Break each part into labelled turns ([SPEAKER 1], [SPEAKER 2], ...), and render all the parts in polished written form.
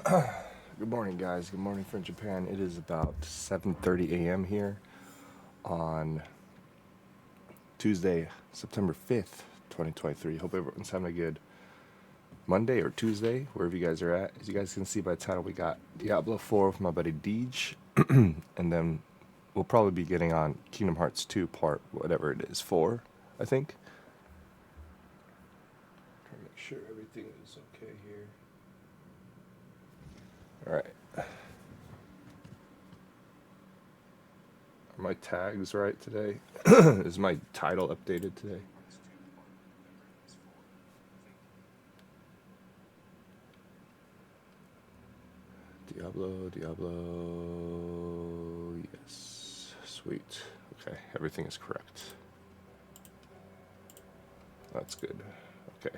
[SPEAKER 1] Good morning, guys. Good morning from Japan. It is about 7:30 a.m. here on Tuesday, September 5th, 2023. Hope everyone's having a good Monday or Tuesday, wherever you guys are at. As you guys can see by the title, we got Diablo 4 with my buddy Deej, and then we'll probably be getting on Kingdom Hearts 2 part, whatever it is, 4, I think. Trying to make sure everything is okay here. All right. Are my tags right today? Is my title updated today? Diablo, yes, sweet. Okay, everything is correct. That's good. Okay.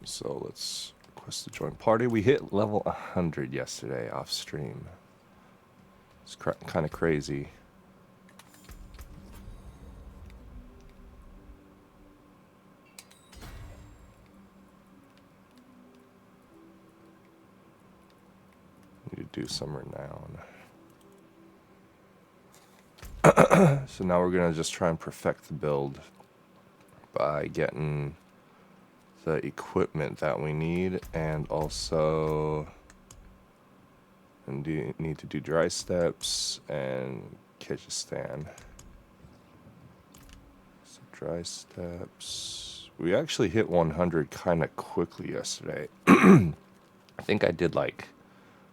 [SPEAKER 1] So let's request to join party. We hit level 100 yesterday off stream. It's kind of crazy. Need to do some renown. So now we're gonna just try and perfect the build by getting the equipment that we need, and also need to do dry steps and Kyrgyzstan. So dry steps. We actually hit 100 kind of quickly yesterday. I think I did like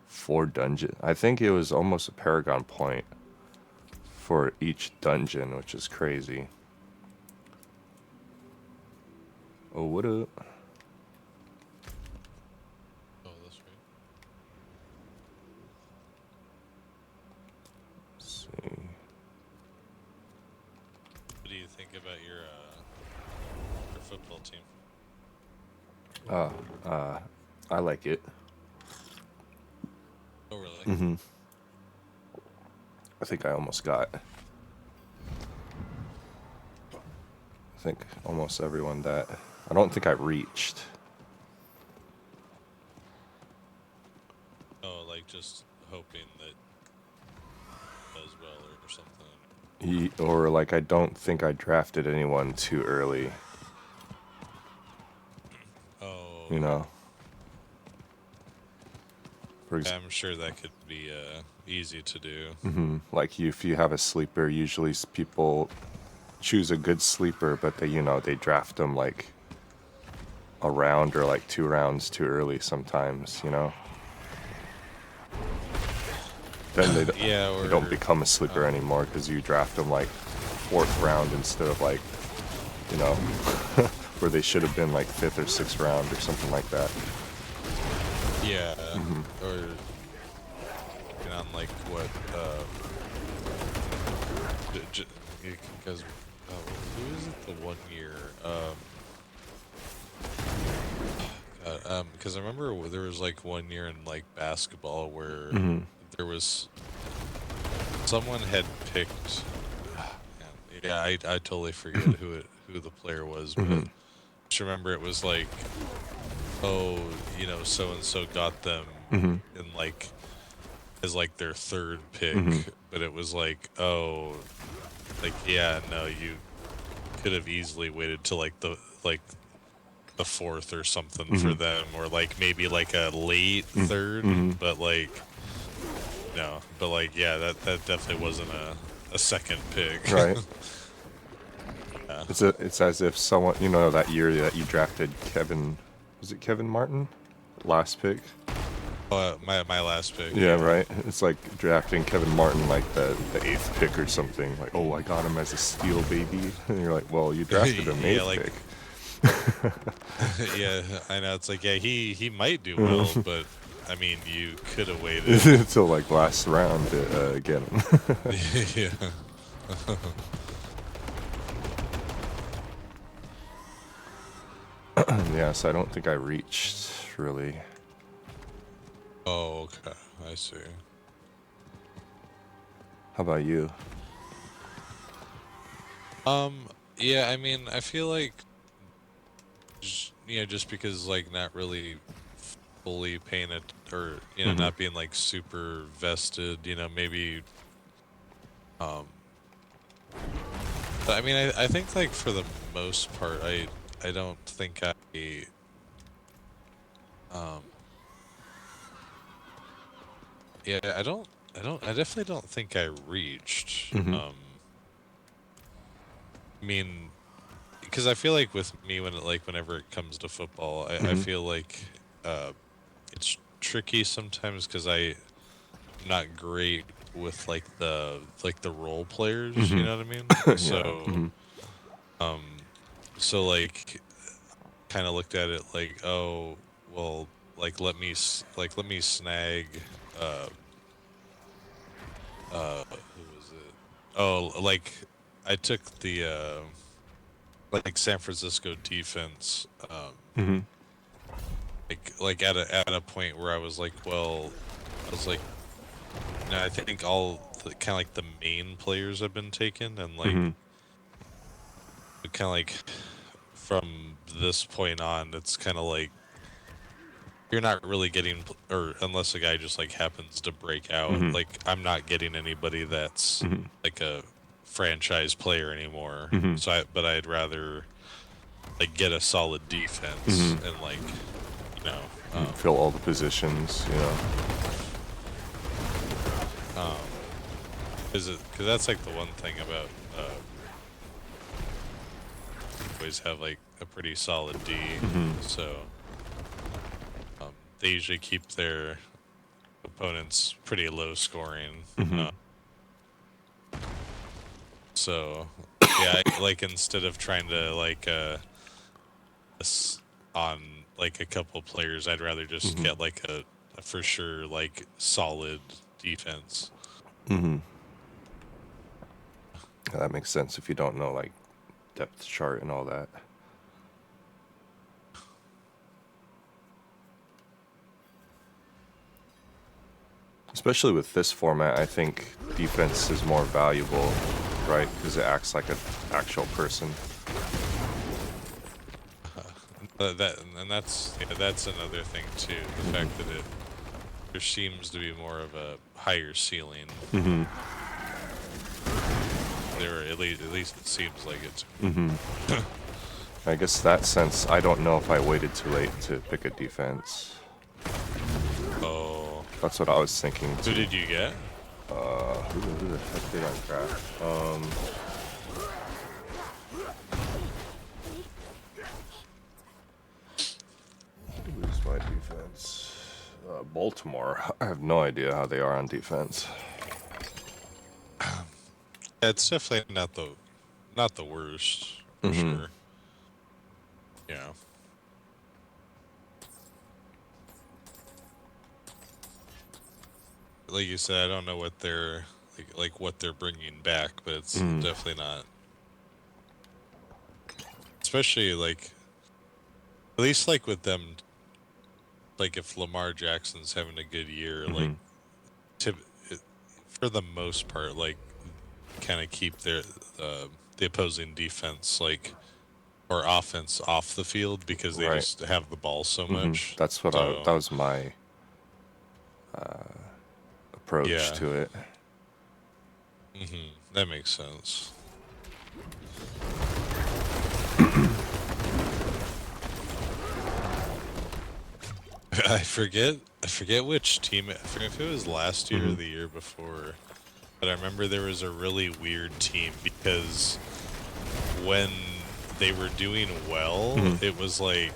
[SPEAKER 1] 4 dungeons. I think it was almost a Paragon point for each dungeon, which is crazy. Oh, what up?
[SPEAKER 2] Oh, that's right.
[SPEAKER 1] Let's see.
[SPEAKER 2] What do you think about your football team?
[SPEAKER 1] I like it.
[SPEAKER 2] Oh, really?
[SPEAKER 1] Mm-hmm. I think I almost got. I think almost everyone that. I don't think I reached.
[SPEAKER 2] Oh, like just hoping that does well or something.
[SPEAKER 1] Or like I don't think I drafted anyone too early.
[SPEAKER 2] Oh.
[SPEAKER 1] You know.
[SPEAKER 2] I'm sure that could be easy to do.
[SPEAKER 1] Like if you have a sleeper, usually people choose a good sleeper, but they draft them like a round or like 2 rounds too early sometimes, Then they don't become a sleeper anymore because you draft them like 4th round instead of like, where they should have been like 5th or 6th round or something like that.
[SPEAKER 2] Yeah. Or on like what? Because who is it? The 1 year. Because I remember there was like 1 year in like basketball where there was someone had picked. Yeah, I totally forget who the player was, but I just remember it was like, oh, so and so got them in like as like their 3rd pick, but it was like, oh, like yeah, no, you could have easily waited till like the 4th or something for them, or like maybe like a late 3rd, but like no, but like yeah, that definitely wasn't a 2nd pick.
[SPEAKER 1] Right.
[SPEAKER 2] Yeah.
[SPEAKER 1] It's as if someone, that year that you drafted Kevin, was it Kevin Martin? Last pick?
[SPEAKER 2] My last pick.
[SPEAKER 1] Yeah, right. It's like drafting Kevin Martin like the 8th pick or something. Like, oh, I got him as a steal, baby. And you're like, well, you drafted him 8th pick.
[SPEAKER 2] Yeah, I know. It's like, yeah, he might do well, but I mean, you could have waited
[SPEAKER 1] until like last round to get him.
[SPEAKER 2] Yeah.
[SPEAKER 1] Yeah, so I don't think I reached really.
[SPEAKER 2] Oh, okay. I see.
[SPEAKER 1] How about you?
[SPEAKER 2] Yeah, I mean, I feel like, you know, just because like not really fully paying it, or you know, not being like super vested, you know, maybe. But I mean, I think like for the most part, I don't think um, yeah, I definitely don't think I reached. I mean, because I feel like with me when whenever it comes to football, I feel like uh, it's tricky sometimes because I'm not great with like the role players. You know what I mean?
[SPEAKER 1] Yeah.
[SPEAKER 2] Um, so like kind of looked at it like, oh, well, like let me snag uh who was it? Oh, like I took the like San Francisco defense like at a point where I was like, well, I was like, you know, I think all the kind of like the main players have been taken, and like kind of like from this point on, it's kind of like you're not really getting, or unless a guy just like happens to break out, like I'm not getting anybody that's like a franchise player anymore. So but I'd rather like get a solid defense and like, you know,
[SPEAKER 1] Fill all the positions. Yeah.
[SPEAKER 2] because that's like the one thing about always have like a pretty solid D, so they usually keep their opponents pretty low scoring. So yeah, like instead of trying to like on like a couple players, I'd rather just get like a for sure like solid defense.
[SPEAKER 1] Yeah, that makes sense if you don't know like depth chart and all that. Especially with this format, I think defense is more valuable, right? Because it acts like an actual person.
[SPEAKER 2] That's another thing too. The fact that there seems to be more of a higher ceiling. There, at least it seems like it.
[SPEAKER 1] I guess that sense, I don't know if I waited too late to pick a defense.
[SPEAKER 2] Oh,
[SPEAKER 1] That's what I was thinking too.
[SPEAKER 2] who did you get?
[SPEAKER 1] Who the heck did I draft? Who's my defense? Baltimore. I have no idea how they are on defense.
[SPEAKER 2] Yeah, it's definitely not the worst for sure. Yeah. Like you said, I don't know what they're like what they're bringing back, but it's definitely not. Especially like at least like with them, like if Lamar Jackson's having a good year, like tip, it, for the most part, like kind of keep the opposing defense like or offense off the field because they
[SPEAKER 1] Right.
[SPEAKER 2] just have the ball so much.
[SPEAKER 1] That's what
[SPEAKER 2] So
[SPEAKER 1] that was my approach
[SPEAKER 2] yeah,
[SPEAKER 1] to it.
[SPEAKER 2] that makes sense. I forget which team. I forget if it was last year or the year before, but I remember there was a really weird team because when they were doing well, it was like,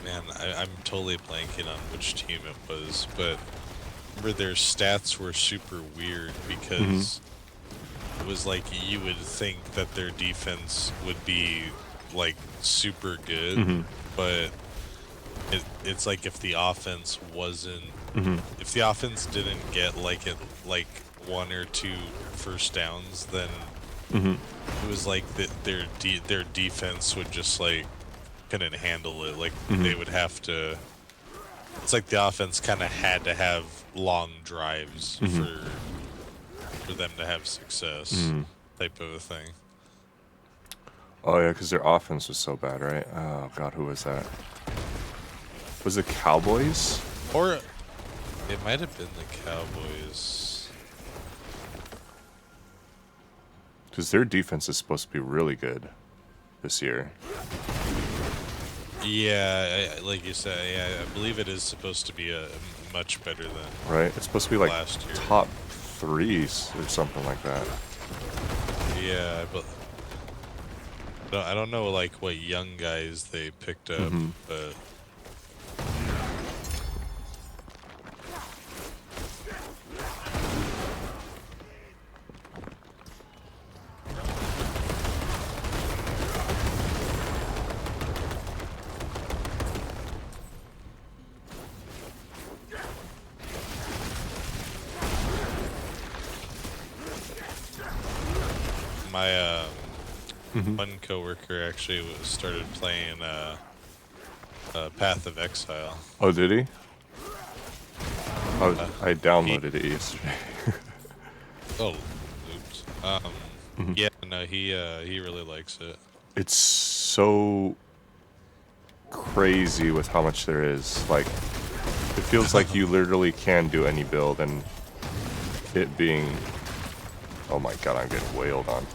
[SPEAKER 2] man, I'm totally blanking on which team it was, but I remember their stats were super weird because it was like you would think that their defense would be like super good, but it's like if the offense wasn't, if the offense didn't get like one or two first downs, then it was like their defense would just like couldn't handle it. Like they would have to. It's like the offense kind of had to have long drives for them to have success, type of a thing.
[SPEAKER 1] Oh yeah, because their offense was so bad, right? Oh god, who was that? Was it Cowboys?
[SPEAKER 2] Or it might have been the Cowboys.
[SPEAKER 1] Because their defense is supposed to be really good this year.
[SPEAKER 2] Yeah, like you said, yeah, I believe it is supposed to be a much better than
[SPEAKER 1] Right? It's supposed to be like
[SPEAKER 2] last year.
[SPEAKER 1] top 3s or something like that.
[SPEAKER 2] Yeah, but I don't know like what young guys they picked up, but my one coworker actually started playing Path of Exile.
[SPEAKER 1] Oh, did he? I
[SPEAKER 2] He
[SPEAKER 1] downloaded it yesterday.
[SPEAKER 2] oh, oops. Yeah, no, he really likes it.
[SPEAKER 1] It's so crazy with how much there is. Like, it feels like you literally can do any build, and it being... Oh my god, I'm getting wailed on.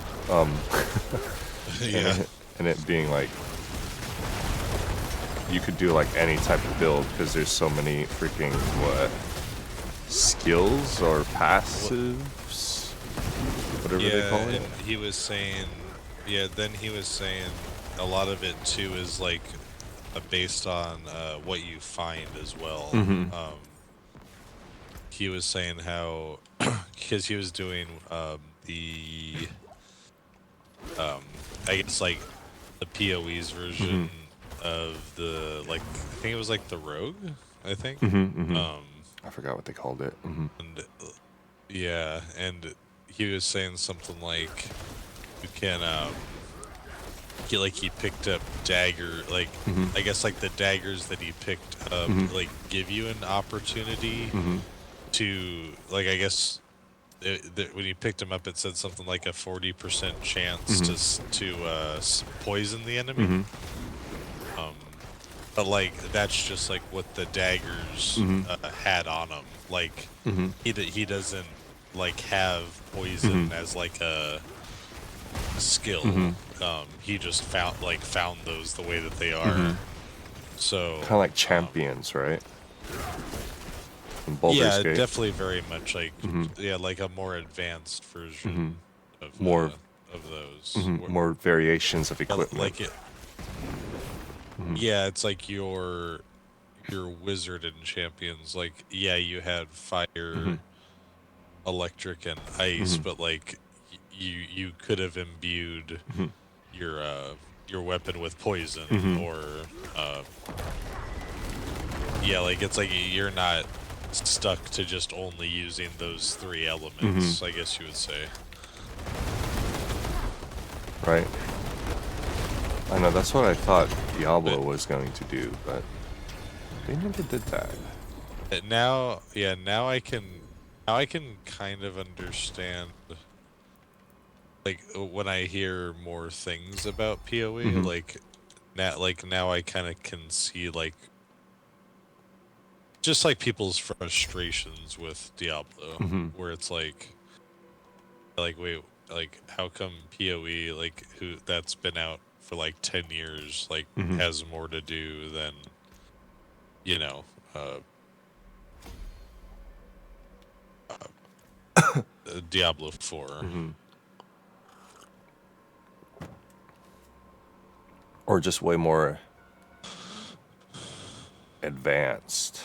[SPEAKER 2] Yeah.
[SPEAKER 1] And it being like... You could do like any type of build, because there's so many freaking, what? Skills or passives? Whatever they call it.
[SPEAKER 2] And he was saying, then he was saying a lot of it too is like based on what you find as well. He was saying how, because he was doing the, I guess like the PoE's version of the, like, I think it was like the Rogue, I think.
[SPEAKER 1] I forgot what they called it.
[SPEAKER 2] And yeah, and he was saying something like you can he picked up dagger, like I guess like the daggers that he picked up like give you an opportunity to, like, I guess when you picked him up it said something like a 40% chance to poison the enemy. But like that's just like what the daggers had on him. Like he doesn't like have poison as like a skill. He just found those the way that they are. So
[SPEAKER 1] Kind of like champions, right? In Baldur's
[SPEAKER 2] yeah,
[SPEAKER 1] Gate.
[SPEAKER 2] definitely very much like like a more advanced version of
[SPEAKER 1] More
[SPEAKER 2] of those.
[SPEAKER 1] more variations of equipment.
[SPEAKER 2] Like it. Yeah, it's like your wizard and champions. Like, yeah, you had fire, electric, and ice, but like you could have imbued your weapon with poison, or yeah, like it's like you're not stuck to just only using those 3 elements. I guess you would say.
[SPEAKER 1] Right. I know, that's what I thought Diablo was going to do, but they never did that.
[SPEAKER 2] Now I can kind of understand, like, when I hear more things about PoE, like now I kind of can see like just like people's frustrations with Diablo, where it's like wait, like how come PoE, like, who that's been out for like 10 years, like has more to do than, you know, Diablo 4.
[SPEAKER 1] Or just way more advanced.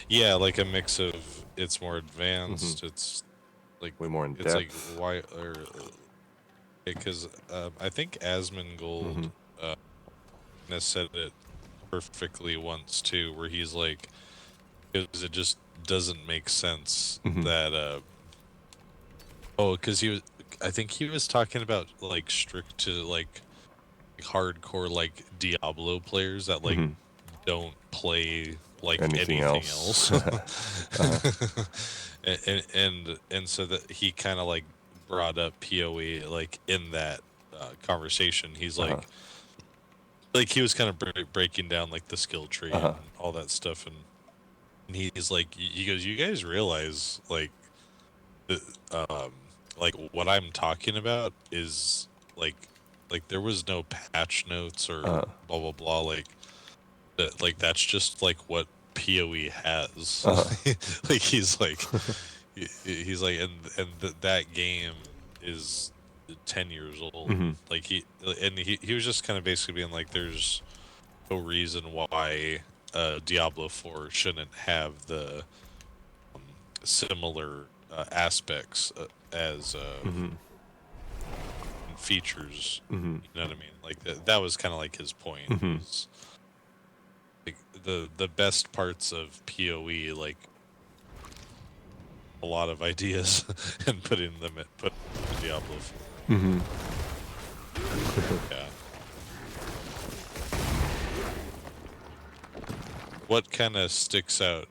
[SPEAKER 2] Yeah, like a mix of it's more advanced, it's like
[SPEAKER 1] Way more in
[SPEAKER 2] it's like
[SPEAKER 1] depth.
[SPEAKER 2] why, or because I think Asmongold has said it perfectly once too, where he's like, because it just doesn't make sense that because I think he was talking about like strict to like hardcore like Diablo players that like don't play like anything else. And so that he kind of like brought up PoE like in that conversation. He's like he was kind of breaking down like the skill tree and all that stuff, and he's like, he goes, you guys realize like like what I'm talking about is like there was no patch notes or blah blah blah, like that, like that's just like what PoE has. Like he's like he's like, and that game is 10 years old. Like he was just kind of basically being like, there's no reason why Diablo 4 shouldn't have the similar aspects as features. You know what I mean? Like that was kind of like his point. Was, like the best parts of PoE, like a lot of ideas, and putting them in Diablo 4. Yeah. What kind of sticks out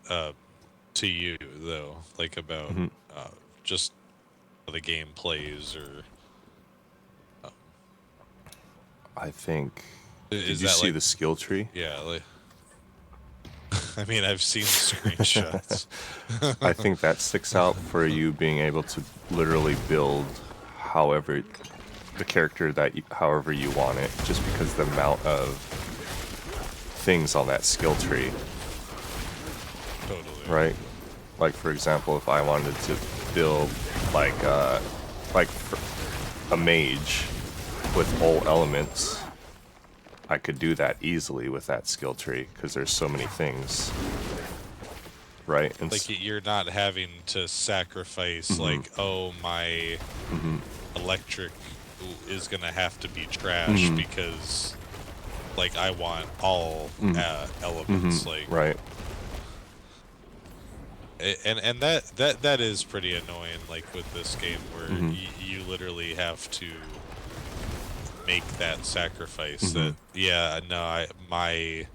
[SPEAKER 2] to you though, like about just how the game plays, or
[SPEAKER 1] I think. Did
[SPEAKER 2] is
[SPEAKER 1] you
[SPEAKER 2] that
[SPEAKER 1] see
[SPEAKER 2] like
[SPEAKER 1] the skill tree?
[SPEAKER 2] Yeah, like I mean, I've seen screenshots.
[SPEAKER 1] I think that sticks out for you being able to literally build however the character that however you want it, just because the amount of things on that skill tree.
[SPEAKER 2] Totally.
[SPEAKER 1] Right? Like for example, if I wanted to build like a mage with all elements, I could do that easily with that skill tree because there's so many things, right? And
[SPEAKER 2] like you're not having to sacrifice like, oh, my electric is gonna have to be trash because like I want all elements, like
[SPEAKER 1] right.
[SPEAKER 2] And that is pretty annoying, like with this game where you literally have to make that sacrifice. That my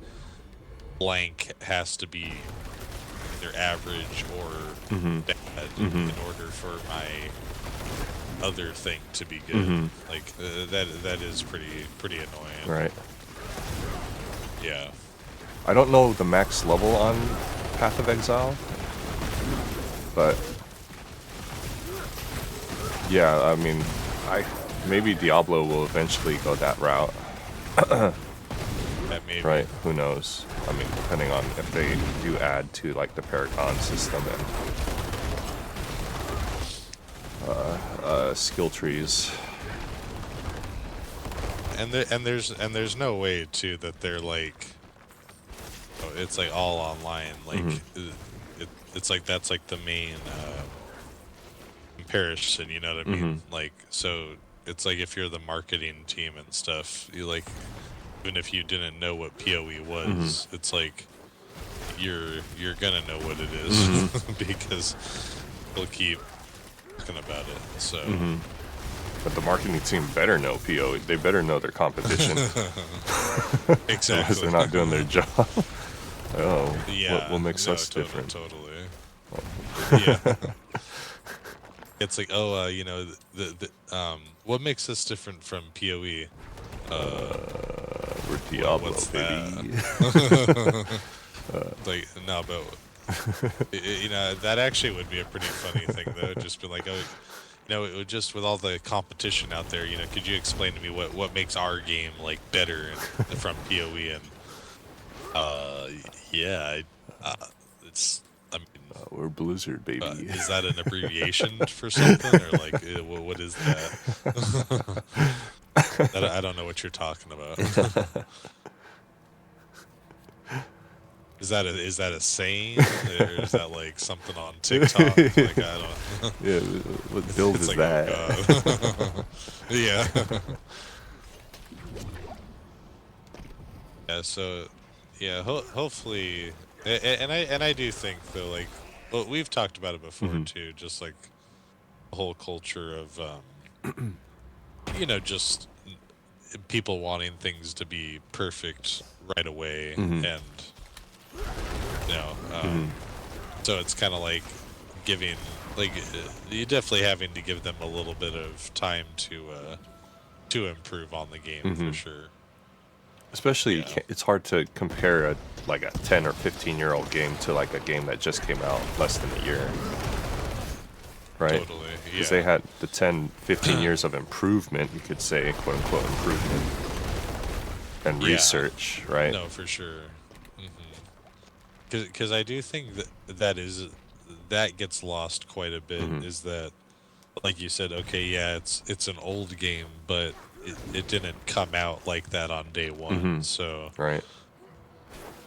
[SPEAKER 2] blank has to be either average or bad in order for my other thing to be good. Like that is pretty annoying.
[SPEAKER 1] Right.
[SPEAKER 2] Yeah.
[SPEAKER 1] I don't know the max level on Path of Exile, but yeah, I mean, maybe Diablo will eventually go that route.
[SPEAKER 2] That maybe.
[SPEAKER 1] Right? Who knows? I mean, depending on if they do add to like the Paragon system and skill trees.
[SPEAKER 2] And there's no way too that they're like, oh, it's like all online. Like it's like that's like the main comparison. You know what I mean? Like, so it's like if you're the marketing team and stuff, you like, even if you didn't know what PoE was, it's like you're gonna know what it is because they'll keep talking about it. So.
[SPEAKER 1] But the marketing team better know PoE. They better know their competition.
[SPEAKER 2] Exactly.
[SPEAKER 1] Otherwise they're not doing their job. Oh,
[SPEAKER 2] Yeah.
[SPEAKER 1] what makes us different?
[SPEAKER 2] Totally. Yeah. It's like, oh, you know, what makes us different from PoE?
[SPEAKER 1] We're Diablo,
[SPEAKER 2] what's
[SPEAKER 1] baby.
[SPEAKER 2] Like, no, but you know, that actually would be a pretty funny thing, though. Just be like, oh, you know, it would just, with all the competition out there, you know, could you explain to me what makes our game like better from PoE? And yeah, it's, I mean,
[SPEAKER 1] we're Blizzard, baby.
[SPEAKER 2] is that an abbreviation for something, or like what is that? I don't know what you're talking about. Is that a saying, or is that like something on TikTok? Like, I don't.
[SPEAKER 1] Yeah, what build is
[SPEAKER 2] like,
[SPEAKER 1] that?
[SPEAKER 2] Oh, God. Yeah. Yeah. So, yeah. Hopefully, and I do think though, like, well, we've talked about it before too. Just like the whole culture of, you know, just people wanting things to be perfect right away, and you know, so it's kind of like giving like you definitely having to give them a little bit of time to improve on the game for sure.
[SPEAKER 1] Especially,
[SPEAKER 2] Yeah,
[SPEAKER 1] it's hard to compare like a 10 or 15-year-old game to like a game that just came out less than a year, right?
[SPEAKER 2] totally.
[SPEAKER 1] Because they
[SPEAKER 2] Yeah,
[SPEAKER 1] had the 10, 15 years of improvement, you could say, quote unquote, improvement and
[SPEAKER 2] yeah.
[SPEAKER 1] research, right?
[SPEAKER 2] No, for sure. Because I do think that gets lost quite a bit.
[SPEAKER 1] Mm-hmm.
[SPEAKER 2] Is that, like you said, okay, yeah, it's an old game, but it didn't come out like that on day one.
[SPEAKER 1] Mm-hmm.
[SPEAKER 2] So
[SPEAKER 1] Right.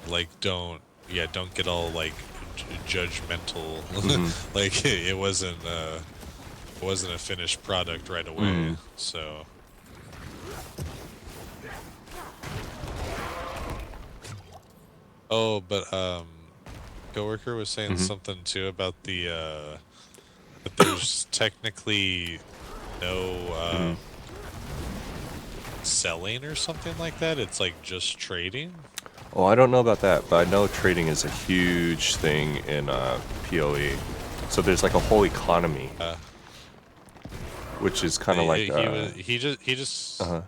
[SPEAKER 2] like, don't get all like judgmental.
[SPEAKER 1] Mm-hmm.
[SPEAKER 2] Like it wasn't a finished product right away.
[SPEAKER 1] Mm-hmm.
[SPEAKER 2] So oh, but coworker was saying
[SPEAKER 1] Mm-hmm.
[SPEAKER 2] something too about the that there's technically no
[SPEAKER 1] Mm-hmm.
[SPEAKER 2] selling or something like that. It's like just trading.
[SPEAKER 1] Oh, I don't know about that, but I know trading is a huge thing in PoE. So there's like a whole economy,
[SPEAKER 2] Uh,
[SPEAKER 1] which is kind of like
[SPEAKER 2] he just
[SPEAKER 1] uh-huh,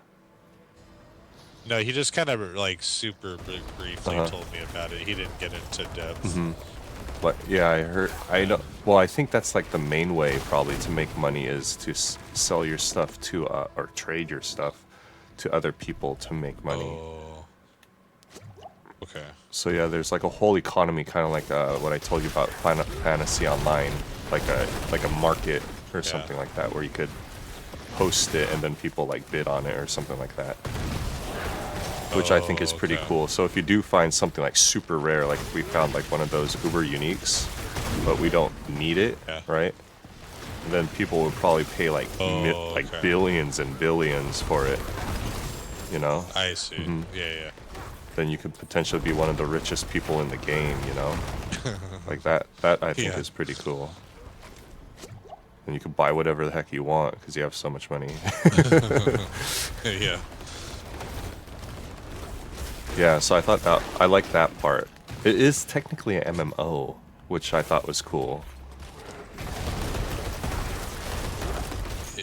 [SPEAKER 2] no, he just kind of like super briefly
[SPEAKER 1] uh-huh.
[SPEAKER 2] told me about it. He didn't get into depth.
[SPEAKER 1] Mm-hmm. But yeah, I heard. I know. Well, I think that's like the main way probably to make money is to sell your stuff to or trade your stuff to other people to make money.
[SPEAKER 2] Oh, okay.
[SPEAKER 1] So yeah, there's like a whole economy, kind of like what I told you about Final Fantasy Online, like a market or
[SPEAKER 2] Yeah.
[SPEAKER 1] something like that, where you could post it and then people like bid on it or something like that, which I think is
[SPEAKER 2] Oh,
[SPEAKER 1] pretty
[SPEAKER 2] okay.
[SPEAKER 1] cool. So if you do find something like super rare, like if we found like one of those uber uniques, but we don't need it,
[SPEAKER 2] Yeah.
[SPEAKER 1] right? Then people would probably pay like
[SPEAKER 2] Oh,
[SPEAKER 1] like
[SPEAKER 2] okay.
[SPEAKER 1] billions and billions for it, you know?
[SPEAKER 2] I see. Yeah,
[SPEAKER 1] Then you could potentially be one of the richest people in the game, you know? Like that I think
[SPEAKER 2] yeah.
[SPEAKER 1] is pretty cool. And you can buy whatever the heck you want because you have so much money.
[SPEAKER 2] Yeah.
[SPEAKER 1] Yeah, so I thought that I like that part. It is technically an MMO, which I thought was cool.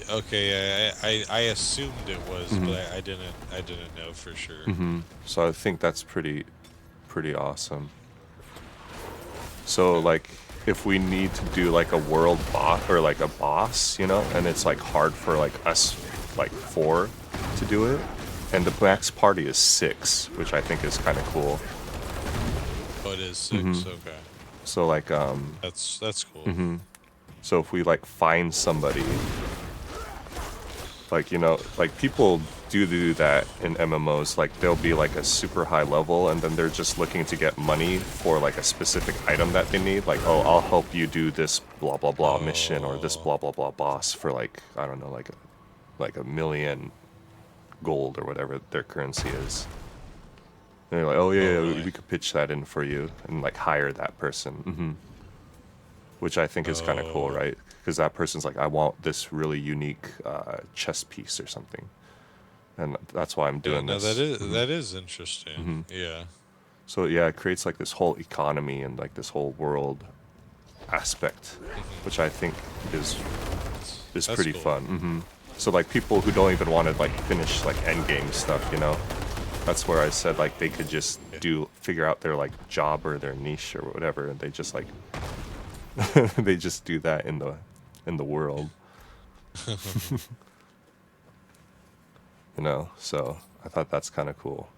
[SPEAKER 2] Okay, I assumed it was,
[SPEAKER 1] Hmm.
[SPEAKER 2] but I didn't know for sure.
[SPEAKER 1] So I think that's pretty awesome. So
[SPEAKER 2] Okay.
[SPEAKER 1] like if we need to do like a world boss or like a boss, you know, and it's like hard for like us like four to do it, and the
[SPEAKER 2] Yeah.
[SPEAKER 1] max party is six, which I think is kind of cool.
[SPEAKER 2] Oh, it is six. Okay.
[SPEAKER 1] So like
[SPEAKER 2] That's cool.
[SPEAKER 1] so if we like find somebody, like, you know, like people do that in MMOs, like they'll be like a super high level and then they're just looking to get money for like a specific item that they need, like, oh, I'll help you do this blah blah blah mission or this
[SPEAKER 2] Oh,
[SPEAKER 1] blah blah blah boss for like, I don't know, like a million gold or whatever their currency is. And they're like, oh
[SPEAKER 2] oh,
[SPEAKER 1] yeah, yeah,
[SPEAKER 2] really?
[SPEAKER 1] we could pitch that in for you and like hire that person. Which I think is kind of cool,
[SPEAKER 2] Oh,
[SPEAKER 1] right? Because that person's like, I want this really unique chess piece or something, and that's why I'm
[SPEAKER 2] yeah.
[SPEAKER 1] doing
[SPEAKER 2] No,
[SPEAKER 1] this.
[SPEAKER 2] that is interesting. Yeah.
[SPEAKER 1] So yeah, it creates like this whole economy and like this whole world aspect, which I think is is
[SPEAKER 2] That's
[SPEAKER 1] pretty
[SPEAKER 2] cool.
[SPEAKER 1] fun. So like people who don't even want to like finish like end game stuff, you know, that's where I said like they could just
[SPEAKER 2] Yeah.
[SPEAKER 1] figure out their like job or their niche or whatever, and they just like they just do that in the world, you know. So I thought that's kind of cool.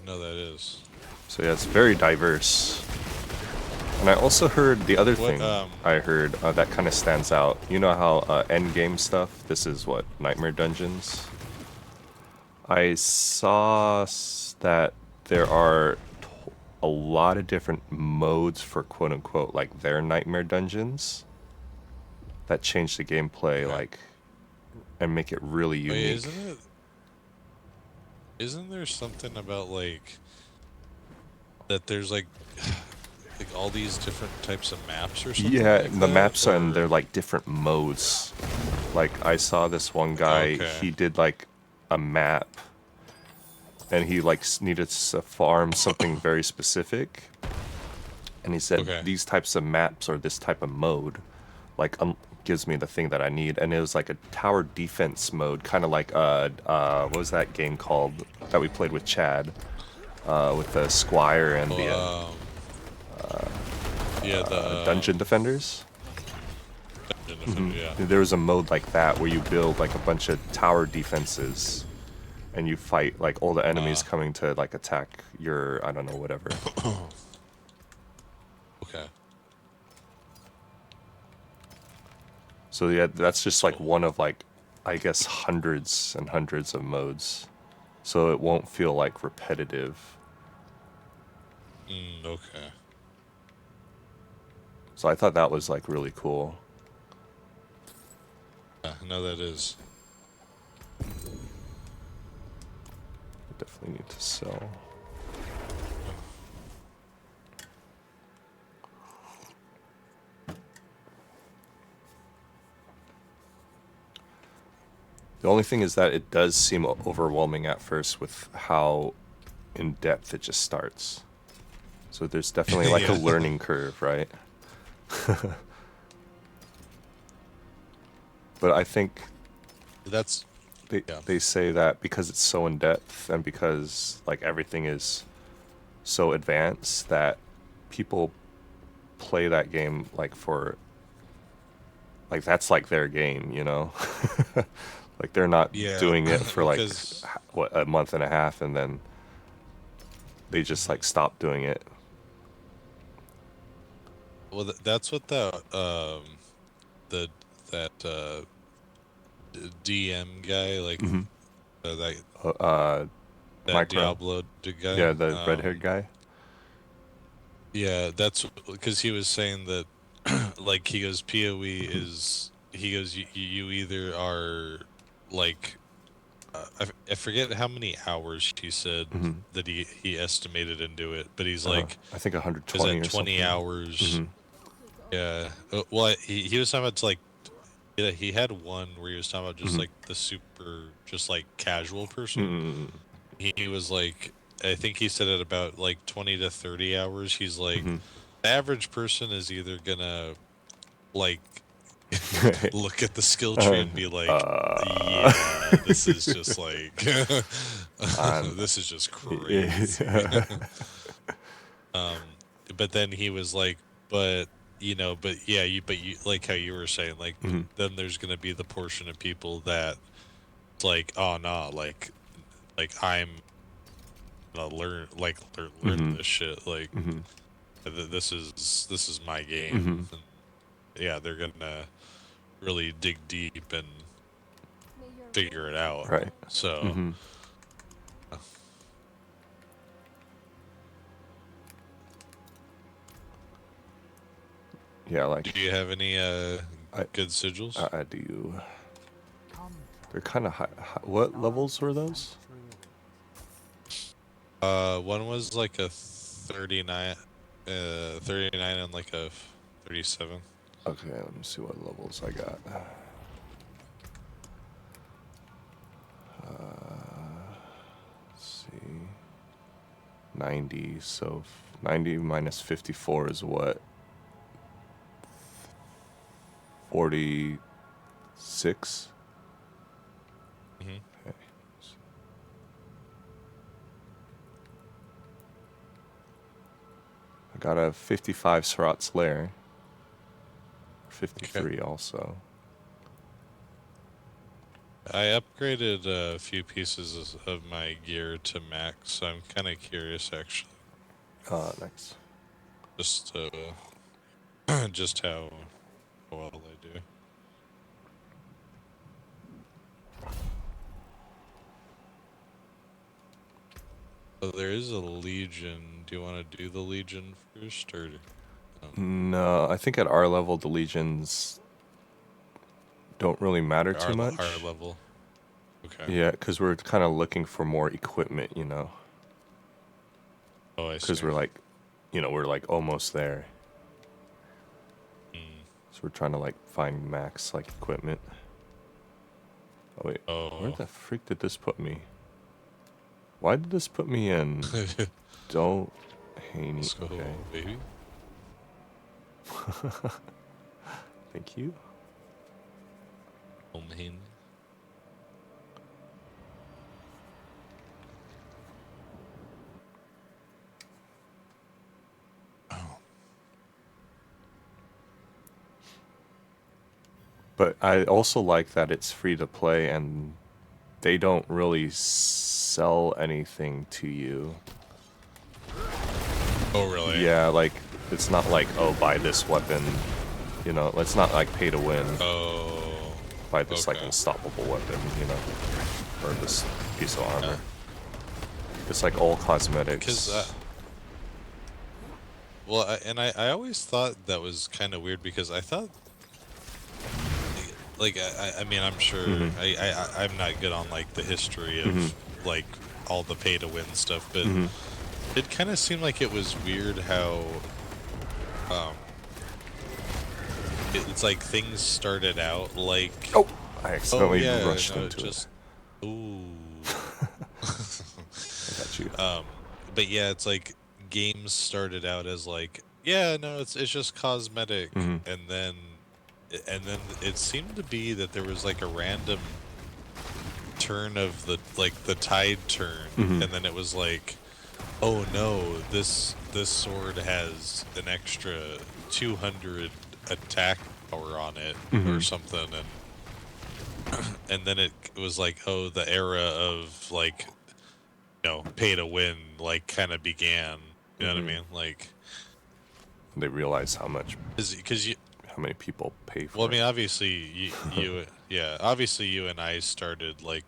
[SPEAKER 2] No, that is.
[SPEAKER 1] So yeah, it's very diverse. And I also heard the other
[SPEAKER 2] What?
[SPEAKER 1] thing I heard that kind of stands out. You know how end game stuff. This is what Nightmare Dungeons. I saw that there are a lot of different modes for quote unquote like their Nightmare Dungeons that change the gameplay
[SPEAKER 2] Okay.
[SPEAKER 1] like and make it really
[SPEAKER 2] Wait,
[SPEAKER 1] unique.
[SPEAKER 2] isn't there something about like that? There's like all these different types of maps or something
[SPEAKER 1] Yeah,
[SPEAKER 2] like
[SPEAKER 1] the
[SPEAKER 2] that,
[SPEAKER 1] maps and
[SPEAKER 2] or
[SPEAKER 1] they're like different modes. Like I saw this one guy,
[SPEAKER 2] okay.
[SPEAKER 1] he did like a map and he like needed to farm something very specific, And he said
[SPEAKER 2] Okay.
[SPEAKER 1] these types of maps or this type of mode, like gives me the thing that I need. And it was like a tower defense mode, kind of like what was that game called that we played with Chad, with the Squire and the
[SPEAKER 2] Yeah, the
[SPEAKER 1] Dungeon Defenders.
[SPEAKER 2] Dungeon Defender, yeah.
[SPEAKER 1] There was a mode like that where you build like a bunch of tower defenses, and you fight like all the enemies coming to like attack your, I don't know, whatever.
[SPEAKER 2] Okay.
[SPEAKER 1] So yeah, that's just like one of like, I guess, hundreds and hundreds of modes. So it won't feel like repetitive.
[SPEAKER 2] Okay.
[SPEAKER 1] So I thought that was like really cool.
[SPEAKER 2] Yeah, no, that is.
[SPEAKER 1] Definitely need to sell. The only thing is that it does seem overwhelming at first with how in depth it just starts. So there's definitely like a
[SPEAKER 2] Yeah.
[SPEAKER 1] learning curve, right? But I think
[SPEAKER 2] That's
[SPEAKER 1] they say that because it's so in depth and because like everything is so advanced that people play that game like for like that's like their game, you know? Like they're not
[SPEAKER 2] yeah,
[SPEAKER 1] doing it for like
[SPEAKER 2] because
[SPEAKER 1] what, a month and a half and then they just like stop doing it.
[SPEAKER 2] well, that's what the that DM guy, like that
[SPEAKER 1] Micro,
[SPEAKER 2] Diablo guy.
[SPEAKER 1] yeah, the red-haired guy.
[SPEAKER 2] Yeah, that's because he was saying that, like, he goes, PoE is, he goes, you either are, like, I forget how many hours he said that he estimated into it, but he's like,
[SPEAKER 1] I think
[SPEAKER 2] is
[SPEAKER 1] 120
[SPEAKER 2] that
[SPEAKER 1] or
[SPEAKER 2] 20
[SPEAKER 1] something.
[SPEAKER 2] hours? Yeah. Well, he was talking about, like, yeah, he had one where he was talking about just, like, the super, just, like, casual person. He was like, I think he said at about like 20 to 30 hours. He's like, the average person is either gonna like look at the skill tree and be like, yeah, this is just like,
[SPEAKER 1] I'm,
[SPEAKER 2] this is just crazy.
[SPEAKER 1] yeah.
[SPEAKER 2] But then he was like, but but yeah, but you like how you were saying, like, but then there's gonna be the portion of people that it's like, oh no, like I'm gonna learn this shit, like this is my game. And yeah, they're gonna really dig deep and figure it out.
[SPEAKER 1] Right.
[SPEAKER 2] So
[SPEAKER 1] Yeah, like
[SPEAKER 2] do you have any
[SPEAKER 1] I,
[SPEAKER 2] good sigils?
[SPEAKER 1] I do. They're kind of high. What levels were those?
[SPEAKER 2] One was like a 39, 39 and like a 37.
[SPEAKER 1] Okay, let me see what levels I got. Let's see. 90, so 90 minus 54 is what? 46?
[SPEAKER 2] Mm-hmm.
[SPEAKER 1] Okay. I got a 55 Serac Lair. 53 also.
[SPEAKER 2] I upgraded a few pieces of my gear to max, so I'm kind of curious actually.
[SPEAKER 1] Nice.
[SPEAKER 2] Just just how well I do. So there is a Legion. Do you want to do the Legion first, or
[SPEAKER 1] No, I think at our level the legions don't really matter too much.
[SPEAKER 2] our level? Okay.
[SPEAKER 1] Yeah, because we're kind of looking for more equipment, you know.
[SPEAKER 2] Oh, I see.
[SPEAKER 1] Because we're like, we're like almost there. So we're trying to like find max like equipment. Oh wait, where the freak did this put me? Why did this put me in? Don't Haney.
[SPEAKER 2] Let's go,
[SPEAKER 1] Okay.
[SPEAKER 2] baby.
[SPEAKER 1] Thank you.
[SPEAKER 2] Namine.
[SPEAKER 1] But I also like that it's free to play and they don't really sell anything to you.
[SPEAKER 2] Oh, really?
[SPEAKER 1] Yeah, like, it's not like, oh, buy this weapon. You know, it's not like pay to win.
[SPEAKER 2] Oh.
[SPEAKER 1] Buy this, like,
[SPEAKER 2] Okay.
[SPEAKER 1] unstoppable weapon, you know? Or this piece of armor. It's like all cosmetics.
[SPEAKER 2] Because, well, I always thought that was kind of weird because I thought, like, I mean, I'm sure, I'm not good on, like, the history of, like, all the pay-to-win stuff, but it kind of seemed like it was weird how, it's like things started out like...
[SPEAKER 1] Oh! I accidentally
[SPEAKER 2] yeah,
[SPEAKER 1] rushed
[SPEAKER 2] no,
[SPEAKER 1] into
[SPEAKER 2] just,
[SPEAKER 1] it.
[SPEAKER 2] Ooh.
[SPEAKER 1] I got you.
[SPEAKER 2] But yeah, it's like games started out as like, yeah, no, it's just cosmetic, and then it seemed to be that there was like a random turn of the tide turn, and then it was like, oh no, this sword has an extra 200 attack power on it or something, and then it was like, oh, the era of like, you know, pay to win like kind of began. You know what I mean? Like,
[SPEAKER 1] They realize how
[SPEAKER 2] because you...
[SPEAKER 1] how many people pay for
[SPEAKER 2] Well, I
[SPEAKER 1] it.
[SPEAKER 2] mean, obviously yeah, obviously you and I started like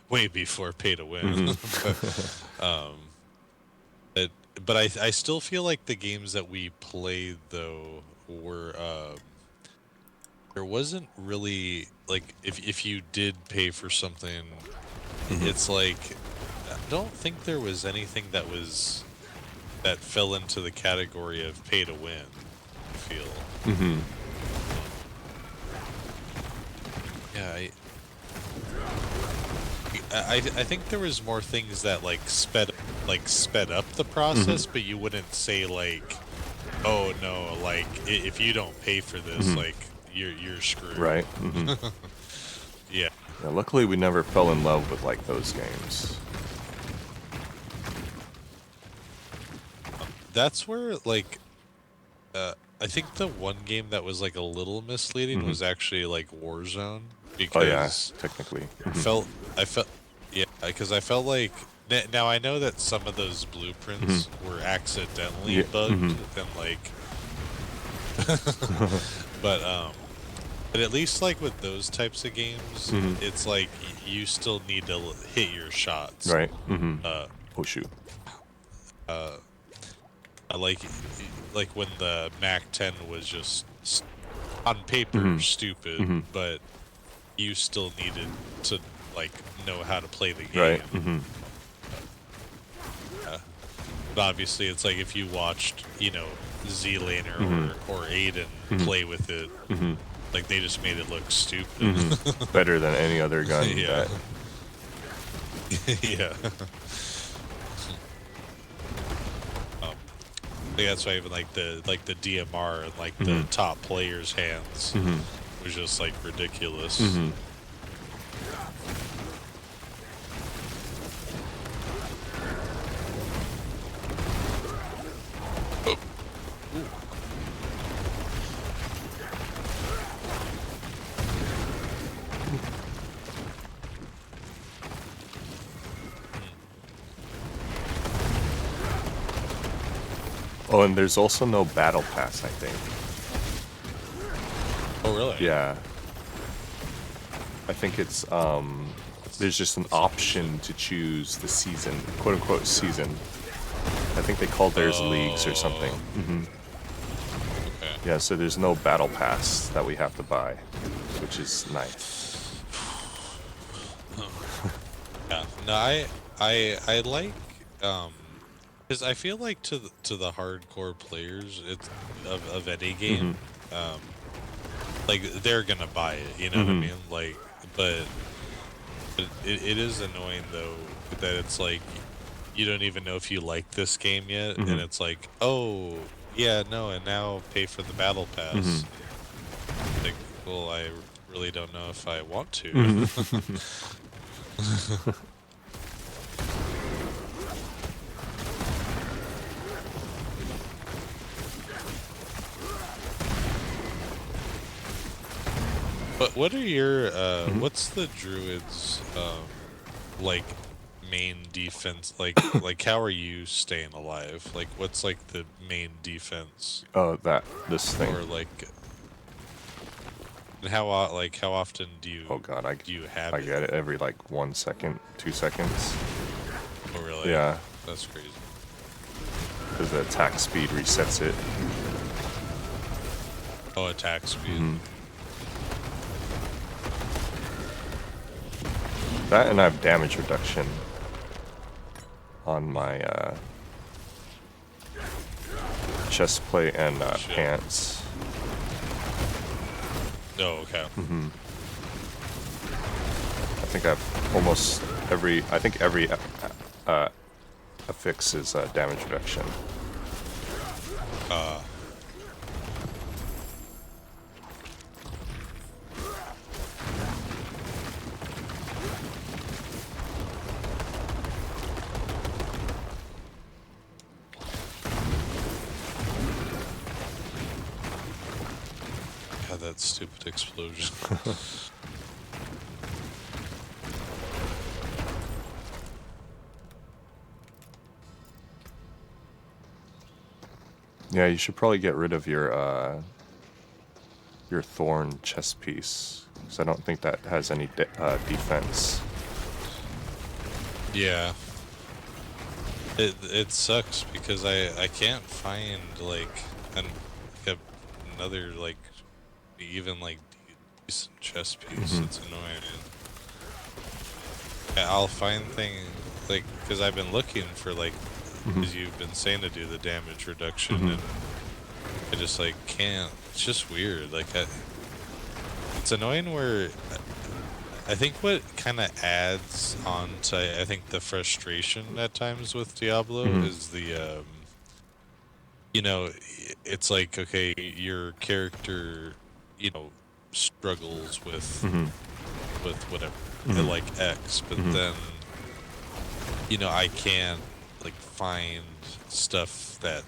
[SPEAKER 2] way before pay to win. but, but I still feel like the games that we played though were there wasn't really like, if you did pay for something, it's like, I don't think there was anything that fell into the category of pay to win, I feel. Yeah, I think there was more things that like sped up the process, but you wouldn't say like, oh no, like if you don't pay for this, like you're screwed.
[SPEAKER 1] Right?
[SPEAKER 2] Yeah.
[SPEAKER 1] Yeah, luckily we never fell in love with like those games.
[SPEAKER 2] That's where like I think the one game that was like a little misleading was actually like Warzone,
[SPEAKER 1] Oh yeah,
[SPEAKER 2] because
[SPEAKER 1] technically.
[SPEAKER 2] I felt yeah, because I felt like, now I know that some of those blueprints were accidentally bugged and like but at least like with those types of games, it's like you still need to hit your shots.
[SPEAKER 1] Right?
[SPEAKER 2] Uh
[SPEAKER 1] Oh shoot.
[SPEAKER 2] like when the Mac 10 was just on paper stupid, but you still needed to like know how to play the game.
[SPEAKER 1] Right?
[SPEAKER 2] But obviously it's like if you watched, you know, Z-Laner or Aiden play with it, like they just made it look stupid.
[SPEAKER 1] Better than any other gun.
[SPEAKER 2] Yeah. Yeah. I think that's why even like the DMR and like the top players' hands was just like ridiculous.
[SPEAKER 1] Oh, and there's also no battle pass, I think.
[SPEAKER 2] Oh really?
[SPEAKER 1] Yeah. I think it's there's just an option to choose the season, quote unquote season. I think they call theirs leagues or something.
[SPEAKER 2] Okay.
[SPEAKER 1] Yeah, so there's no battle pass that we have to buy, which is nice.
[SPEAKER 2] Yeah. No, I like, because I feel like to the hardcore players, it's of any game, like they're gonna buy it. You know what I mean? Like, but it is annoying though that it's like you don't even know if you like this game yet, and it's like, oh, yeah, no, and now pay for the battle pass. Like, well, I really don't know if I want to. But what are your what's the druid's like main defense, like how are you staying alive? Like what's like the main defense?
[SPEAKER 1] This thing.
[SPEAKER 2] Or like and how often
[SPEAKER 1] Oh god,
[SPEAKER 2] do you have
[SPEAKER 1] I
[SPEAKER 2] it?
[SPEAKER 1] get it every like 1 second, 2 seconds.
[SPEAKER 2] Oh really?
[SPEAKER 1] Yeah.
[SPEAKER 2] That's crazy.
[SPEAKER 1] Because the attack speed resets it.
[SPEAKER 2] Oh, attack speed.
[SPEAKER 1] That and I have damage reduction on my chest plate and pants.
[SPEAKER 2] Oh, okay.
[SPEAKER 1] I think I've almost every affix is damage reduction.
[SPEAKER 2] God, that stupid explosion.
[SPEAKER 1] Yeah, you should probably get rid of your thorn chest piece, because I don't think that has any defense.
[SPEAKER 2] Yeah. It sucks because I can't find like another like even like decent chest piece. It's annoying. I'll find things like because I've been looking for like because you've been saying to do the damage reduction and I just like can't. It's just weird. Like it's annoying where I think what kind of adds on to I think the frustration at times with Diablo is the you know, it's like okay, your character, you know, struggles with whatever, like X, but then you know I can't like find stuff that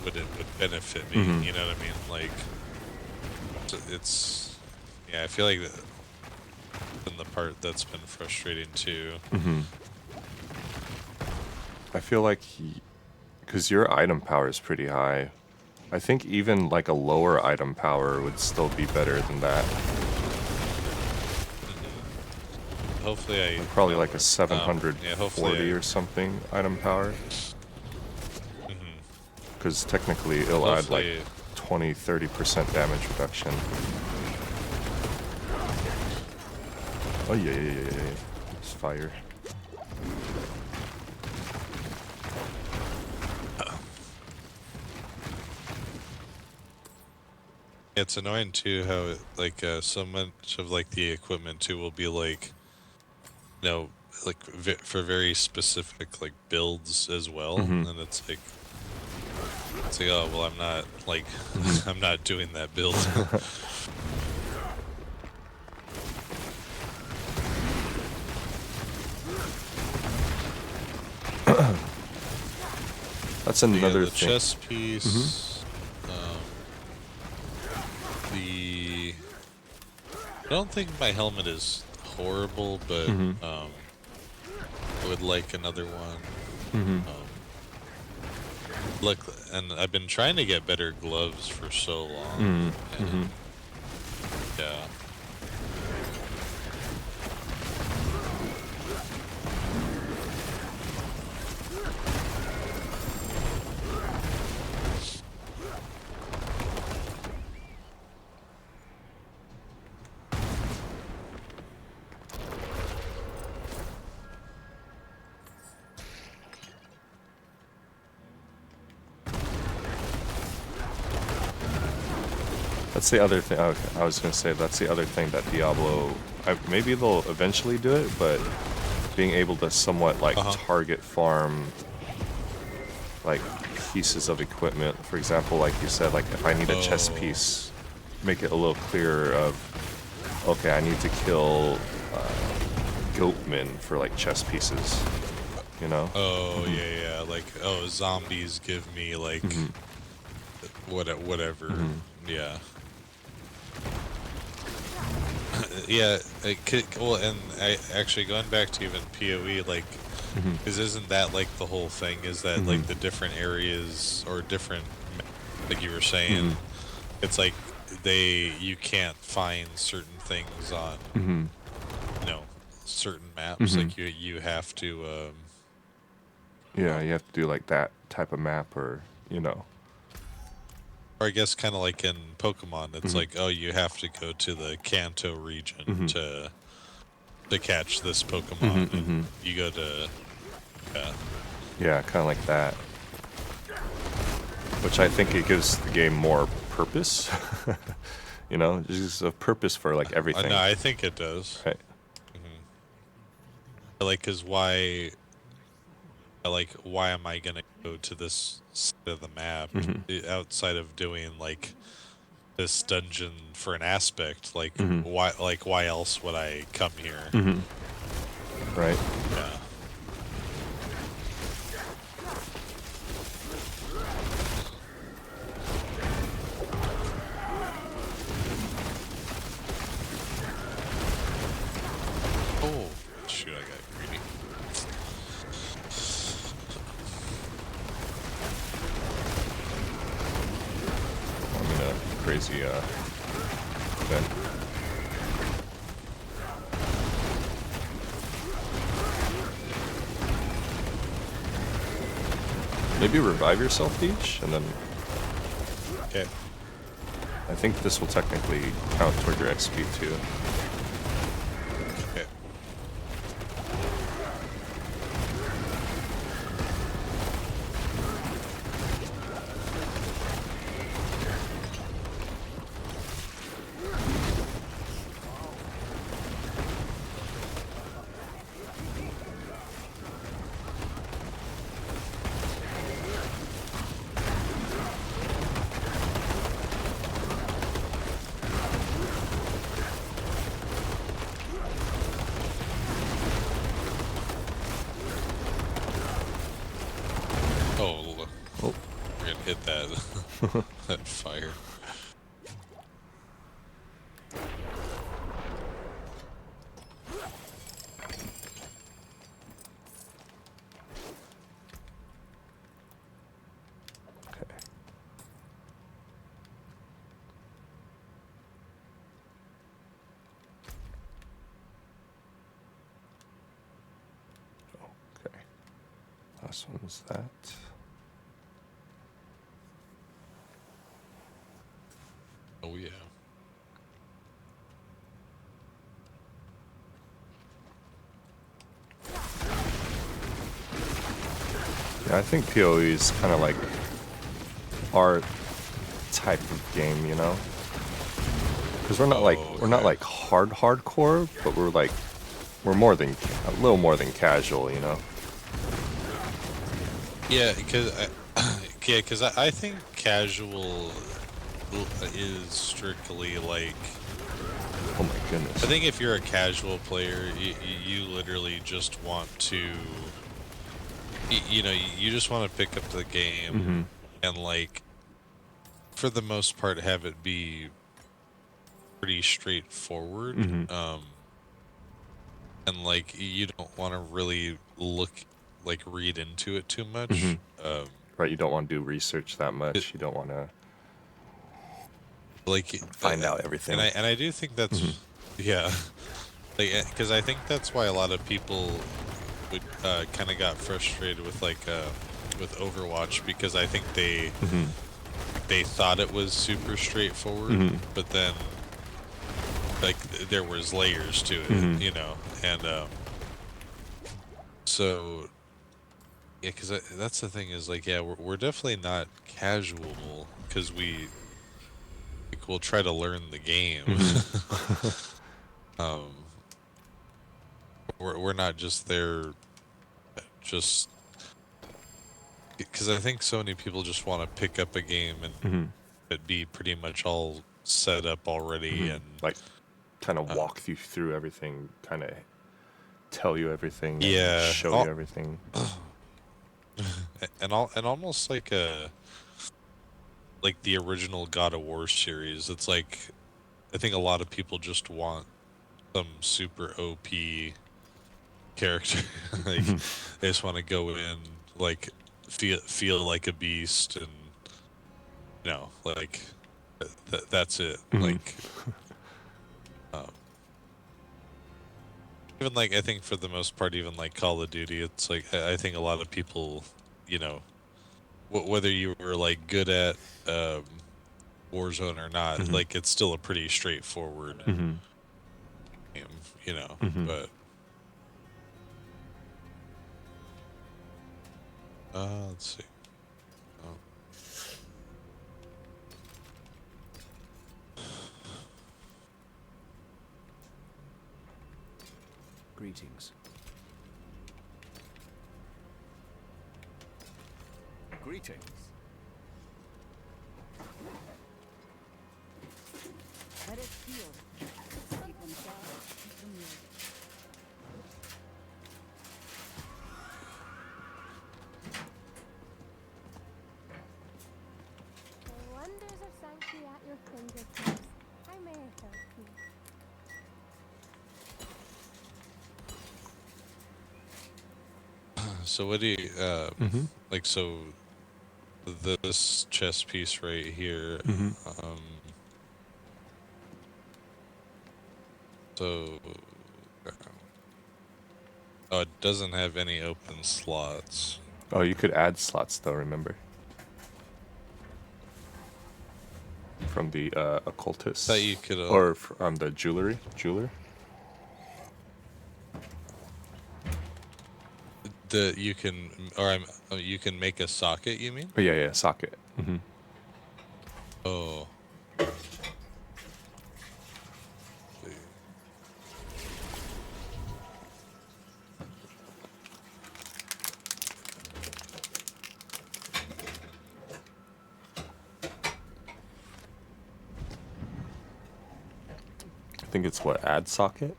[SPEAKER 2] would benefit me. You know what I mean? Like it's yeah, I feel like that been the part that's been frustrating too.
[SPEAKER 1] I feel like because your item power is pretty high, I think even like a lower item power would still be better than that.
[SPEAKER 2] Hopefully I
[SPEAKER 1] Probably like a 740
[SPEAKER 2] yeah, hopefully
[SPEAKER 1] or something item power. Because technically it'll add like 20-30% damage reduction. Oh yeah. It's fire.
[SPEAKER 2] It's annoying too how like so much of like the equipment too will be like, you know, like for very specific like builds as well, and it's like oh well I'm not like I'm not doing that build.
[SPEAKER 1] That's another
[SPEAKER 2] the
[SPEAKER 1] thing.
[SPEAKER 2] chest piece. I don't think my helmet is horrible, but I would like another one. Look, and I've been trying to get better gloves for so long. And, yeah.
[SPEAKER 1] That's the other thing. Okay, I was gonna say that's the other thing that Diablo. Maybe they'll eventually do it, but being able to somewhat like target farm like pieces of equipment. For example, like you said, like if I need a chest piece, make it a little clearer of, okay, I need to kill goatmen for like chest pieces, you know?
[SPEAKER 2] Oh, yeah. Like, oh, zombies give me, like, whatever. Yeah. Yeah, it could, well, and actually going back to even PoE, like, because isn't that like the whole thing? Is that like the different areas or different, like you were saying, it's like you can't find certain things on, you know, certain maps. Like you have to.
[SPEAKER 1] Yeah, you have to do like that type of map, or you know.
[SPEAKER 2] Or I guess kind of like in Pokemon, it's like, oh, you have to go to the Kanto region to catch this Pokemon, and you go to.
[SPEAKER 1] Yeah, kind of like that. Which I think it gives the game more purpose. You know, just a purpose for like everything.
[SPEAKER 2] No, I think it does.
[SPEAKER 1] Right.
[SPEAKER 2] Like, cause why am I gonna go to this side of the map outside of doing like this dungeon for an aspect? Like, why else would I come here?
[SPEAKER 1] Right.
[SPEAKER 2] Yeah. Oh, shoot, I got greedy.
[SPEAKER 1] I'm in a crazy event. Maybe revive yourself, Deej, and then
[SPEAKER 2] Okay.
[SPEAKER 1] I think this will technically count toward your XP too.
[SPEAKER 2] Okay. Oh,
[SPEAKER 1] Oh.
[SPEAKER 2] we're gonna hit that that fire.
[SPEAKER 1] Okay. Okay. Last one was that.
[SPEAKER 2] Oh yeah.
[SPEAKER 1] Yeah, I think PoE is kind of like our type of game, you know? Because we're not like hardcore, but we're more than a little more than casual, you know?
[SPEAKER 2] Yeah, because I think casual is strictly like.
[SPEAKER 1] Oh my goodness.
[SPEAKER 2] I think if you're a casual player, you literally just want to. You just want to pick up the game and like, for the most part, have it be pretty straightforward. And like you don't want to really read into it too much.
[SPEAKER 1] Right, you don't want to do research that much. You don't want to
[SPEAKER 2] Like
[SPEAKER 1] find out everything.
[SPEAKER 2] And I do think that's yeah, like because I think that's why a lot of people would kind of got frustrated with with Overwatch, because I think they thought it was super straightforward, but then like there was layers to it, you know, and so yeah, because that's the thing is like, yeah, we're definitely not casual, because we'll try to learn the game. um, we're not just there just because I think so many people just want to pick up a game and
[SPEAKER 1] Mm-hmm.
[SPEAKER 2] it be pretty much all set up already,
[SPEAKER 1] Mm-hmm.
[SPEAKER 2] and
[SPEAKER 1] Like, kind of
[SPEAKER 2] uh,
[SPEAKER 1] walk you through everything, kind of tell you everything and
[SPEAKER 2] yeah,
[SPEAKER 1] show you everything.
[SPEAKER 2] and almost like the original God of War series. It's like I think a lot of people just want some super OP character. Like they just want to go in, like feel like a beast, and like that's it.
[SPEAKER 1] Mm-hmm.
[SPEAKER 2] Like um, even like I think for the most part, even like Call of Duty, it's like I think a lot of people, you know, whether you were like good at um, Warzone or not,
[SPEAKER 1] Mm-hmm.
[SPEAKER 2] like it's still a pretty straightforward
[SPEAKER 1] Mm-hmm.
[SPEAKER 2] game,
[SPEAKER 1] Mm-hmm.
[SPEAKER 2] But let's see. Oh.
[SPEAKER 3] Greetings. Greetings.
[SPEAKER 4] Let it heal. Keep themselves from you.
[SPEAKER 5] The wonders of sanctity at your fingertips. I may help you.
[SPEAKER 2] So what do you
[SPEAKER 1] Mm-hmm.
[SPEAKER 2] like? So this chess piece right here.
[SPEAKER 1] Mm-hmm.
[SPEAKER 2] Um, so oh, it doesn't have any open slots.
[SPEAKER 1] Oh, you could add slots though. Remember, from the
[SPEAKER 2] Thought
[SPEAKER 1] occultist
[SPEAKER 2] you could
[SPEAKER 1] or from the jeweler.
[SPEAKER 2] you can you can make a socket. You mean?
[SPEAKER 1] Oh yeah, yeah, socket. Mm-hmm.
[SPEAKER 2] Oh.
[SPEAKER 1] I think it's what add socket.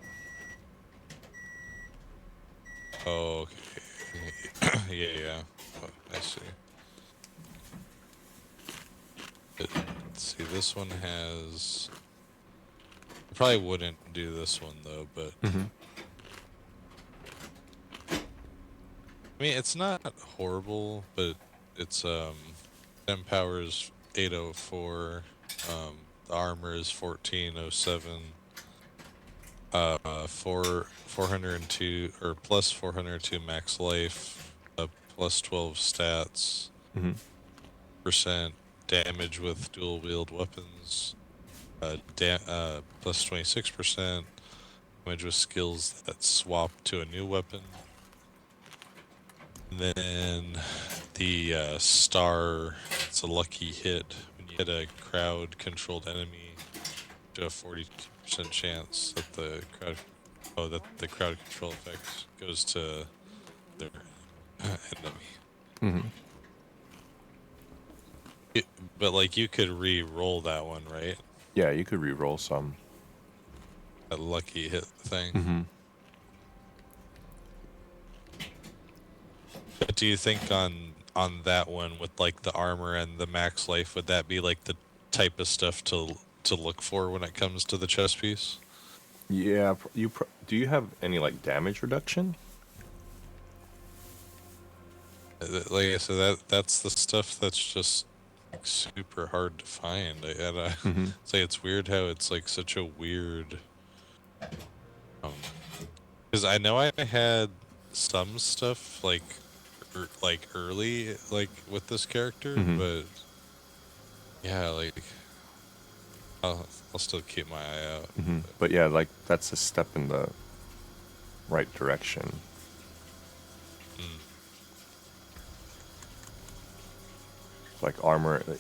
[SPEAKER 2] Oh, okay. Yeah, yeah. Oh, I see. Let's see. This one has. I probably wouldn't do this one though, but
[SPEAKER 1] Mm-hmm.
[SPEAKER 2] I mean, it's not horrible, but it's 10 power is 804, the armor is 1407, 402 or plus 402 max life, plus 12 stats,
[SPEAKER 1] Mm-hmm.
[SPEAKER 2] percent damage with dual wield weapons, plus 26% damage with skills that swap to a new weapon. And then the star, it's a lucky hit. When you hit a crowd-controlled enemy, you have a 42% chance that the crowd control effect goes to their enemy.
[SPEAKER 1] Mm-hmm.
[SPEAKER 2] But like you could re-roll that one, right?
[SPEAKER 1] Yeah, you could re-roll some.
[SPEAKER 2] That lucky hit thing.
[SPEAKER 1] Mm-hmm.
[SPEAKER 2] But do you think on that one with like the armor and the max life, would that be like the type of stuff to look for when it comes to the chess piece?
[SPEAKER 1] Yeah, do you have any like damage reduction?
[SPEAKER 2] Like I said, that's the stuff that's just like, super hard to find. I
[SPEAKER 1] Mm-hmm.
[SPEAKER 2] say it's weird how it's like such a weird. Because I know I had some stuff like early like with this character,
[SPEAKER 1] Mm-hmm.
[SPEAKER 2] but yeah, like I'll still keep my eye out.
[SPEAKER 1] Mm-hmm. But yeah, like that's a step in the right direction.
[SPEAKER 2] Mm.
[SPEAKER 1] Like armor, like,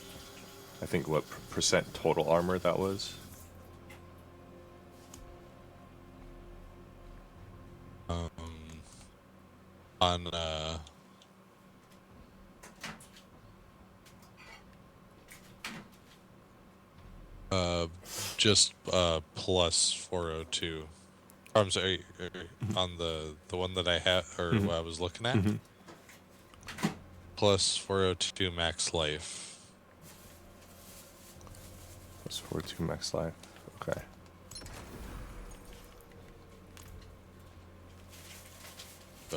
[SPEAKER 1] I think what percent total armor that was.
[SPEAKER 2] On Just plus 402. I'm sorry, on the one that I had or what I was looking at. Plus 402 max life.
[SPEAKER 1] Plus 4-2 max life. Okay.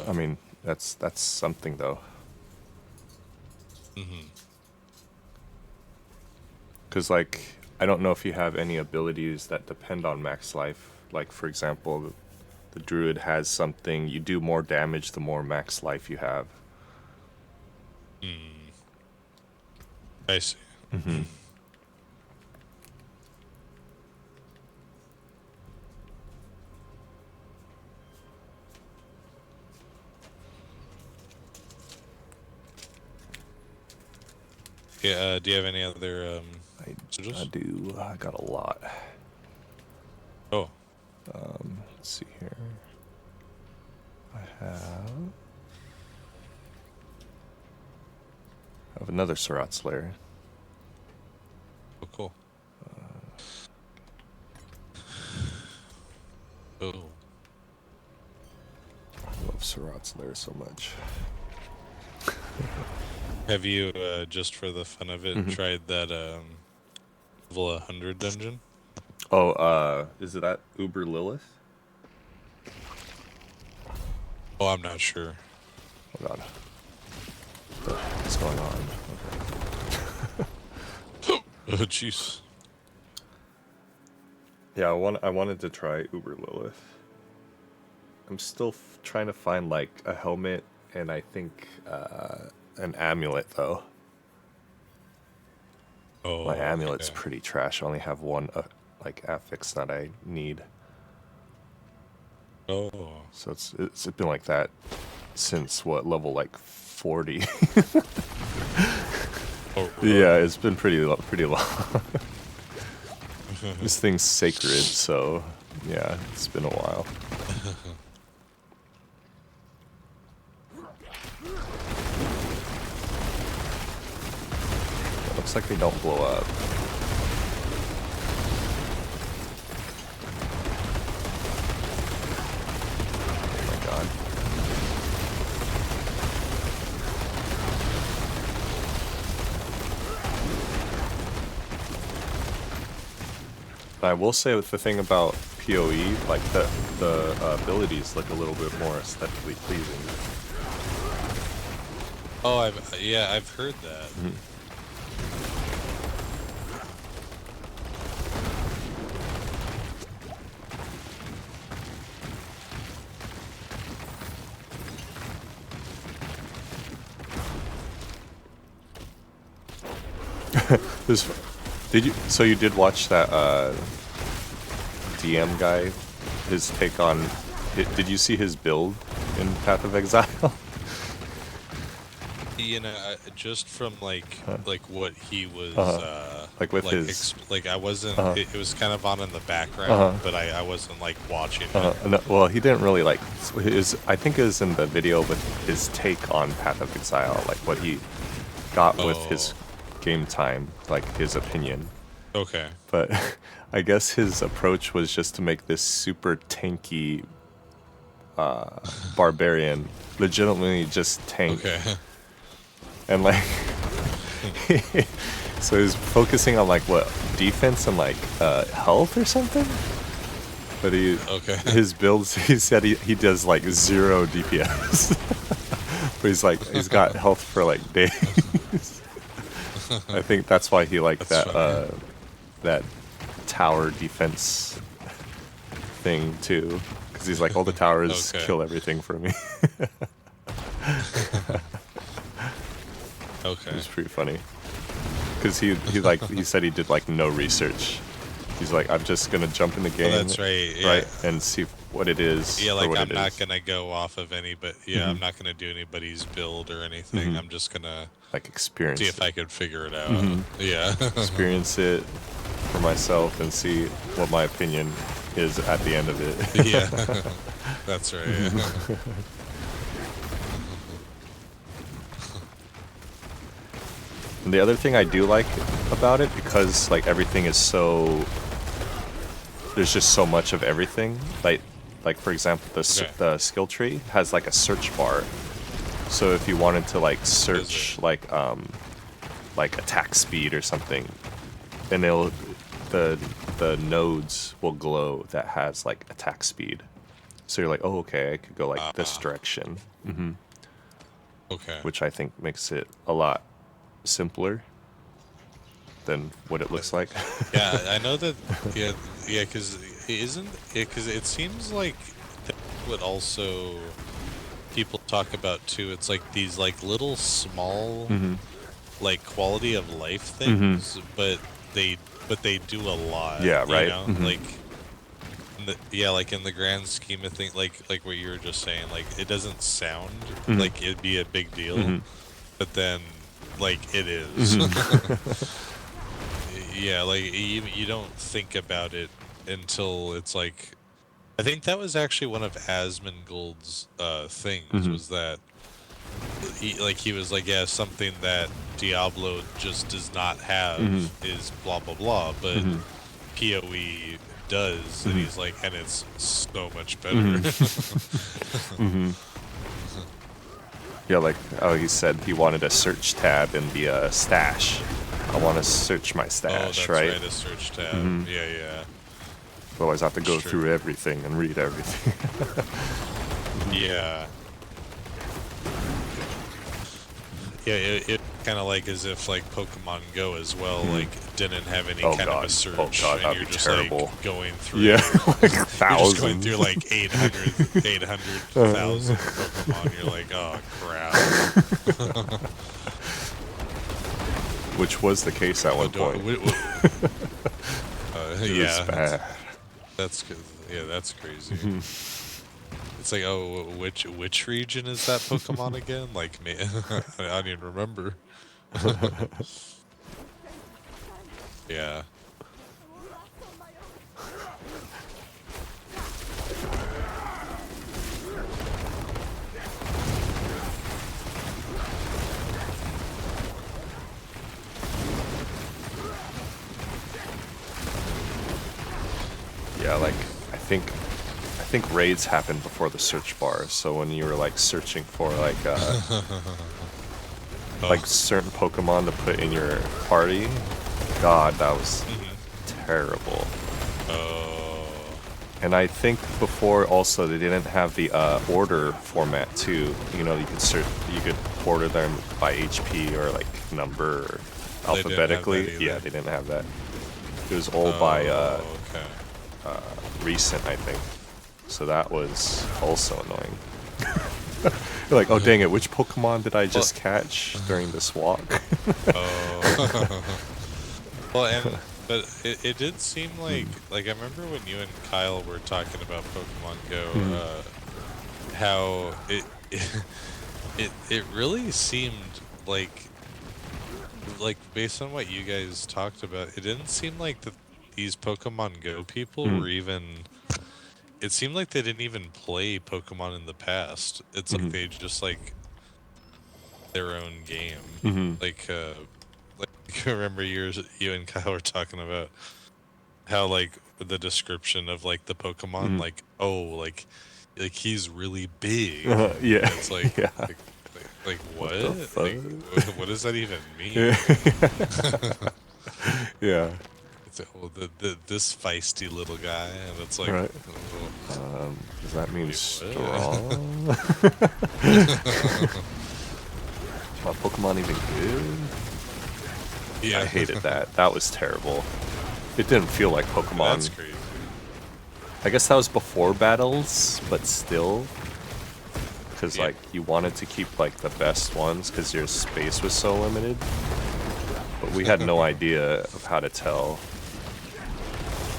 [SPEAKER 1] I mean, that's something though. Because like, I don't know if you have any abilities that depend on max life. Like for example, the druid has something, you do more damage the more max life you have.
[SPEAKER 2] I see. Yeah, do you have any other messages?
[SPEAKER 1] I do. I got a lot.
[SPEAKER 2] Oh.
[SPEAKER 1] Let's see here. I have another Surat Slayer.
[SPEAKER 2] Oh, cool. Oh.
[SPEAKER 1] I love Surat Slayer so much.
[SPEAKER 2] Have you, just for the fun of it, tried that level 100 dungeon?
[SPEAKER 1] Oh, is it at Uber Lilith?
[SPEAKER 2] Oh, I'm not sure.
[SPEAKER 1] Oh god. What's going on? Okay.
[SPEAKER 2] Oh, jeez.
[SPEAKER 1] Yeah, I wanted to try Uber Lilith. I'm still trying to find like a helmet and I think an amulet though.
[SPEAKER 2] Oh,
[SPEAKER 1] My amulet's
[SPEAKER 2] okay.
[SPEAKER 1] pretty trash. I only have one like affix that I need.
[SPEAKER 2] Oh.
[SPEAKER 1] So it's been like that since what, level like 40.
[SPEAKER 2] Oh, really?
[SPEAKER 1] Yeah, it's been pretty long. This thing's sacred, so yeah, it's been a while. It looks like they don't blow up. Oh my god. I will say with the thing about PoE, like the abilities look a little bit more aesthetically pleasing.
[SPEAKER 2] Oh, I've heard that.
[SPEAKER 1] So you did watch that DM guy, his take on did you see his build in Path of Exile?
[SPEAKER 2] You know, just from like what he was
[SPEAKER 1] Like with his
[SPEAKER 2] I wasn't. It was kind of on in the background, but I wasn't like watching it.
[SPEAKER 1] no, well, he didn't really like his. I think it was in the video with his take on Path of Exile, like what he got with his game time, like his opinion.
[SPEAKER 2] Okay.
[SPEAKER 1] But I guess his approach was just to make this super tanky barbarian legitimately just tank.
[SPEAKER 2] Okay.
[SPEAKER 1] And like so he's focusing on like what, defense and like health or something. But his builds, he said he does like 0 DPS. But he's got health for like days. I think that's why he liked that tower defense thing too, because he's like, all the towers kill everything for me.
[SPEAKER 2] Okay.
[SPEAKER 1] It was pretty funny, because he said he did like no research. He's like, I'm just gonna jump in the game,
[SPEAKER 2] that's right, yeah.
[SPEAKER 1] right, and see what it is.
[SPEAKER 2] Yeah, like I'm not
[SPEAKER 1] is.
[SPEAKER 2] gonna go off of I'm not gonna do anybody's build or anything. I'm just gonna
[SPEAKER 1] like experience
[SPEAKER 2] see if
[SPEAKER 1] it.
[SPEAKER 2] I could figure it out. Yeah.
[SPEAKER 1] Experience it for myself and see what my opinion is at the end of it.
[SPEAKER 2] Yeah. That's right. Yeah.
[SPEAKER 1] And the other thing I do like about it, because like everything is so, there's just so much of everything. Like for example, the skill tree has like a search bar. So if you wanted to like search like attack speed or something, then the nodes will glow that has like attack speed. So you're like, oh, okay, I could go like this direction.
[SPEAKER 2] Okay.
[SPEAKER 1] Which I think makes it a lot simpler than what it looks like.
[SPEAKER 2] Yeah, I know that. Yeah, because it seems like that's what also people talk about too. It's like these like little small like quality of life things, but they do a lot.
[SPEAKER 1] Yeah, right.
[SPEAKER 2] You know? Like. Like in the grand scheme of things, like what you were just saying, like it doesn't sound like it'd be a big deal, but then like it is. Yeah, like you don't think about it until it's like, I think that was actually one of Asmongold's things, was that he was like, yeah, something that Diablo just does not have is blah blah blah, but PoE does, and he's like, and it's so much better.
[SPEAKER 1] Yeah, like, oh, he said he wanted a search tab in the stash. I want to search my stash, right?
[SPEAKER 2] A search tab. Yeah.
[SPEAKER 1] Otherwise, I have to go through everything and read everything.
[SPEAKER 2] Yeah. Yeah, it kind of like as if like Pokemon Go as well, like didn't have any kind of a search, and you're just
[SPEAKER 1] terrible.
[SPEAKER 2] like going through.
[SPEAKER 1] Yeah, like thousands.
[SPEAKER 2] You're just going through like 800,000 Pokemon. You're like, oh crap.
[SPEAKER 1] Which was the case at one point. It was bad.
[SPEAKER 2] That's crazy. It's like, oh, which region is that Pokemon again? Like, me, I don't even remember. Yeah.
[SPEAKER 1] Yeah, like I think raids happened before the search bar. So when you were like searching for like like certain Pokemon to put in your party, God, that was terrible. And I think before also they didn't have the order format too. You know, you could order them by HP or like number or alphabetically. Yeah, they didn't have that. It was all by recent, I think. So that was also annoying. You're like, oh dang it, which Pokemon did I just catch during this walk?
[SPEAKER 2] Well, but it did seem like I remember when you and Kyle were talking about Pokemon Go, how it really seemed like based on what you guys talked about, it didn't seem like these Pokemon Go people were even. It seemed like they didn't even play Pokemon in the past. It's like they just like their own game. Like I remember you and Kyle were talking about how like the description of like the Pokemon, like like he's really big.
[SPEAKER 1] Yeah.
[SPEAKER 2] It's like like what? Like, what does that even mean?
[SPEAKER 1] Yeah.
[SPEAKER 2] This feisty little guy, and it's like,
[SPEAKER 1] right. Does that mean strong? My Pokemon even good?
[SPEAKER 2] Yeah,
[SPEAKER 1] I hated that. That was terrible. It didn't feel like Pokemon.
[SPEAKER 2] That's crazy.
[SPEAKER 1] I guess that was before battles, but still, because like you wanted to keep like the best ones because your space was so limited. But we had no idea of how to tell.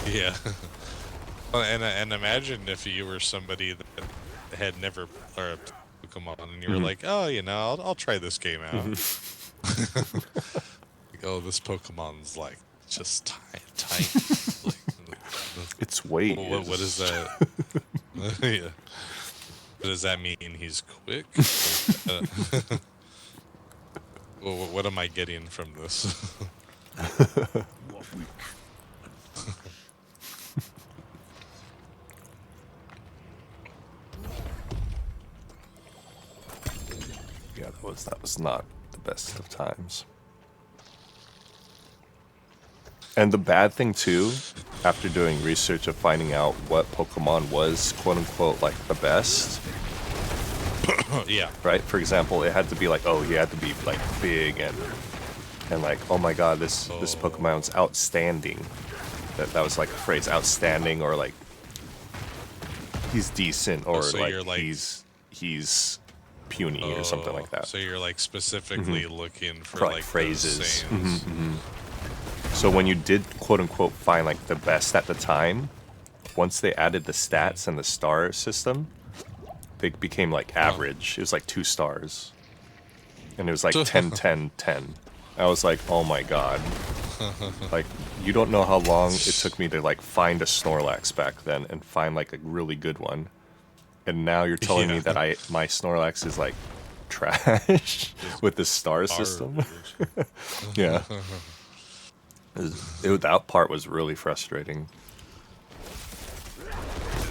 [SPEAKER 2] Yeah. Well, and imagine if you were somebody that had never or a Pokemon, and you were like, oh, you know, I'll try this game out. Like, oh, this Pokemon's like just tiny. Like,
[SPEAKER 1] Its weight.
[SPEAKER 2] What is that? Yeah. Does that mean he's quick? Well, what am I getting from this?
[SPEAKER 3] What we
[SPEAKER 1] Yeah, that was not the best of times. And the bad thing too, after doing research of finding out what Pokemon was quote unquote like the best,
[SPEAKER 2] Yeah.
[SPEAKER 1] right? For example, it had to be like, oh, he had to be like big and like, oh my god, this Pokemon's outstanding. That was like a phrase, outstanding, or like he's decent, or
[SPEAKER 2] so
[SPEAKER 1] like,
[SPEAKER 2] you're like
[SPEAKER 1] he's puny or something like that.
[SPEAKER 2] So you're like specifically looking for
[SPEAKER 1] like
[SPEAKER 2] like
[SPEAKER 1] phrases.
[SPEAKER 2] those sayings.
[SPEAKER 1] So when you did quote unquote find like the best at the time, once they added the stats and the star system, they became like average. It was like 2 stars. And it was like 10, 10, 10. I was like, oh my god. Like, you don't know how long it took me to like find a Snorlax back then and find like a really good one. And now you're telling me that my Snorlax is like trash with the star system. Yeah. That part was really frustrating.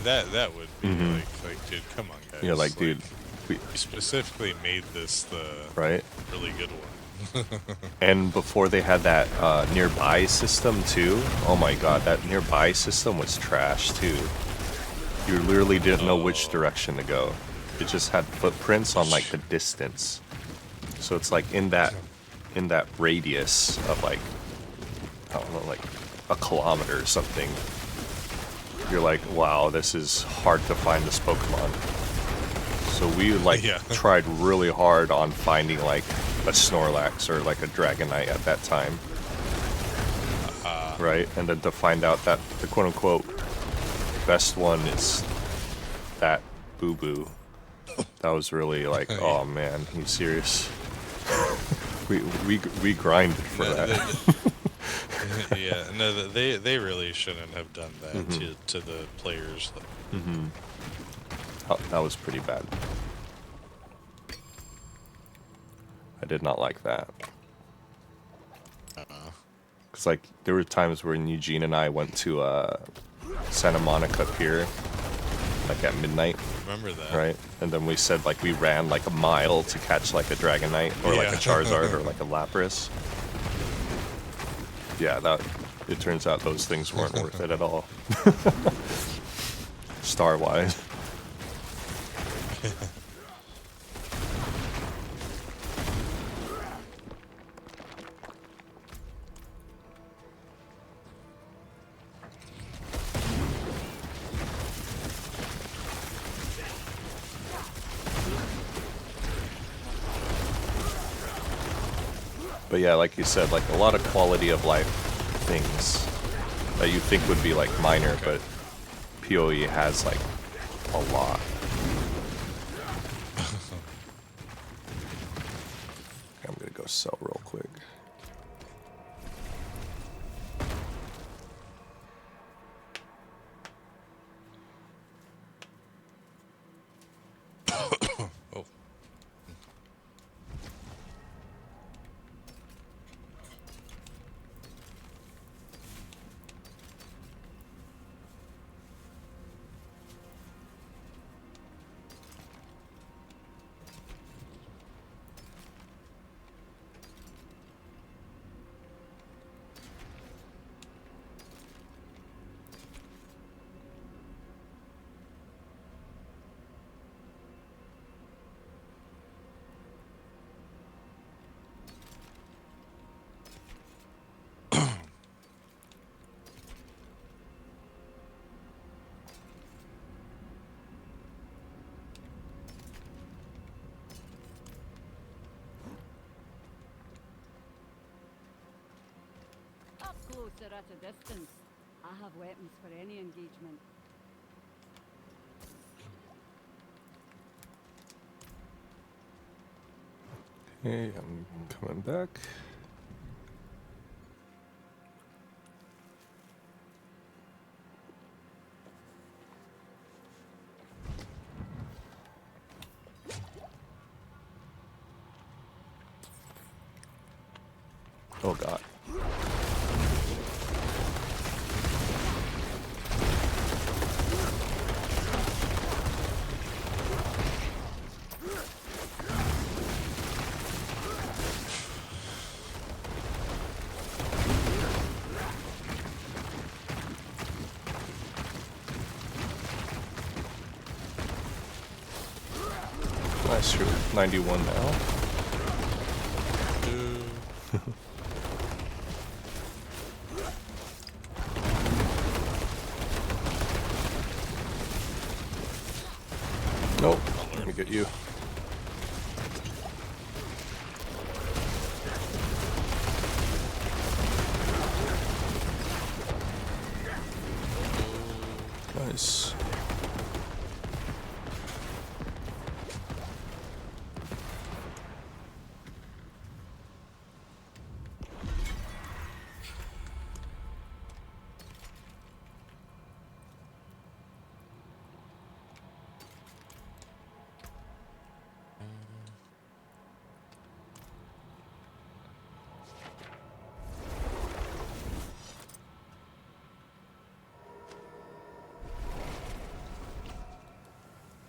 [SPEAKER 2] That would be like, dude, come on, guys.
[SPEAKER 1] Yeah, like, dude,
[SPEAKER 2] we specifically made this the
[SPEAKER 1] right?
[SPEAKER 2] really good one.
[SPEAKER 1] And before they had that nearby system too, oh my god, that nearby system was trash too. You literally didn't know which direction to go. It just had footprints on like the distance. So it's like in that radius of like, I don't know, like a kilometer or something. You're like, wow, this is hard to find this Pokemon. So we like tried really hard on finding like a Snorlax or like a Dragonite at that time. Right? And then to find out that the quote unquote best one is that Boo Boo. That was really like, oh man, are you serious? we grinded for that.
[SPEAKER 2] Yeah, no, they really shouldn't have done that to the players.
[SPEAKER 1] That was pretty bad. I did not like that. Cause like there were times when Eugene and I went to Santa Monica Pier, like at midnight.
[SPEAKER 2] Remember that?
[SPEAKER 1] Right, and then we said like we ran like a mile to catch like a Dragonite or like a Charizard or like a Lapras. Yeah, it turns out those things weren't worth it at all. Star-wise. But yeah, like you said, like a lot of quality of life things that you think would be like minor, but PoE has like a lot. I'm gonna go sell real quick.
[SPEAKER 2] Oh.
[SPEAKER 4] Up closer at a distance. I have weapons for any engagement.
[SPEAKER 1] Okay, I'm coming back. Oh god. Nice, you're 91 now. Nope, let me get you. Nice.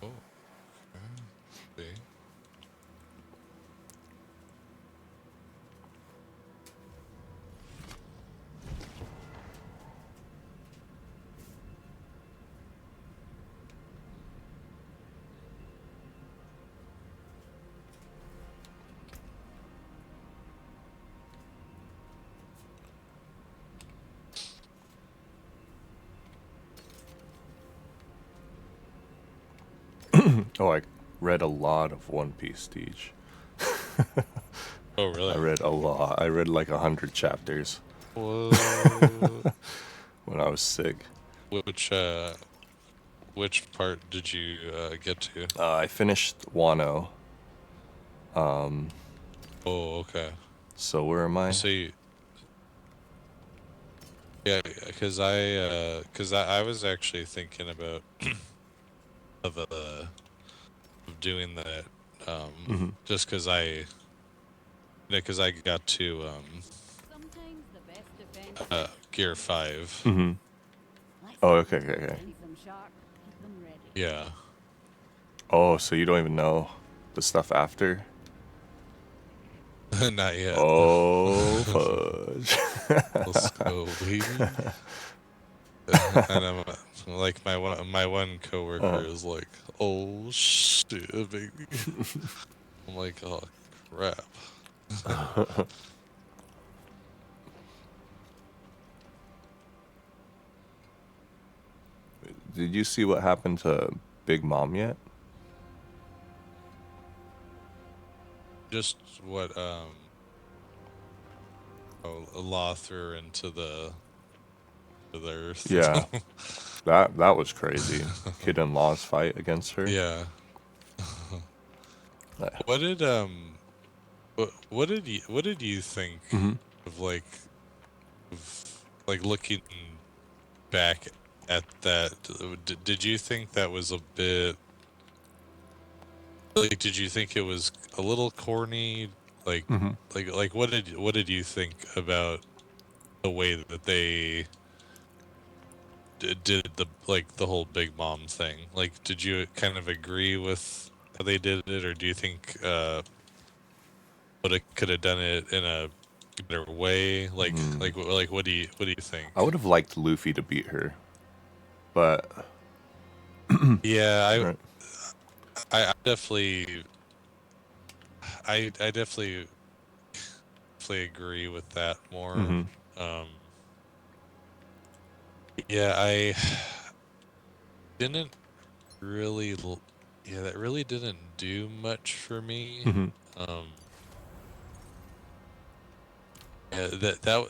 [SPEAKER 2] Oh, okay.
[SPEAKER 1] Oh, I read a lot of One Piece, Deej.
[SPEAKER 2] Oh, really?
[SPEAKER 1] I read a lot. I read like 100 chapters
[SPEAKER 2] Whoa.
[SPEAKER 1] when I was sick.
[SPEAKER 2] Which part did you get to?
[SPEAKER 1] I finished Wano.
[SPEAKER 2] Oh, okay.
[SPEAKER 1] So where am I?
[SPEAKER 2] So you, yeah, because I was actually thinking about of doing that, just because I got to
[SPEAKER 4] Sometimes the best defense
[SPEAKER 2] Gear 5.
[SPEAKER 1] Mm-hmm.
[SPEAKER 4] Let's
[SPEAKER 1] Oh, okay, okay, okay.
[SPEAKER 4] keep them sharp, keep them ready.
[SPEAKER 2] Yeah.
[SPEAKER 1] Oh, so you don't even know the stuff after?
[SPEAKER 2] Not yet.
[SPEAKER 1] Oh, fudge.
[SPEAKER 2] Let's go, baby. And I'm like my one coworker is like, "Oh shit, baby." I'm like, "Oh crap."
[SPEAKER 1] Did you see what happened to Big Mom yet?
[SPEAKER 2] Just what a law threw her into the earth.
[SPEAKER 1] Yeah, that was crazy. Kid in Law's fight against her.
[SPEAKER 2] Yeah. What did what did you think
[SPEAKER 1] Mm-hmm.
[SPEAKER 2] of looking back at that? Did you think that was a bit like? Did you think it was a little corny? Like
[SPEAKER 1] Mm-hmm.
[SPEAKER 2] what did you think about the way that they did the whole Big Mom thing? Like, did you kind of agree with how they did it, or do you think would it could have done it in a better way? Like what do you think?
[SPEAKER 1] I would have liked Luffy to beat her, but
[SPEAKER 2] Yeah,
[SPEAKER 1] right.
[SPEAKER 2] I definitely I definitely agree with that more.
[SPEAKER 1] Mm-hmm.
[SPEAKER 2] Um, yeah, I didn't really yeah, that really didn't do much for me.
[SPEAKER 1] Mm-hmm.
[SPEAKER 2] Um, yeah,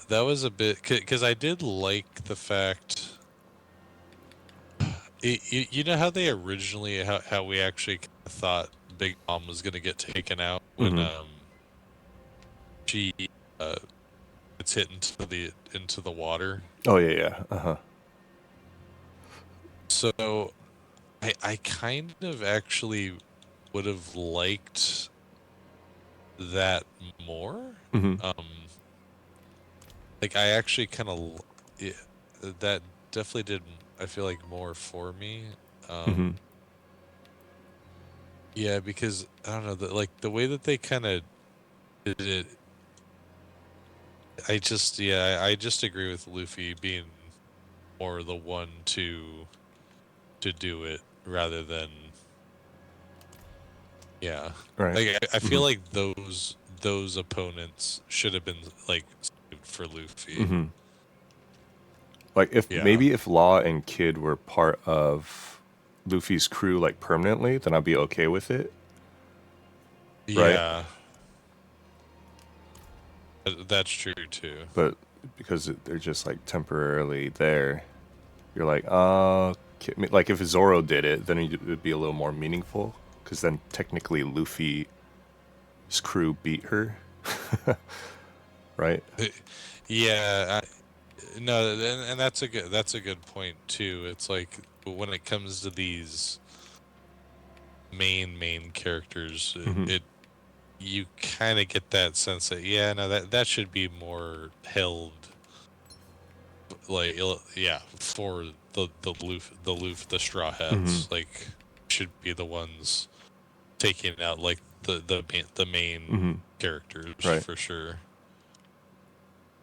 [SPEAKER 2] that was a bit because I did like the fact you know how they originally how we actually thought Big Mom was gonna get taken out when
[SPEAKER 1] Mm-hmm.
[SPEAKER 2] she uh gets hit into the water.
[SPEAKER 1] Oh yeah, yeah. Uh-huh.
[SPEAKER 2] So I kind of actually would have liked that more.
[SPEAKER 1] Mm-hmm.
[SPEAKER 2] Um, like I actually kind of yeah, that definitely did. I feel like more for me.
[SPEAKER 1] Hmm.
[SPEAKER 2] Yeah, because I don't know, like the way that they kind of did it. I just agree with Luffy being more the one to do it rather than yeah.
[SPEAKER 1] Right.
[SPEAKER 2] Like I feel
[SPEAKER 1] Hmm.
[SPEAKER 2] like those opponents should have been like saved for Luffy.
[SPEAKER 1] Hmm. Like if
[SPEAKER 2] Yeah.
[SPEAKER 1] maybe if Law and Kid were part of Luffy's crew like permanently, then I'd be okay with it, right?
[SPEAKER 2] Yeah. That's true too.
[SPEAKER 1] But because they're just like temporarily there, you're like, like if Zoro did it, then it would be a little more meaningful. Because then technically Luffy's crew beat her, right?
[SPEAKER 2] Yeah, no, and that's a good point too. It's like when it comes to these main characters,
[SPEAKER 1] Hmm.
[SPEAKER 2] it you kind of get that sense that yeah, no, that should be more held like yeah for the Straw
[SPEAKER 1] Hmm.
[SPEAKER 2] Hats like should be the ones taking out like the main
[SPEAKER 1] Hmm.
[SPEAKER 2] characters
[SPEAKER 1] Right.
[SPEAKER 2] for sure.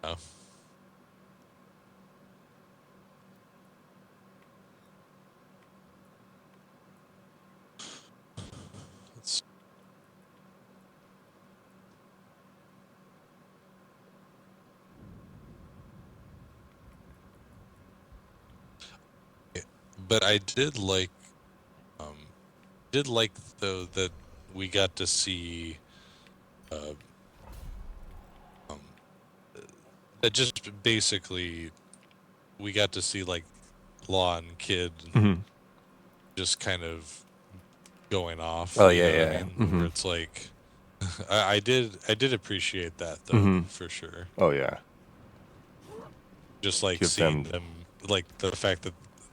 [SPEAKER 2] Yeah. It's, but I um did like though that we got to see uh um that just basically we got to see like Law and Kid
[SPEAKER 1] Hmm.
[SPEAKER 2] just kind of going off,
[SPEAKER 1] Oh
[SPEAKER 2] you
[SPEAKER 1] yeah,
[SPEAKER 2] know what I
[SPEAKER 1] yeah.
[SPEAKER 2] mean? Where
[SPEAKER 1] Hmm.
[SPEAKER 2] it's like I did appreciate that though,
[SPEAKER 1] Hmm.
[SPEAKER 2] for sure.
[SPEAKER 1] Oh yeah.
[SPEAKER 2] Just like
[SPEAKER 1] Give
[SPEAKER 2] seeing
[SPEAKER 1] them.
[SPEAKER 2] them, like the fact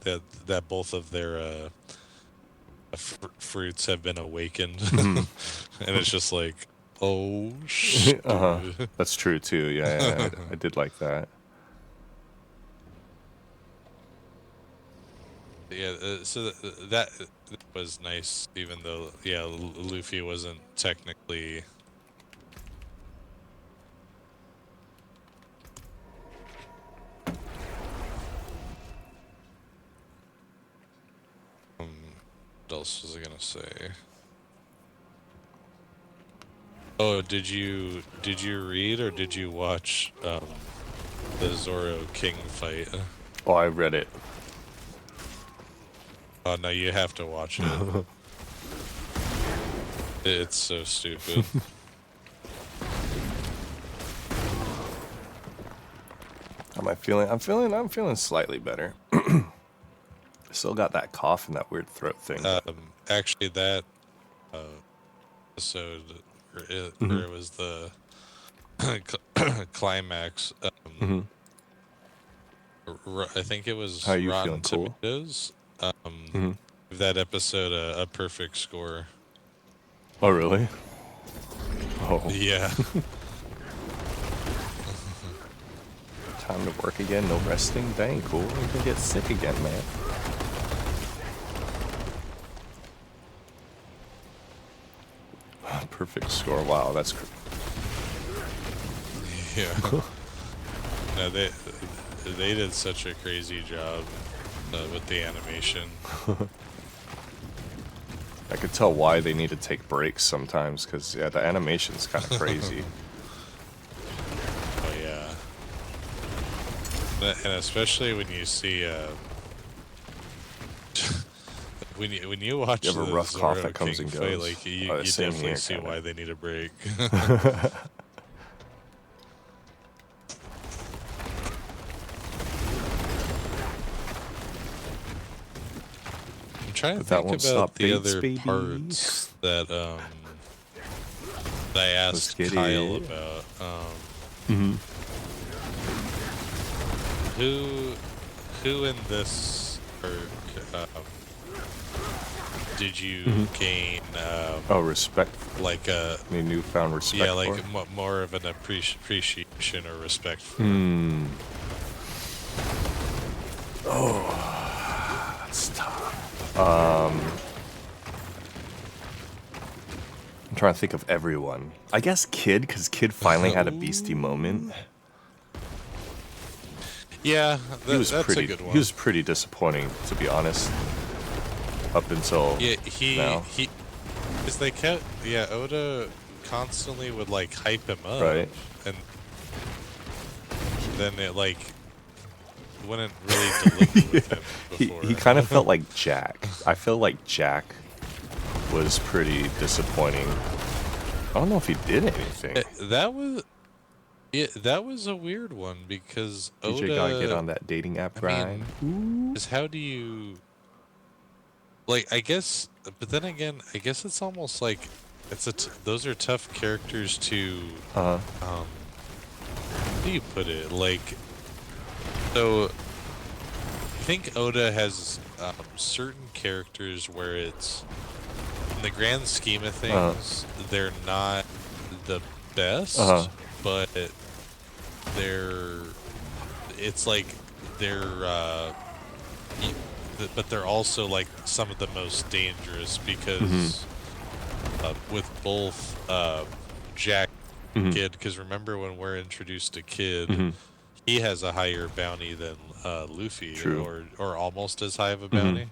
[SPEAKER 2] that both of their fruits have been awakened,
[SPEAKER 1] Hmm.
[SPEAKER 2] and it's just like, oh
[SPEAKER 1] Uh-huh.
[SPEAKER 2] shoot.
[SPEAKER 1] That's true too. Yeah, yeah, I did like that.
[SPEAKER 2] Yeah, so that was nice, even though yeah, Luffy wasn't technically. What else was I gonna say? Oh, did you read or did you watch the Zoro King fight?
[SPEAKER 1] Oh, I read it.
[SPEAKER 2] Oh no, you have to watch it. It's so stupid.
[SPEAKER 1] How am I feeling? I'm feeling slightly better. Still got that cough and that weird throat thing, but
[SPEAKER 2] Actually, that uh, episode, where
[SPEAKER 1] hmm.
[SPEAKER 2] it was the climax.
[SPEAKER 1] Hmm.
[SPEAKER 2] I think it
[SPEAKER 1] How
[SPEAKER 2] was
[SPEAKER 1] are you
[SPEAKER 2] Rotten
[SPEAKER 1] feeling? Cool.
[SPEAKER 2] Tomatoes.
[SPEAKER 1] Hmm.
[SPEAKER 2] Give that episode a perfect score.
[SPEAKER 1] Oh really? Oh,
[SPEAKER 2] Yeah.
[SPEAKER 1] time to work again. No resting. Dang, cool. You can get sick again, man. Perfect score. Wow, that's.
[SPEAKER 2] Yeah. No, they did such a crazy job with the animation.
[SPEAKER 1] I could tell why they need to take breaks sometimes, because yeah, the animation's kind of crazy.
[SPEAKER 2] Oh yeah. And especially when you see when you watch
[SPEAKER 1] You have a
[SPEAKER 2] the
[SPEAKER 1] rough cough
[SPEAKER 2] Zoro
[SPEAKER 1] that comes
[SPEAKER 2] King
[SPEAKER 1] and
[SPEAKER 2] fight,
[SPEAKER 1] goes.
[SPEAKER 2] like you
[SPEAKER 1] Same
[SPEAKER 2] definitely
[SPEAKER 1] here,
[SPEAKER 2] see
[SPEAKER 1] kinda.
[SPEAKER 2] why they need a break. I'm trying to
[SPEAKER 1] But that
[SPEAKER 2] think
[SPEAKER 1] won't
[SPEAKER 2] about
[SPEAKER 1] stop
[SPEAKER 2] the
[SPEAKER 1] Bates,
[SPEAKER 2] other
[SPEAKER 1] baby.
[SPEAKER 2] parts that I
[SPEAKER 1] Let's
[SPEAKER 2] asked
[SPEAKER 1] get
[SPEAKER 2] Kyle
[SPEAKER 1] it.
[SPEAKER 2] about.
[SPEAKER 1] Hmm.
[SPEAKER 2] Who in this arc did you
[SPEAKER 1] Mhm.
[SPEAKER 2] gain
[SPEAKER 1] Oh, respect.
[SPEAKER 2] like a
[SPEAKER 1] Any newfound respect.
[SPEAKER 2] yeah, like
[SPEAKER 1] for?
[SPEAKER 2] more of an appreciation or respect for?
[SPEAKER 1] Hmm. Oh, that's tough. I'm trying to think of everyone. I guess Kid, because Kid finally had a beastie moment.
[SPEAKER 2] Yeah,
[SPEAKER 1] He was
[SPEAKER 2] that's
[SPEAKER 1] pretty.
[SPEAKER 2] a good one.
[SPEAKER 1] He was pretty disappointing, to be honest. Up until
[SPEAKER 2] Yeah,
[SPEAKER 1] now,
[SPEAKER 2] he, because they kept, yeah, Oda constantly would like hype him up,
[SPEAKER 1] right?
[SPEAKER 2] and then it like wouldn't really deliver with him before.
[SPEAKER 1] He kind of felt like Jack. I feel like Jack was pretty disappointing. I don't know if he did anything.
[SPEAKER 2] That was, yeah, that was a weird one because
[SPEAKER 1] DJ
[SPEAKER 2] Oda,
[SPEAKER 1] gotta get on that dating app grind.
[SPEAKER 2] is how do you, like, I guess, but then again, I guess it's almost like those are tough characters to,
[SPEAKER 1] Uh-huh.
[SPEAKER 2] how do you put it? Like, so I think Oda has certain characters where it's, in the grand scheme of things, they're not the best, but it's like they're but they're also like some of the most dangerous because with both Jack and Kid, because remember when we're introduced to Kid, he has a higher bounty than Luffy,
[SPEAKER 1] True.
[SPEAKER 2] or almost as high of a bounty.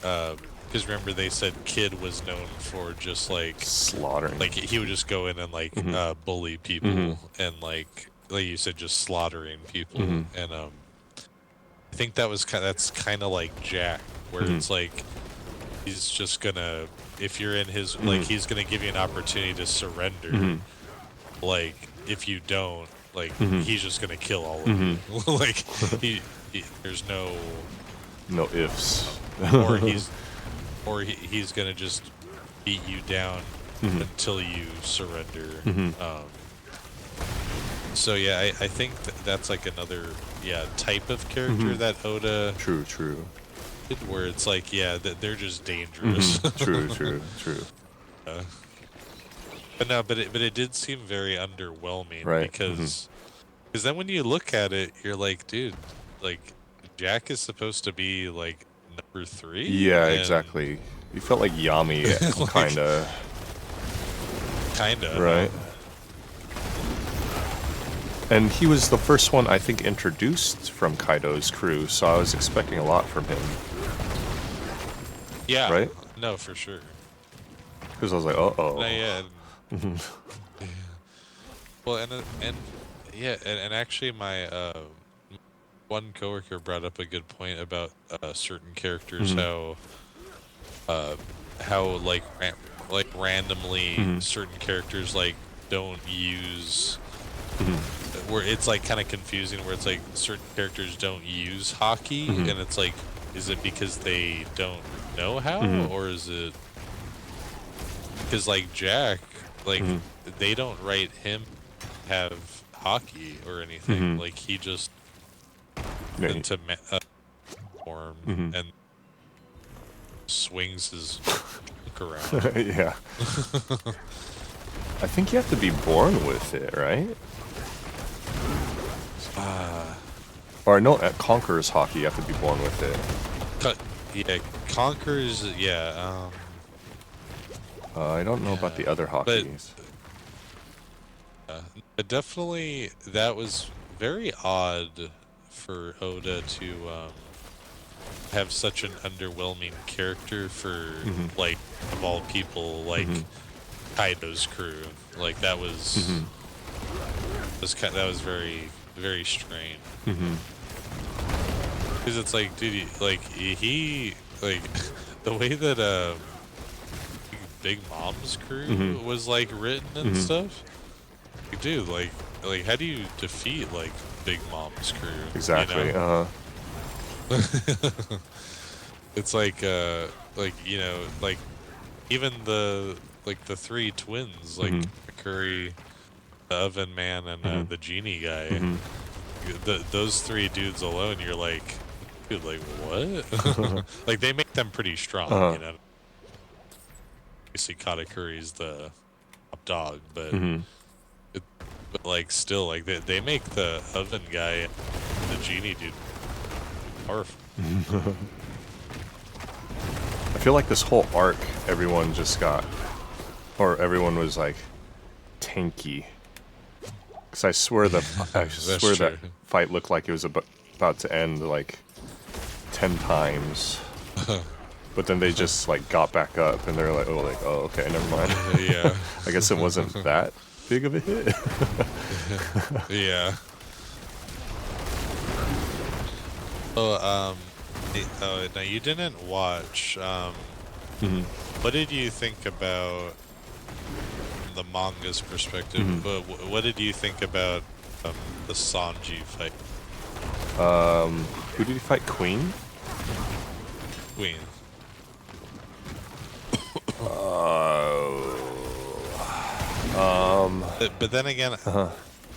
[SPEAKER 2] Because remember they said Kid was known for just like
[SPEAKER 1] Slaughtering.
[SPEAKER 2] like he would just go in and like bully people and like you said, just slaughtering people. And I think that's kind of like Jack, where it's like he's just gonna, if you're in his like, he's gonna give you an opportunity to surrender. Like if you don't, like he's just gonna kill all of you. Like there's no
[SPEAKER 1] ifs.
[SPEAKER 2] he's gonna just beat you down until you surrender. So yeah, I think that's like another type of character that Oda
[SPEAKER 1] True.
[SPEAKER 2] did, where it's like they're just dangerous.
[SPEAKER 1] True.
[SPEAKER 2] But no, but it did seem very underwhelming,
[SPEAKER 1] Right.
[SPEAKER 2] because then when you look at it, you're like, dude, like Jack is supposed to be like number 3.
[SPEAKER 1] Yeah,
[SPEAKER 2] and
[SPEAKER 1] exactly. You felt like Yami,
[SPEAKER 2] Like-
[SPEAKER 1] kinda.
[SPEAKER 2] kinda,
[SPEAKER 1] Right. And he was the first one, I think, introduced from Kaido's crew, so I was expecting a lot from him.
[SPEAKER 2] Yeah.
[SPEAKER 1] Right?
[SPEAKER 2] No, for sure.
[SPEAKER 1] Because I was like, uh-oh.
[SPEAKER 2] No, yeah. Well, and actually, my one coworker brought up a good point about certain characters, how like randomly certain characters like don't use, where it's like kind of confusing, where it's like certain characters don't use hockey, and it's like, is it because they don't know how, or is it because like Jack, like they don't write him have hockey or anything, like he just into form and swings his hook around.
[SPEAKER 1] Yeah. I think you have to be born with it, right? Or no, at Conqueror's hockey, you have to be born with it.
[SPEAKER 2] Yeah, Conquerors, yeah.
[SPEAKER 1] I don't know about the other hockeys.
[SPEAKER 2] But definitely, that was very odd for Oda to have such an underwhelming character for, like, of all people, like Kaido's crew. Like that was that was very, very strange. Because it's like, dude, he like the way that Big Mom's crew was like written and stuff. Like, dude, like how do you defeat like Big Mom's crew?
[SPEAKER 1] Exactly.
[SPEAKER 2] You know? It's like you know, like even the three twins, like Curry, the Oven Man, and the Genie guy. Those three dudes alone, you're like, dude, like what? Like they make them pretty strong, you know. Obviously, Katakuri's the top dog, but but like still, like they make the oven guy, the genie dude, powerful.
[SPEAKER 1] I feel like this whole arc, everyone just got, or everyone was like tanky. Because I swear that fight looked like it was about to end like 10 times. But then they just like got back up and they're like, oh, okay, never mind.
[SPEAKER 2] Yeah.
[SPEAKER 1] I guess it wasn't that big of a hit.
[SPEAKER 2] Yeah. Oh, now you didn't watch. What did you think about the manga's perspective? What did you think about the Sanji fight?
[SPEAKER 1] Who did he fight? Queen?
[SPEAKER 2] Queen. But then again,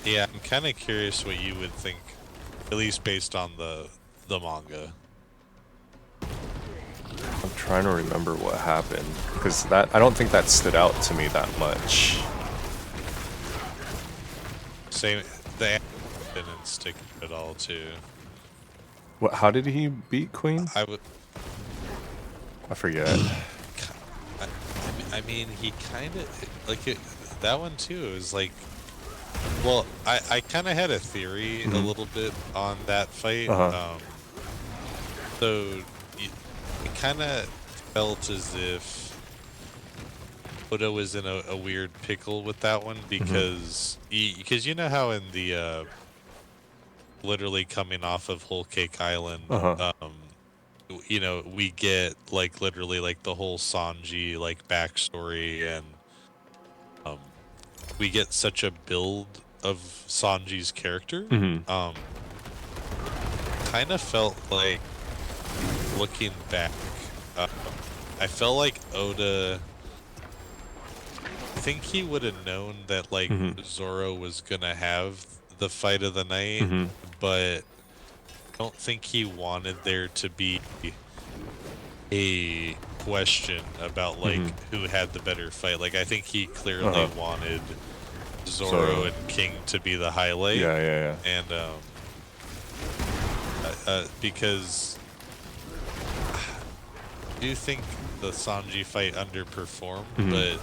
[SPEAKER 2] yeah, I'm kind of curious what you would think, at least based on the manga.
[SPEAKER 1] I'm trying to remember what happened because I don't think that stood out to me that much.
[SPEAKER 2] Same, the didn't stick at all too.
[SPEAKER 1] What? How did he beat Queen?
[SPEAKER 2] I
[SPEAKER 1] forget.
[SPEAKER 2] I mean, he kind of like it. That one too is like. Well, I kind of had a theory a little bit on that fight. So it kind of felt as if Oda was in a weird pickle with that one because you know how in the literally coming off of Whole Cake Island, you know, we get like literally like the whole Sanji like backstory and we get such a build of Sanji's character. Kind of felt like looking back, I felt like Oda. I think he would have known that like Zoro was gonna have the fight of the night, but I don't think he wanted there to be a question about like who had the better fight. Like I think he clearly wanted Zoro and King to be the highlight.
[SPEAKER 1] Yeah.
[SPEAKER 2] And because I do think the Sanji fight underperformed, but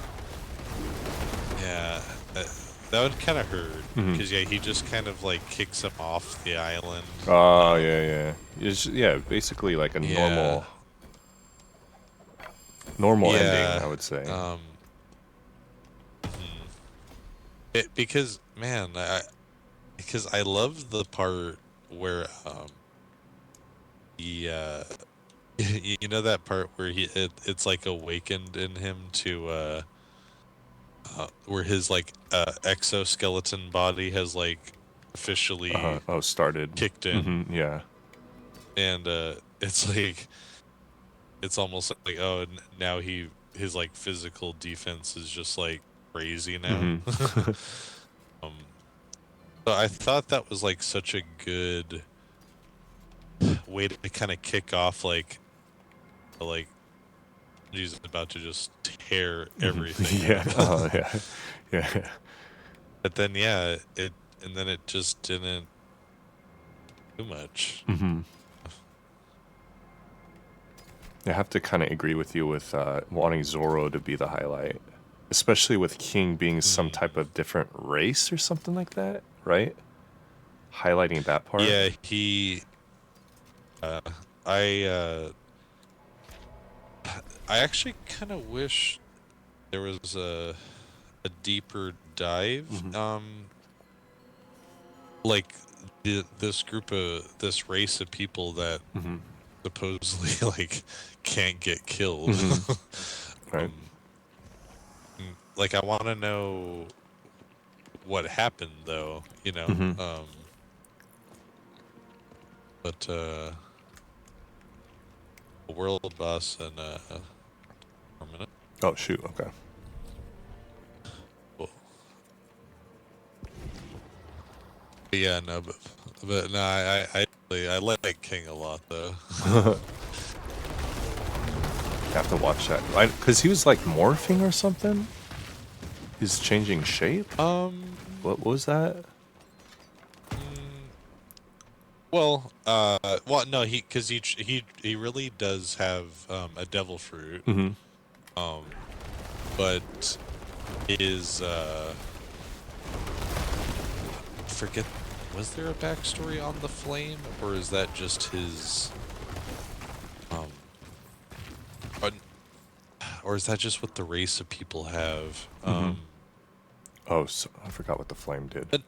[SPEAKER 2] yeah, that would kind of hurt because yeah, he just kind of like kicks him off the island.
[SPEAKER 1] Oh yeah. It's basically like a normal ending, I would say.
[SPEAKER 2] Because man, because I love the part where he you know that part where it's like awakened in him to where his like exoskeleton body has like officially
[SPEAKER 1] started
[SPEAKER 2] kicked in.
[SPEAKER 1] Yeah.
[SPEAKER 2] And it's like it's almost like now his like physical defense is just like crazy now. So I thought that was like such a good way to kind of kick off like he's about to just tear everything.
[SPEAKER 1] Yeah.
[SPEAKER 2] But then it just didn't do much.
[SPEAKER 1] I have to kind of agree with you with wanting Zoro to be the highlight, especially with King being some type of different race or something like that, right? Highlighting that part.
[SPEAKER 2] Yeah, he. I actually kind of wish there was a deeper dive. Like this race of people that supposedly like can't get killed.
[SPEAKER 1] Right.
[SPEAKER 2] Like I want to know what happened though, you know. But a world boss and a minute.
[SPEAKER 1] Oh shoot! Okay.
[SPEAKER 2] Cool. Yeah, no, but no, I I like King a lot though.
[SPEAKER 1] You have to watch that. Because he was like morphing or something? He's changing shape? What was that?
[SPEAKER 2] Well, no, because he really does have a devil fruit.
[SPEAKER 1] Mm-hmm.
[SPEAKER 2] But his forget, was there a backstory on the flame, or is that just his or is that just what the race of people have?
[SPEAKER 1] Oh, so, I forgot what the flame did.
[SPEAKER 2] But,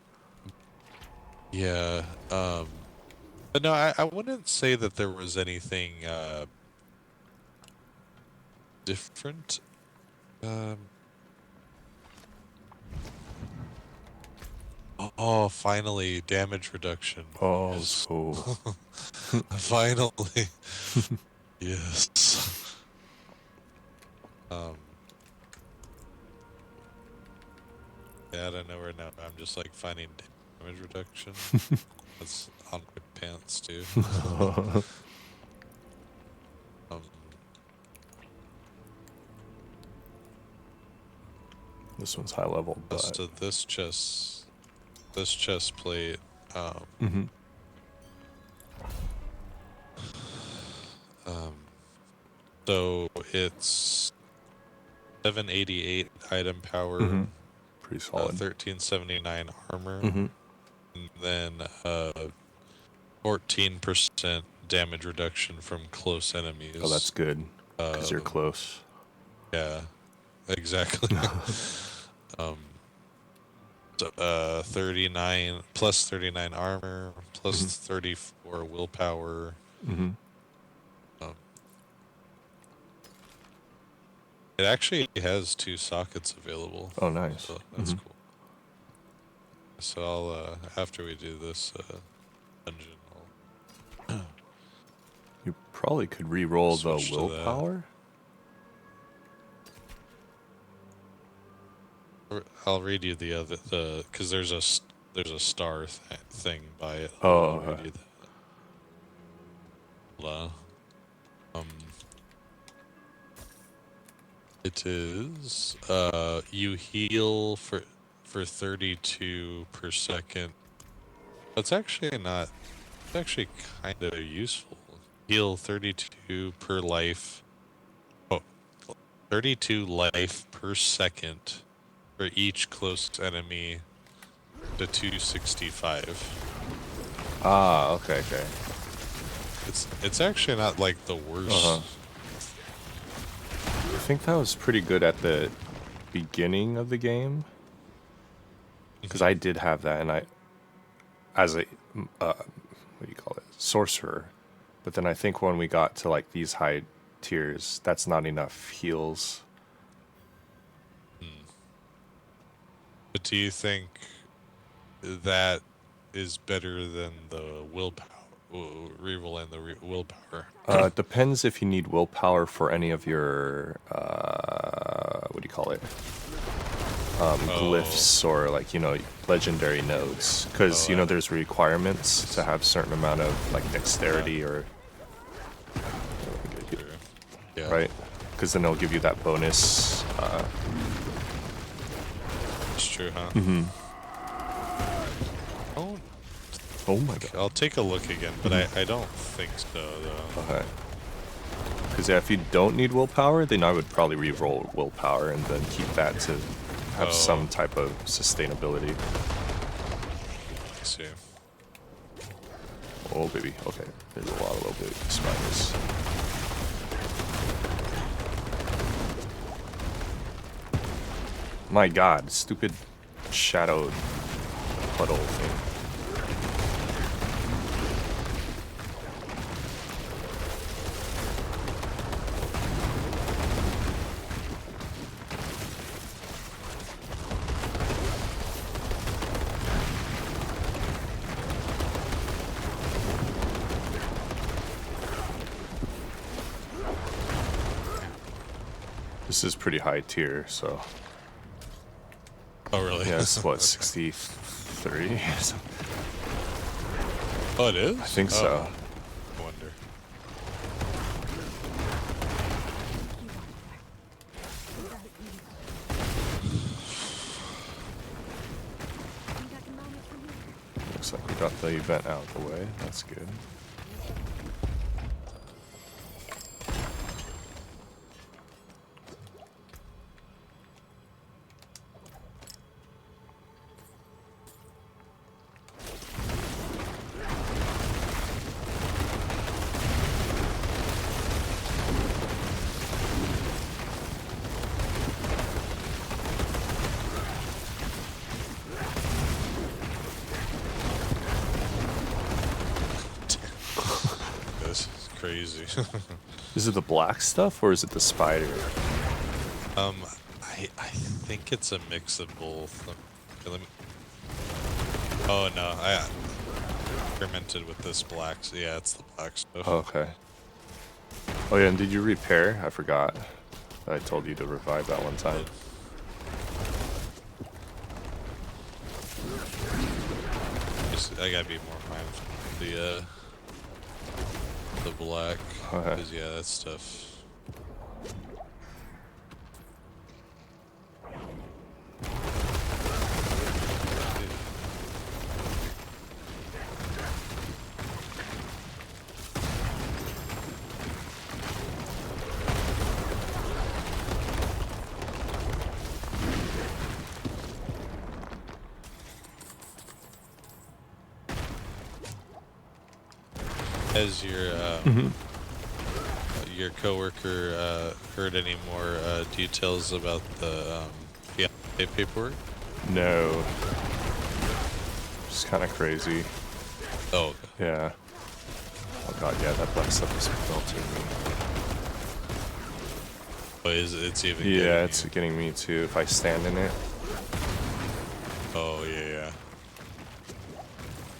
[SPEAKER 2] yeah, but no, I wouldn't say that there was anything different. Oh, finally, damage reduction.
[SPEAKER 1] Oh,
[SPEAKER 2] Yes.
[SPEAKER 1] cool.
[SPEAKER 2] Finally. Yes. Yeah, I don't know where now. I'm just like finding damage reduction. That's on my pants too.
[SPEAKER 1] This one's high level, but
[SPEAKER 2] So this chest plate.
[SPEAKER 1] mm-hmm.
[SPEAKER 2] So it's 788 item power,
[SPEAKER 1] Mm-hmm. Pretty solid.
[SPEAKER 2] 1379 armor,
[SPEAKER 1] Mm-hmm.
[SPEAKER 2] and then 14% damage reduction from close enemies.
[SPEAKER 1] Oh, that's good because you're close.
[SPEAKER 2] Yeah, exactly. So 39 plus 39 armor plus 34 willpower.
[SPEAKER 1] Mm-hmm.
[SPEAKER 2] It actually has 2 sockets available.
[SPEAKER 1] Oh, nice.
[SPEAKER 2] So that's cool. So I'll after we do this dungeon,
[SPEAKER 1] You probably could re-roll the
[SPEAKER 2] Switch to that.
[SPEAKER 1] willpower.
[SPEAKER 2] I'll read you the other because there's a star thing by it.
[SPEAKER 1] Oh,
[SPEAKER 2] I'll read you that. Hold on. It is you heal for 32 per second. That's actually not. It's actually kind of useful. Heal 32 per life. Oh, 32 life per second for each close enemy to 265.
[SPEAKER 1] Ah, okay.
[SPEAKER 2] It's actually not like the worst.
[SPEAKER 1] I think that was pretty good at the beginning of the game. Because I did have that, and as a, what do you call it, sorcerer. But then I think when we got to like these high tiers, that's not enough heals.
[SPEAKER 2] But do you think that is better than the willpower? Reroll and the willpower.
[SPEAKER 1] It depends if you need willpower for any of your, what do you call it? Glyphs or like, legendary nodes. Because, there's requirements to have certain amount of like dexterity or...
[SPEAKER 2] Yeah.
[SPEAKER 1] Right? Because then they'll give you that bonus.
[SPEAKER 2] It's true, huh?
[SPEAKER 1] Mm-hmm.
[SPEAKER 2] Oh
[SPEAKER 1] Oh my god.
[SPEAKER 2] I'll take a look again, but I don't think so, though.
[SPEAKER 1] Okay. Because if you don't need willpower, then I would probably re-roll willpower and then keep that to have some type of sustainability.
[SPEAKER 2] Let's see.
[SPEAKER 1] Oh, baby. Okay. There's a lot of little baby spiders. My god. Stupid shadowed puddle thing. This is pretty high tier, so...
[SPEAKER 2] Oh, really?
[SPEAKER 1] Yeah, it's what, 63 or something?
[SPEAKER 2] Oh, it is?
[SPEAKER 1] I think so.
[SPEAKER 2] I wonder.
[SPEAKER 1] Looks like we got the event out of the way. That's good.
[SPEAKER 2] This is crazy.
[SPEAKER 1] Is it the black stuff or is it the spider?
[SPEAKER 2] I think it's a mix of both. Let me... Oh no, I experimented with this black. So yeah, it's the black stuff.
[SPEAKER 1] Oh, okay. Oh yeah, and did you repair? I forgot. I told you to revive that one time.
[SPEAKER 2] I gotta be more mindful of the black.
[SPEAKER 1] Okay.
[SPEAKER 2] Because yeah, that stuff. Has your coworker heard any more details about the paperwork?
[SPEAKER 1] No. It's kind of crazy.
[SPEAKER 2] Oh,
[SPEAKER 1] Yeah. Oh god, yeah, that black stuff is melting me.
[SPEAKER 2] but it's even.
[SPEAKER 1] Yeah,
[SPEAKER 2] getting
[SPEAKER 1] it's
[SPEAKER 2] you.
[SPEAKER 1] getting me too if I stand in it.
[SPEAKER 2] Oh yeah.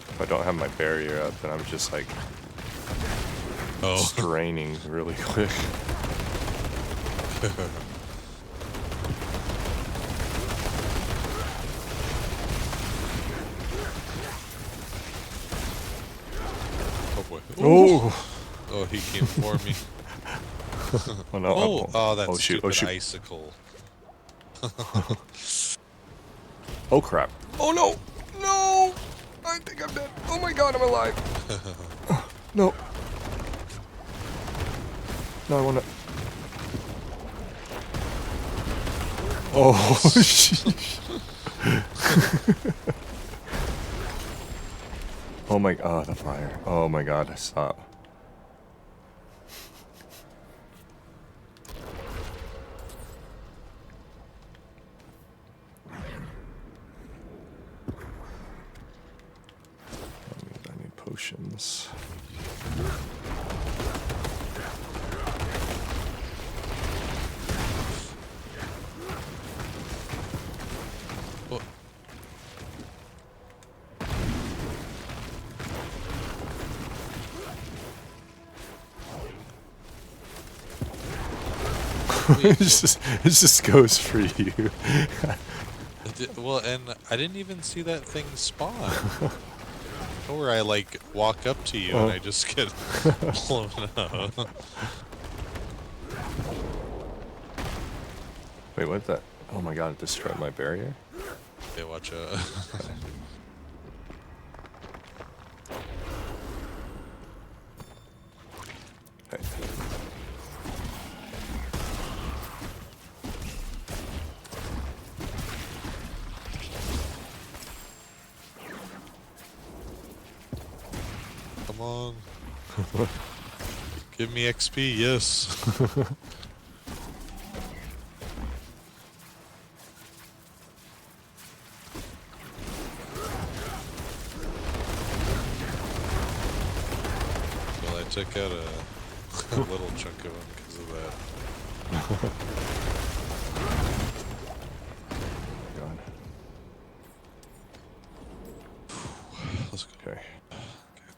[SPEAKER 1] If I don't have my barrier up, then I'm just like
[SPEAKER 2] Oh.
[SPEAKER 1] straining really quick.
[SPEAKER 2] Oh boy.
[SPEAKER 1] Oh!
[SPEAKER 2] Oh, he came for me.
[SPEAKER 1] Oh no!
[SPEAKER 2] Oh, that's
[SPEAKER 1] oh shoot!
[SPEAKER 2] stupid
[SPEAKER 1] Oh shoot!
[SPEAKER 2] icicle.
[SPEAKER 1] Oh crap! Oh no! No! I think I'm dead. Oh my god, I'm alive! No! No, I wanna. Oh sheesh! Oh my! Oh, the fire! Oh my god! Stop! I need potions.
[SPEAKER 2] Oh.
[SPEAKER 1] It just goes for you.
[SPEAKER 2] Well, and I didn't even see that thing spawn. Or I like walk up to you and I just get blown up.
[SPEAKER 1] Wait, what the? Oh my god, it destroyed my barrier?
[SPEAKER 2] Okay, watch out.
[SPEAKER 1] Okay.
[SPEAKER 2] Come on. Give me XP, yes. Well, I took out a little chunk of him because of that.
[SPEAKER 1] God.
[SPEAKER 2] Let's go.
[SPEAKER 1] Okay.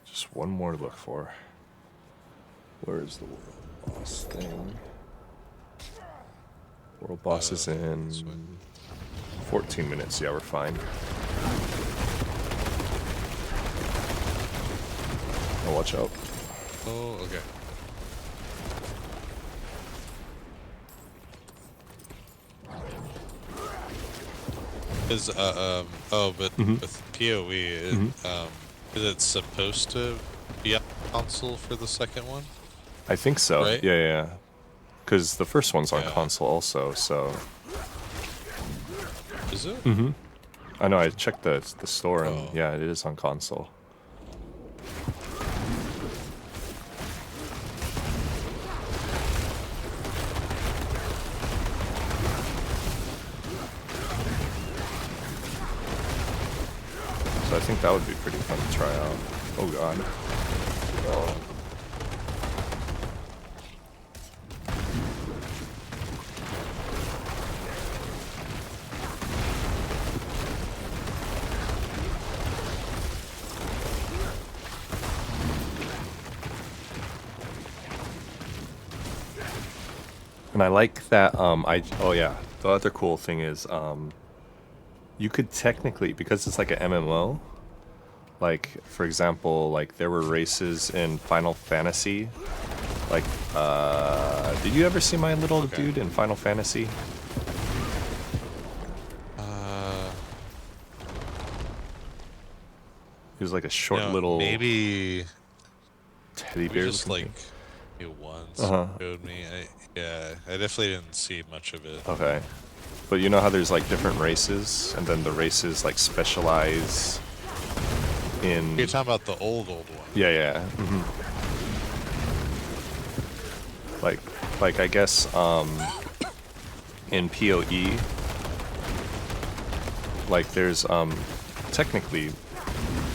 [SPEAKER 1] Just one more to look for. Where is the world boss thing? World boss is in
[SPEAKER 2] this way.
[SPEAKER 1] 14 minutes. Yeah, we're fine. Oh, watch out.
[SPEAKER 2] Oh, okay. Is but with PoE, is it supposed to be on console for the second one?
[SPEAKER 1] I think so.
[SPEAKER 2] Right?
[SPEAKER 1] Yeah. Because the first one's on
[SPEAKER 2] Yeah.
[SPEAKER 1] console also, so.
[SPEAKER 2] Is it?
[SPEAKER 1] I know, I checked the store and
[SPEAKER 2] Oh.
[SPEAKER 1] yeah, it is on console. So I think that would be pretty fun to try out. Oh god. Oh. And I like that, oh yeah, the other cool thing is, you could technically, because it's like an MMO, like, for example, like, there were races in Final Fantasy, like, did you ever see my little dude in Final Fantasy? He was like a short
[SPEAKER 2] No,
[SPEAKER 1] little
[SPEAKER 2] maybe
[SPEAKER 1] teddy
[SPEAKER 2] we
[SPEAKER 1] bear
[SPEAKER 2] just
[SPEAKER 1] looking
[SPEAKER 2] like
[SPEAKER 1] thing.
[SPEAKER 2] it once
[SPEAKER 1] Uh-huh.
[SPEAKER 2] showed me. Yeah, I definitely didn't see much of it.
[SPEAKER 1] Okay. But you know how there's like different races, and then the races like specialize in...
[SPEAKER 2] You're talking about the old one.
[SPEAKER 1] Yeah. Like I guess in PoE, like there's technically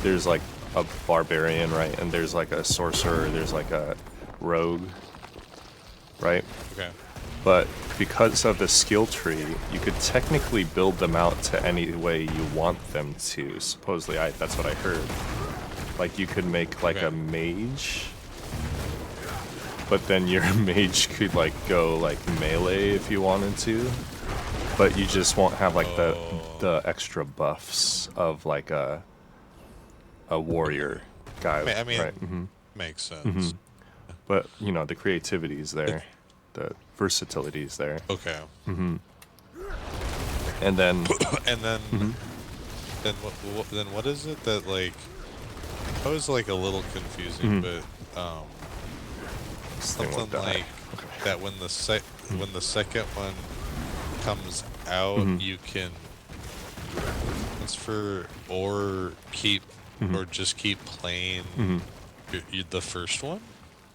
[SPEAKER 1] there's like a barbarian, right? And there's like a sorcerer, there's like a rogue, right?
[SPEAKER 2] Okay.
[SPEAKER 1] But because of the skill tree, you could technically build them out to any way you want them to. Supposedly, that's what I heard. Like you could make like a mage, but then your mage could like go like melee if you wanted to, but you just won't have like the extra buffs of like a warrior guy.
[SPEAKER 2] I mean,
[SPEAKER 1] right?
[SPEAKER 2] makes sense.
[SPEAKER 1] But you know the creativity is there, the versatility is there.
[SPEAKER 2] Okay.
[SPEAKER 1] And then
[SPEAKER 2] And then, then what is it that like? I was like a little confusing, but
[SPEAKER 1] this thing won't
[SPEAKER 2] something
[SPEAKER 1] die.
[SPEAKER 2] like that when the second one comes out, you can transfer or keep or just keep playing the first one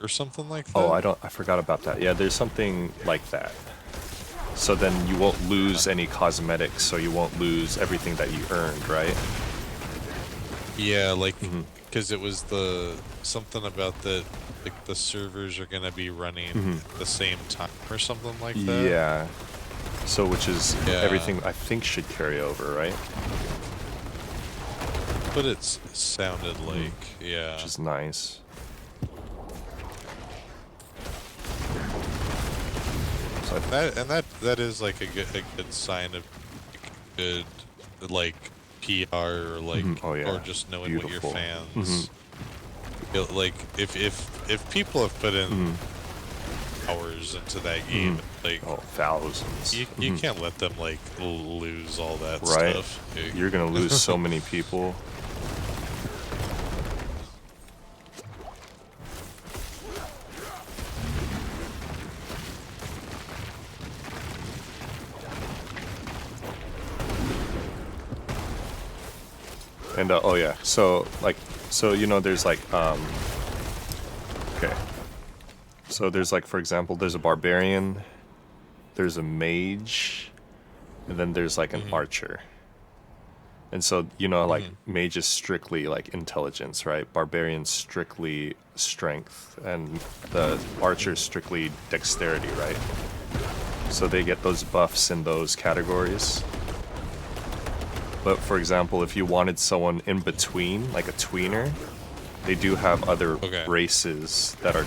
[SPEAKER 2] or something like that.
[SPEAKER 1] Oh, I forgot about that. Yeah, there's something like that. So then you won't lose any cosmetics, so you won't lose everything that you earned, right?
[SPEAKER 2] Yeah, like because it was something about like the servers are gonna be running at the same time or something like that.
[SPEAKER 1] Yeah. So which is everything I think should carry over, right?
[SPEAKER 2] But it sounded like
[SPEAKER 1] Which is nice. So
[SPEAKER 2] that is like a good sign of good like PR or like or just knowing
[SPEAKER 1] Beautiful.
[SPEAKER 2] what your fans like if people have put in hours into that game like
[SPEAKER 1] thousands.
[SPEAKER 2] you can't let them like lose all that
[SPEAKER 1] Right.
[SPEAKER 2] stuff.
[SPEAKER 1] You're gonna lose so many people. And oh yeah, so you know there's like okay, so there's like for example there's a barbarian, there's a mage, and then there's like an archer. And so you know like mage is strictly like intelligence, right? Barbarian's strictly strength, and the archer's strictly dexterity, right? So they get those buffs in those categories. But for example, if you wanted someone in between, like a tweener, they do have other races that are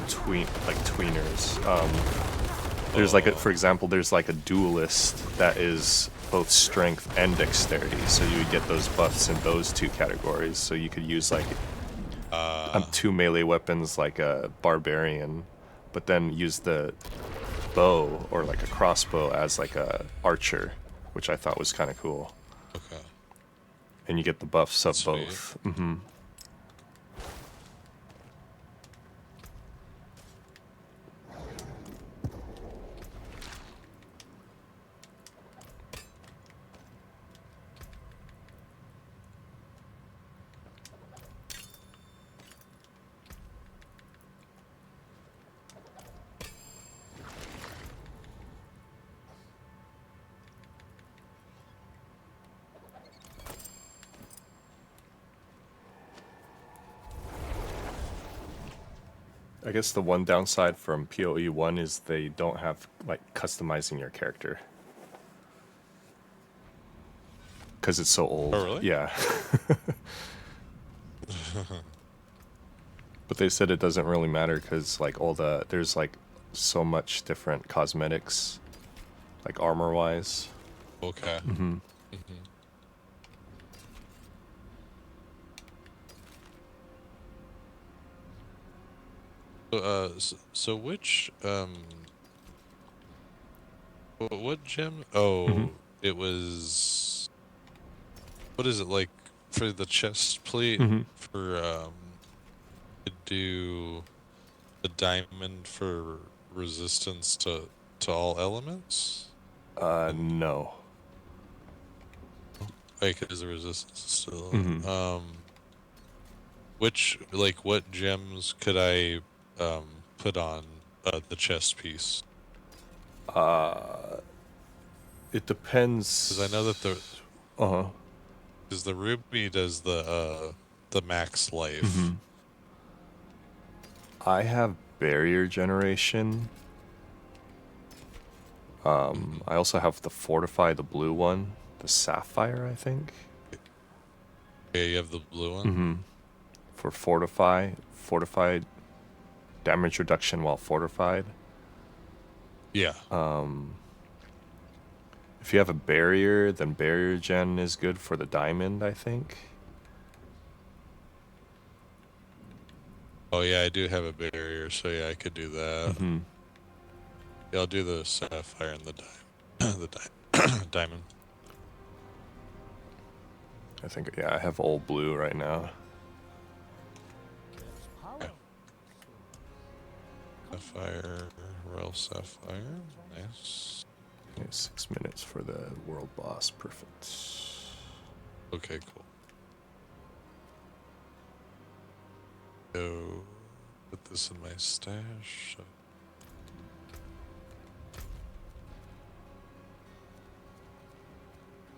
[SPEAKER 1] tweeners. There's like for example, there's like a duelist that is both strength and dexterity. So you would get those buffs in those two categories. So you could use like two melee weapons like a barbarian, but then use the bow or like a crossbow as like a archer, which I thought was kind of cool.
[SPEAKER 2] Okay.
[SPEAKER 1] And you get the buffs of
[SPEAKER 2] Sweet.
[SPEAKER 1] both. Mm-hmm. I guess the one downside from PoE 1 is they don't have like customizing your character. Because it's so old.
[SPEAKER 2] Oh, really?
[SPEAKER 1] Yeah. But they said it doesn't really matter because like there's like so much different cosmetics, like armor wise.
[SPEAKER 2] Okay.
[SPEAKER 1] Mm-hmm.
[SPEAKER 2] So which what gem? Oh,
[SPEAKER 1] Mm-hmm.
[SPEAKER 2] it was. What is it like for the chest plate
[SPEAKER 1] Mm-hmm.
[SPEAKER 2] for to do the diamond for resistance to all elements?
[SPEAKER 1] No.
[SPEAKER 2] Like is the resistance still?
[SPEAKER 1] Mm-hmm.
[SPEAKER 2] What gems could I put on the chest piece?
[SPEAKER 1] It depends.
[SPEAKER 2] Because I know that
[SPEAKER 1] Uh-huh.
[SPEAKER 2] because the ruby does the max life.
[SPEAKER 1] Mm-hmm. I have barrier generation. I also have the fortify, the blue one, the sapphire, I think.
[SPEAKER 2] Yeah, you have the blue one.
[SPEAKER 1] Mm-hmm. For fortified damage reduction while fortified.
[SPEAKER 2] Yeah.
[SPEAKER 1] If you have a barrier, then barrier gen is good for the diamond, I think.
[SPEAKER 2] Oh yeah, I do have a barrier, so yeah, I could do that.
[SPEAKER 1] Mm-hmm.
[SPEAKER 2] Yeah, I'll do the sapphire and the diamond.
[SPEAKER 1] I think, yeah, I have all blue right now.
[SPEAKER 2] Sapphire, royal sapphire, nice.
[SPEAKER 1] Yeah, 6 minutes for the world boss, perfect.
[SPEAKER 2] Okay, cool. So, put this in my stash.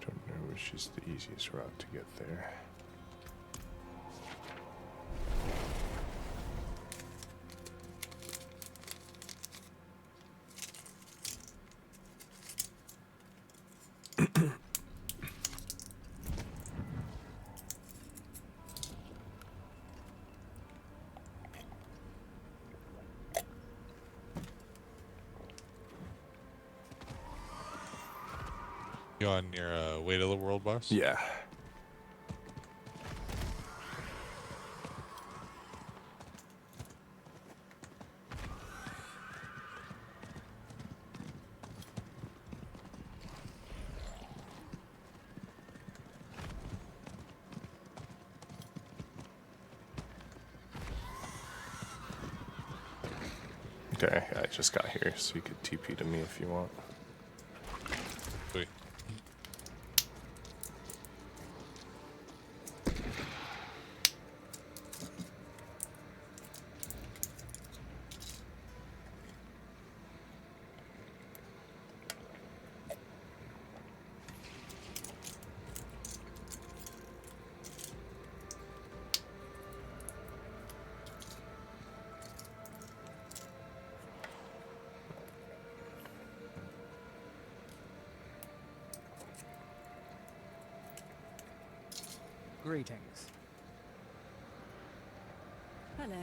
[SPEAKER 1] Don't know which is the easiest route to get there.
[SPEAKER 2] You on your way to the world boss?
[SPEAKER 1] Yeah. Okay, I just got here, so you could TP to me if you want.
[SPEAKER 2] Sweet.
[SPEAKER 6] Greetings.
[SPEAKER 4] Hello.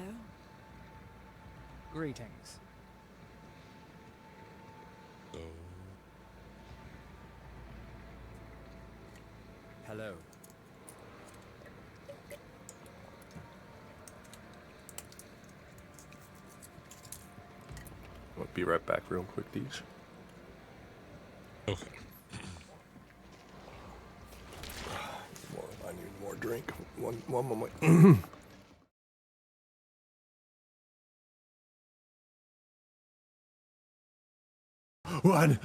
[SPEAKER 6] Greetings.
[SPEAKER 2] So,
[SPEAKER 6] Hello.
[SPEAKER 1] I'll be right back real quick, Deej.
[SPEAKER 2] Okay.
[SPEAKER 1] I need more drink. One moment. One.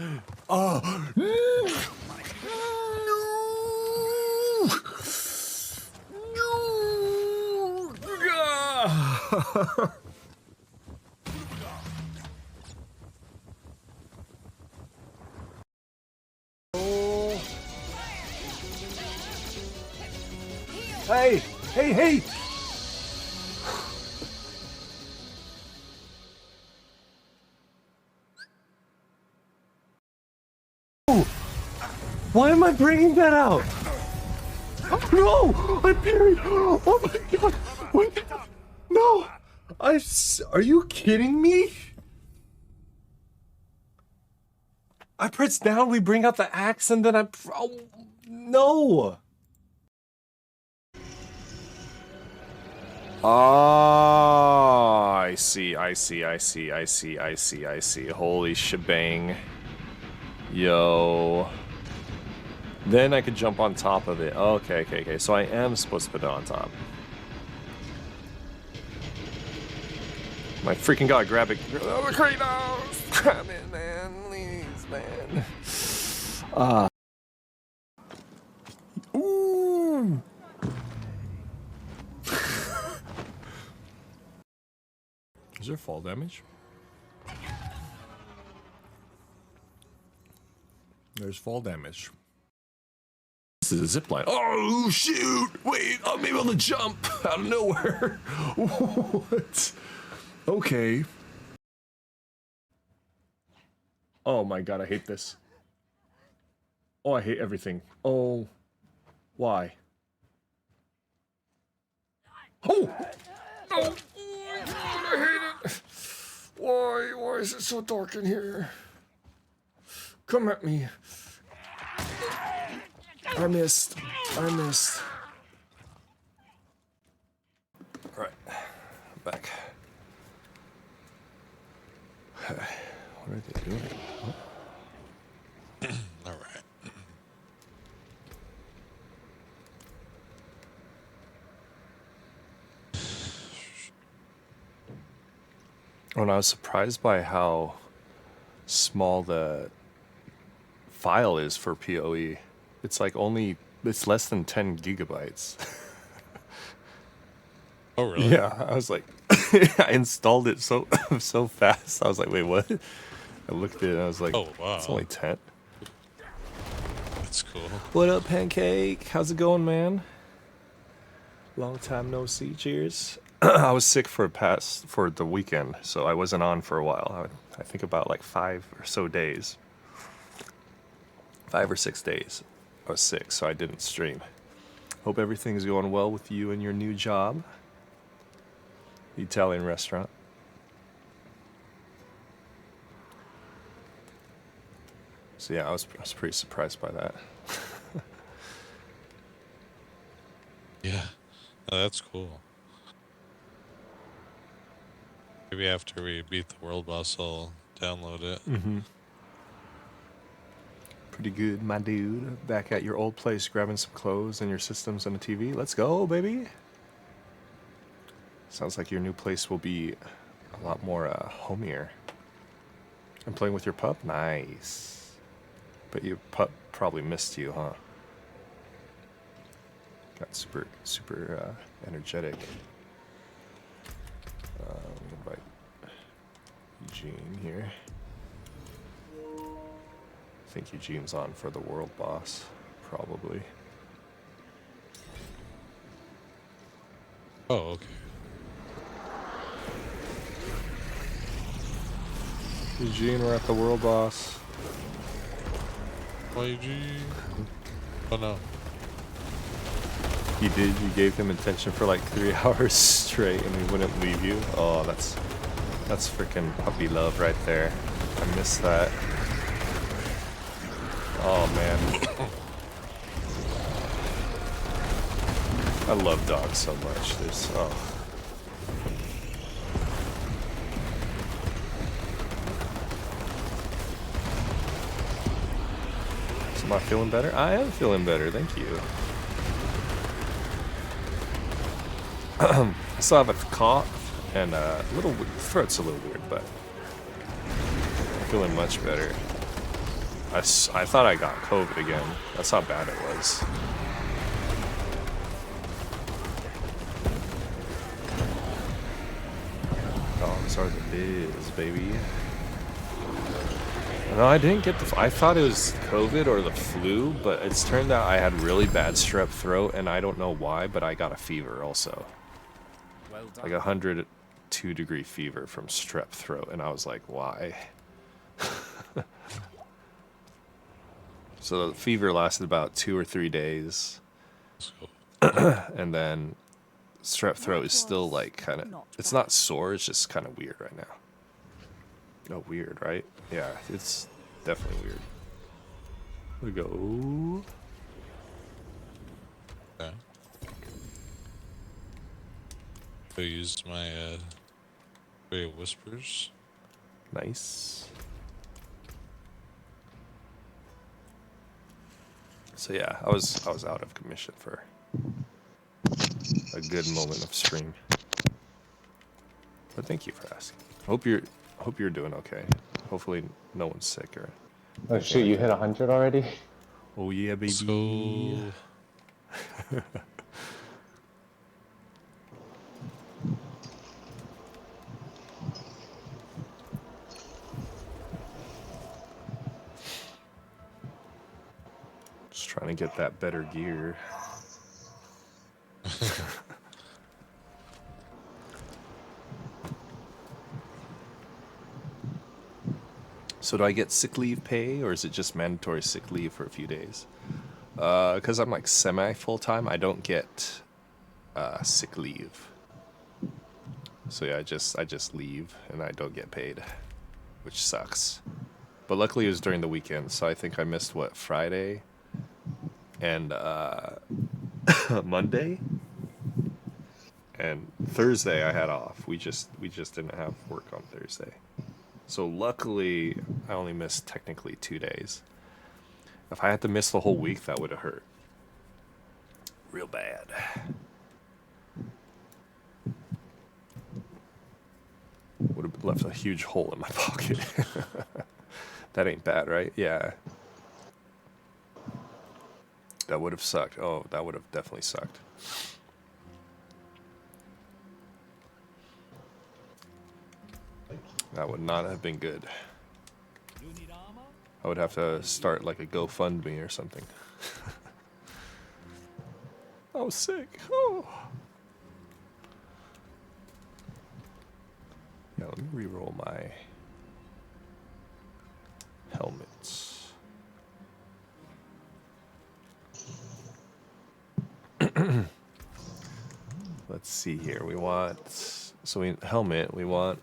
[SPEAKER 1] Oh. No. Hey! Hey! Hey! Why am I bringing that out? No! I parried! Oh my god! Wait! No! Are you kidding me? I press down, we bring out the axe, and then oh, no! Oh, I see. Holy shebang. Yo. Then I could jump on top of it. Okay. So I am supposed to put it on top. My freaking god, grab it. Oh, Kratos! Grab it, man. Please, man. Ooh! Is there fall damage? There's fall damage. This is a zip line. Oh, shoot! Wait, I'm able to jump out of nowhere. What? Okay. Oh my god, I hate this. Oh, I hate everything. Oh. Why? Oh! No! I hate it! Why? Why is it so dark in here? Come at me. I missed. Alright. I'm back. What are they doing? Oh.
[SPEAKER 2] Alright.
[SPEAKER 1] Oh, and I was surprised by how small the file is for PoE. It's like it's less than 10 gigabytes.
[SPEAKER 2] Oh, really?
[SPEAKER 1] Yeah, I was like, I installed it so fast. I was like, wait, what? I looked at it and I was like,
[SPEAKER 2] Oh, wow.
[SPEAKER 1] It's only 10.
[SPEAKER 2] That's cool.
[SPEAKER 1] What up, Pancake? How's it going, man? Long time no see. Cheers. I was sick for the weekend, so I wasn't on for a while. I think about like 5 or so days. 5 or 6 days. I was sick, so I didn't stream. Hope everything's going well with you and your new job. The Italian restaurant. So yeah, I was pretty surprised by that.
[SPEAKER 2] Yeah. Oh, that's cool. Maybe after we beat the world boss, I'll download it.
[SPEAKER 1] Mm-hmm. Pretty good, my dude. Back at your old place, grabbing some clothes and your systems and a TV. Let's go, baby. Sounds like your new place will be a lot more homier. And playing with your pup? Nice. But your pup probably missed you, huh? Got super energetic. Invite Eugene here. I think Eugene's on for the world boss, probably.
[SPEAKER 2] Oh, okay.
[SPEAKER 1] Eugene, we're at the world boss.
[SPEAKER 2] YG. Oh no.
[SPEAKER 1] You did, you gave him attention for like 3 hours straight and he wouldn't leave you. Oh, that's freaking puppy love right there. I miss that. Oh man. I love dogs so much. There's I feeling better? I am feeling better, thank you. I still have a cough and a little throat's a little weird, but I'm feeling much better. I thought I got COVID again. That's how bad it was. Oh, I'm sorry, the biz, baby. No, I didn't get the. I thought it was COVID or the flu, but it's turned out I had really bad strep throat, and I don't know why, but I got a fever also.
[SPEAKER 3] Well done.
[SPEAKER 1] Like 102-degree fever from strep throat, and I was like, why? So the fever lasted about 2 or 3 days,
[SPEAKER 2] So,
[SPEAKER 1] and then strep throat is still like kind of. It's not sore. It's just kind of weird right now. Oh, weird, right? Yeah, it's definitely weird. We go.
[SPEAKER 2] okay. I used my Ray of Whispers.
[SPEAKER 1] Nice. So yeah, I was out of commission for a good moment of stream. But thank you for asking. Hope you're doing okay. Hopefully no one's sick or.
[SPEAKER 6] Oh shoot, you hit 100 already?
[SPEAKER 1] Oh yeah, baby.
[SPEAKER 2] So,
[SPEAKER 1] Just trying to get that better gear. So do I get sick leave pay, or is it just mandatory sick leave for a few days? Because I'm like semi full time, I don't get sick leave. So yeah, I just leave and I don't get paid, which sucks. But luckily it was during the weekend, so I think I missed what, Friday and Monday, and Thursday I had off. We just didn't have work on Thursday. So luckily, I only missed technically 2 days. If I had to miss the whole week, that would have hurt real bad. Would have left a huge hole in my pocket. That ain't bad, right? Yeah. That would have sucked. Oh, that would have definitely sucked. That would not have been good.
[SPEAKER 3] You need armor?
[SPEAKER 1] I would have to start like a GoFundMe or something. I was sick. Oh. Yeah, let me re-roll my helmets. Let's see here. We want helmet. We want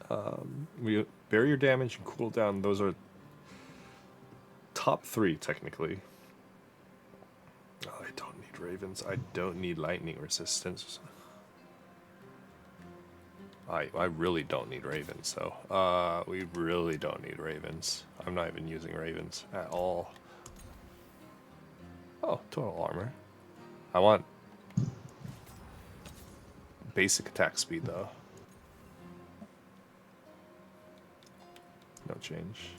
[SPEAKER 1] we barrier damage and cooldown. Those are top 3 technically. Oh, I don't need ravens. I don't need lightning resistance. I really don't need ravens, so we really don't need ravens. I'm not even using ravens at all. Oh, total armor. I want basic attack speed though. No change.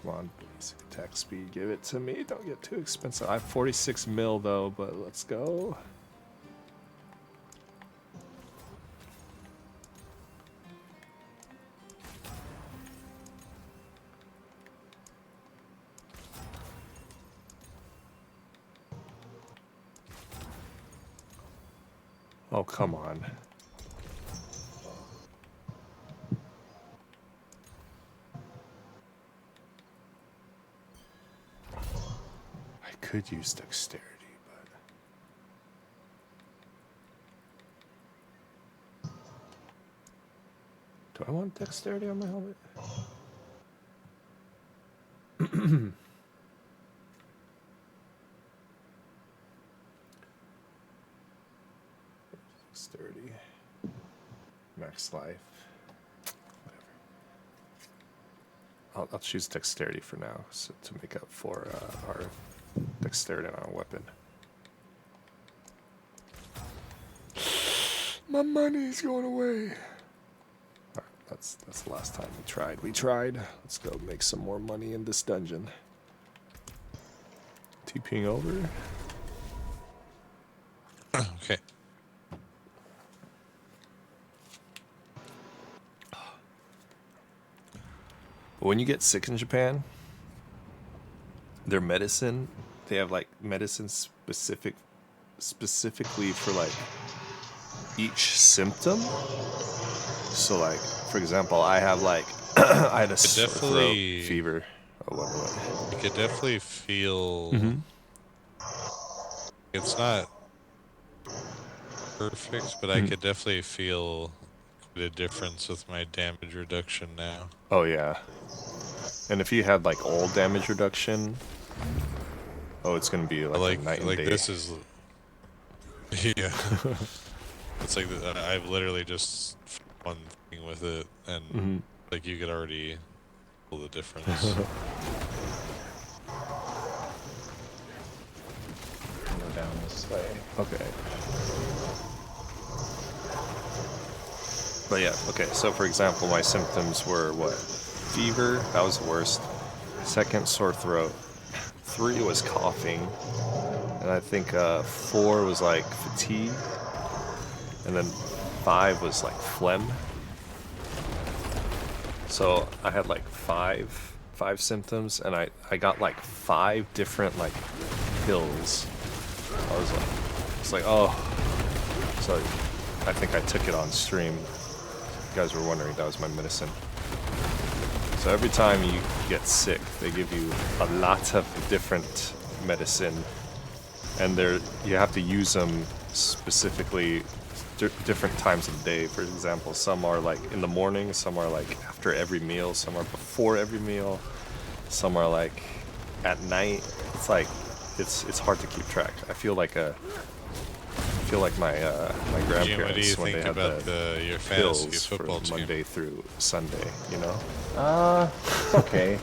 [SPEAKER 1] Come on, basic attack speed, give it to me. Don't get too expensive. I have 46 mil though, but let's go. Oh, come on. I could use dexterity, but... Do I want dexterity on my helmet? Dexterity. Max life. Whatever. I'll choose dexterity for now so to make up for our dexterity on our weapon. My money's going away. Alright, that's the last time we tried. We tried. Let's go make some more money in this dungeon. TPing over.
[SPEAKER 2] Okay.
[SPEAKER 1] When you get sick in Japan, their medicine, they have like medicine specifically for like each symptom. So like, for example, I have like I had a sore throat, fever. Oh, what?
[SPEAKER 2] You could definitely feel. It's not perfect, but I could definitely feel the difference with my damage reduction now.
[SPEAKER 1] Oh yeah. And if you had like all damage reduction, oh, it's gonna be like a night and day.
[SPEAKER 2] This is, yeah. It's like I've literally just one thing with it, and like you could already feel the difference.
[SPEAKER 6] Go down this way.
[SPEAKER 1] Okay. But yeah, okay, so for example, my symptoms were what? Fever, that was the worst. Second, sore throat. 3 was coughing. And I think 4 was like fatigue. And then 5 was like phlegm. So I had like five symptoms, and I got like 5 different like pills. I was like, it's like, oh. So I think I took it on stream. You guys were wondering, that was my medicine. So every time you get sick, they give you a lot of different medicine, and you have to use them specifically different times of the day. For example, some are like in the morning, some are like after every meal, some are before every meal, some are like at night. It's like it's hard to keep track. I feel like my grandparents when they had
[SPEAKER 2] your
[SPEAKER 1] pills
[SPEAKER 2] football
[SPEAKER 1] for
[SPEAKER 2] team?
[SPEAKER 1] Monday through Sunday, you know?
[SPEAKER 6] It's okay.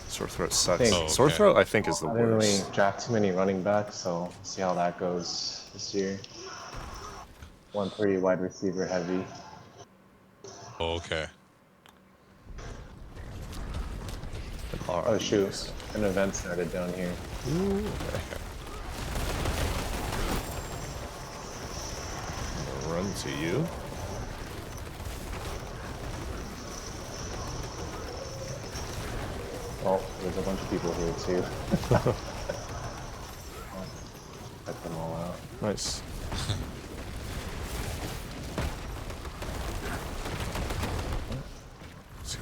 [SPEAKER 1] Sore throat sucks.
[SPEAKER 6] Oh, okay.
[SPEAKER 1] Sore throat, I think, is the
[SPEAKER 6] I didn't really
[SPEAKER 1] worst.
[SPEAKER 6] draft too many running backs, so see how that goes this year. One pretty wide receiver heavy.
[SPEAKER 2] Oh, okay.
[SPEAKER 6] Oh shoot, an event started down here.
[SPEAKER 1] Ooh, okay. Run to you.
[SPEAKER 6] Oh, there's a bunch of people here too. Cut them all out.
[SPEAKER 1] Nice.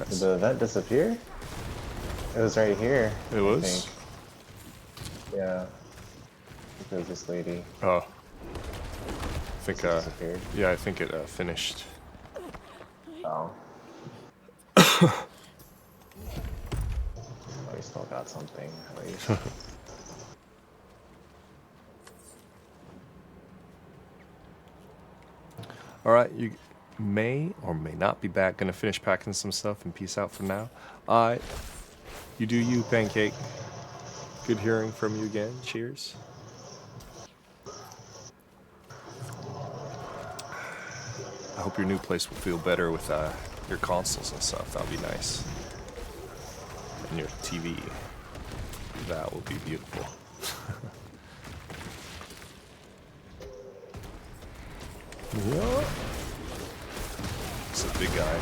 [SPEAKER 6] Did the event disappear? It was right here.
[SPEAKER 1] It was?
[SPEAKER 6] Yeah. I think it was this lady.
[SPEAKER 1] Oh. I think,
[SPEAKER 6] disappeared.
[SPEAKER 1] yeah, I think it finished.
[SPEAKER 6] Oh. We still got something, at least.
[SPEAKER 1] Alright, you may or may not be back. Gonna finish packing some stuff and peace out for now. You do you, Pancake. Good hearing from you again. Cheers. I hope your new place will feel better with your consoles and stuff. That'll be nice. And your TV. That will be beautiful. Yeah. It's a big guy.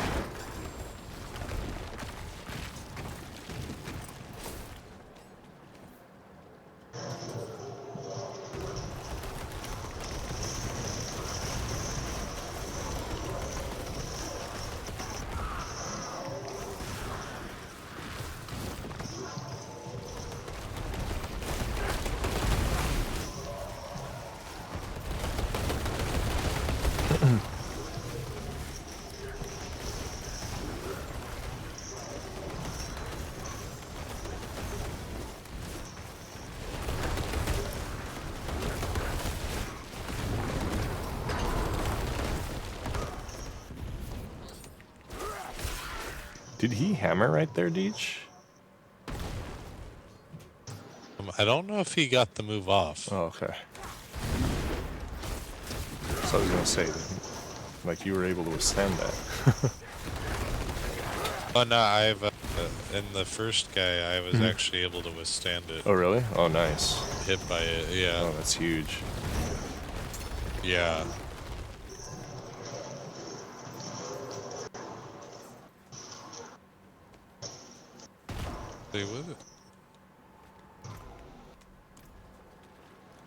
[SPEAKER 1] Did he hammer right there, Deej?
[SPEAKER 2] I don't know if he got the move off.
[SPEAKER 1] Oh, okay. So I was gonna say, like, you were able to withstand that.
[SPEAKER 2] Oh no, I've in the first guy, I was actually able to withstand it.
[SPEAKER 1] Oh, really? Oh, nice.
[SPEAKER 2] Hit by it, yeah,
[SPEAKER 1] Oh, that's huge.
[SPEAKER 2] yeah. Stay with it.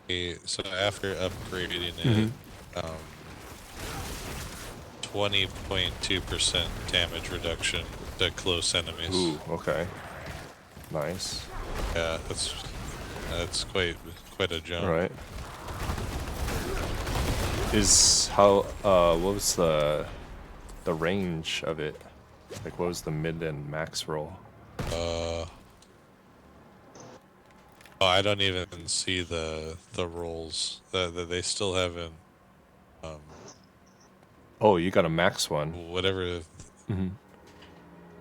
[SPEAKER 2] Okay, so after upgrading it, 20.2% damage reduction to close enemies.
[SPEAKER 1] Ooh, okay. Nice.
[SPEAKER 2] Yeah, that's quite a jump.
[SPEAKER 1] Right. Is how what was the range of it? Like, what was the mid and max roll?
[SPEAKER 2] Oh, I don't even see the rolls. That they still haven't.
[SPEAKER 1] Oh, you got a max one.
[SPEAKER 2] Whatever.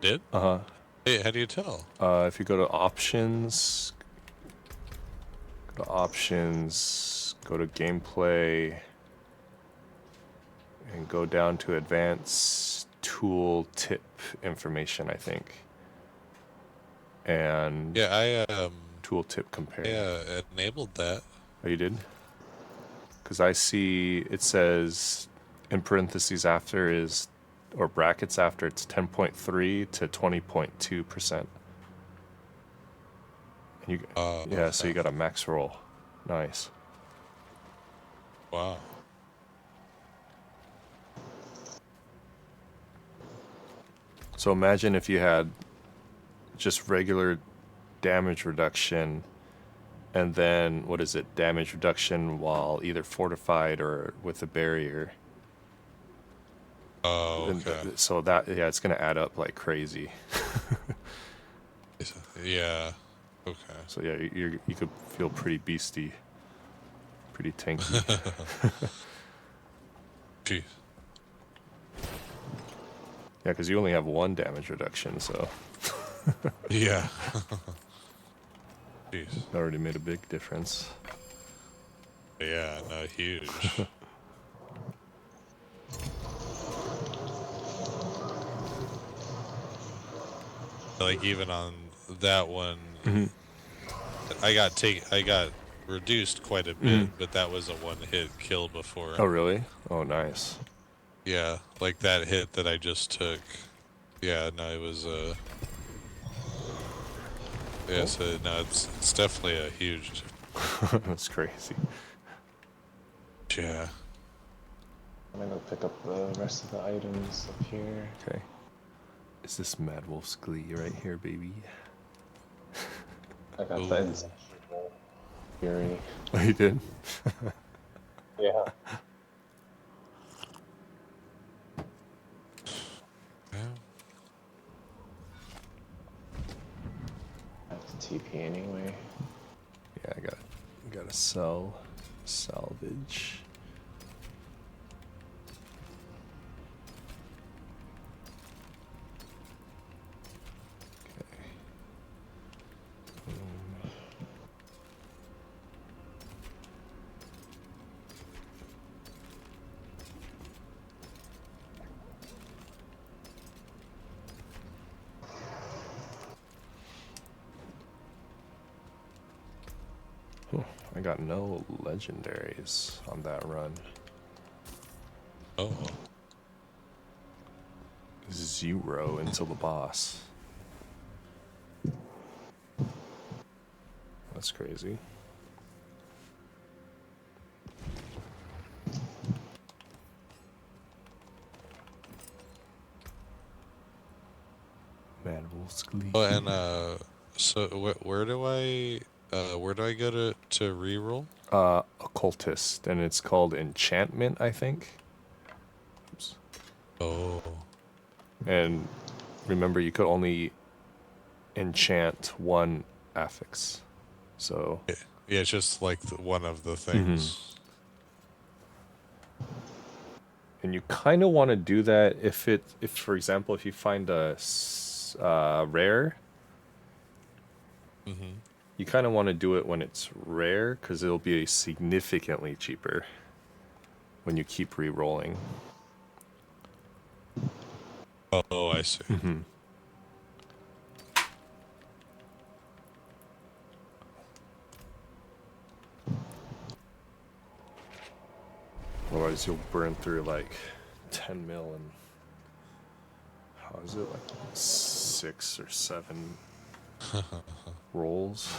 [SPEAKER 2] Did?
[SPEAKER 1] Uh-huh.
[SPEAKER 2] Hey, how do you tell?
[SPEAKER 1] If you go to options, go to gameplay, and go down to advanced tool tip information, I think. And
[SPEAKER 2] Yeah,
[SPEAKER 1] tooltip compare.
[SPEAKER 2] yeah, enabled that.
[SPEAKER 1] Oh, you did? Because I see it says in parentheses after is, or brackets after, it's 10.3 to 20.2%. You, yeah, so you got a max roll. Nice.
[SPEAKER 2] Wow.
[SPEAKER 1] So imagine if you had just regular damage reduction, and then, what is it, damage reduction while either fortified or with a barrier.
[SPEAKER 2] Oh,
[SPEAKER 1] And
[SPEAKER 2] okay.
[SPEAKER 1] so that, yeah, it's going to add up like crazy.
[SPEAKER 2] Yeah. Okay.
[SPEAKER 1] So yeah, you could feel pretty beastie, pretty tanky.
[SPEAKER 2] Jeez.
[SPEAKER 1] Yeah, because you only have one damage reduction, so
[SPEAKER 2] Yeah. Jeez.
[SPEAKER 1] it already made a big difference.
[SPEAKER 2] Yeah, no, huge. Like even on that one, I got reduced quite a bit, but that was a one-hit kill before.
[SPEAKER 1] Oh really? Oh nice.
[SPEAKER 2] Yeah, like that hit that I just took. Yeah, no, it was yeah, so no, it's definitely a huge.
[SPEAKER 1] That's crazy.
[SPEAKER 2] Yeah.
[SPEAKER 6] I'm gonna go pick up the rest of the items up here.
[SPEAKER 1] Okay. Is this Mad Wolf's Glee right here, baby?
[SPEAKER 6] I got
[SPEAKER 2] Ooh.
[SPEAKER 6] the insatiable fury.
[SPEAKER 1] Oh, you did?
[SPEAKER 6] Yeah.
[SPEAKER 2] Yeah.
[SPEAKER 6] I have to TP anyway.
[SPEAKER 1] Yeah, I gotta sell, salvage. Okay. I got no legendaries on that run.
[SPEAKER 2] Oh.
[SPEAKER 1] 0 until the boss. That's crazy. Mad Wolf's Glee.
[SPEAKER 2] Oh, and so where do I go to reroll?
[SPEAKER 1] Occultist, and it's called Enchantment, I think. Oops.
[SPEAKER 2] Oh.
[SPEAKER 1] And remember, you could only enchant one affix. So
[SPEAKER 2] Yeah, it's just like one of the things.
[SPEAKER 1] and you kind of want to do that if for example, if you find a rare, You kind of want to do it when it's rare, because it'll be significantly cheaper when you keep re-rolling.
[SPEAKER 2] Oh, I see.
[SPEAKER 1] Otherwise, you'll burn through like 10 mil and how is it, like 6 or 7 rolls?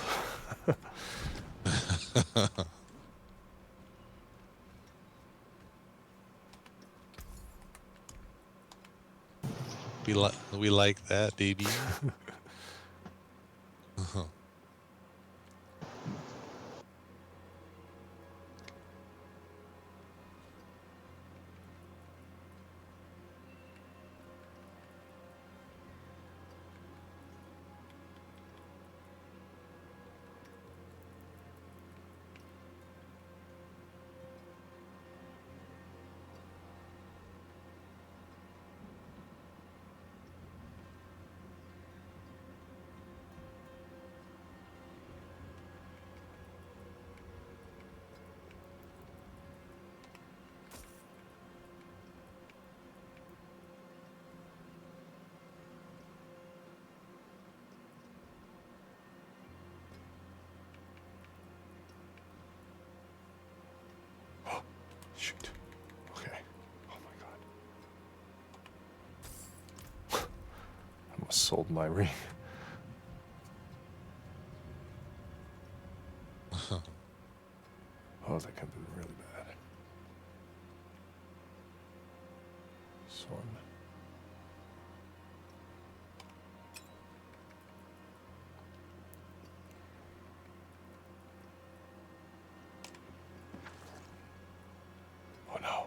[SPEAKER 2] We like that, baby.
[SPEAKER 1] Shoot. Okay. Oh my god. I almost sold my ring. Oh, that could be really bad. This one. Oh no.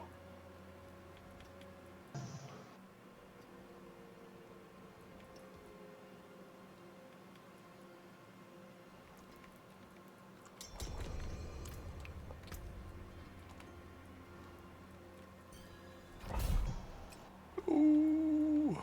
[SPEAKER 1] Ooh.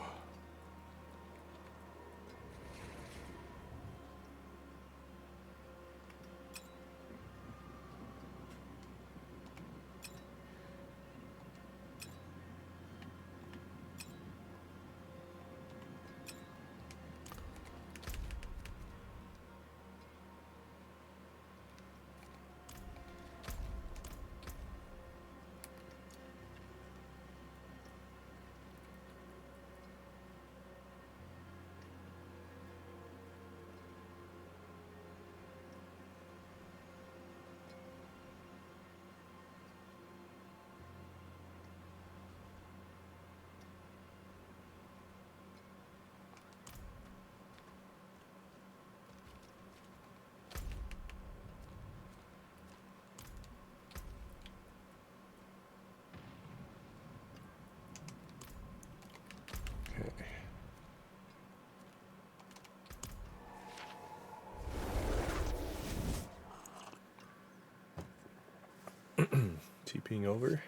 [SPEAKER 1] TPing over.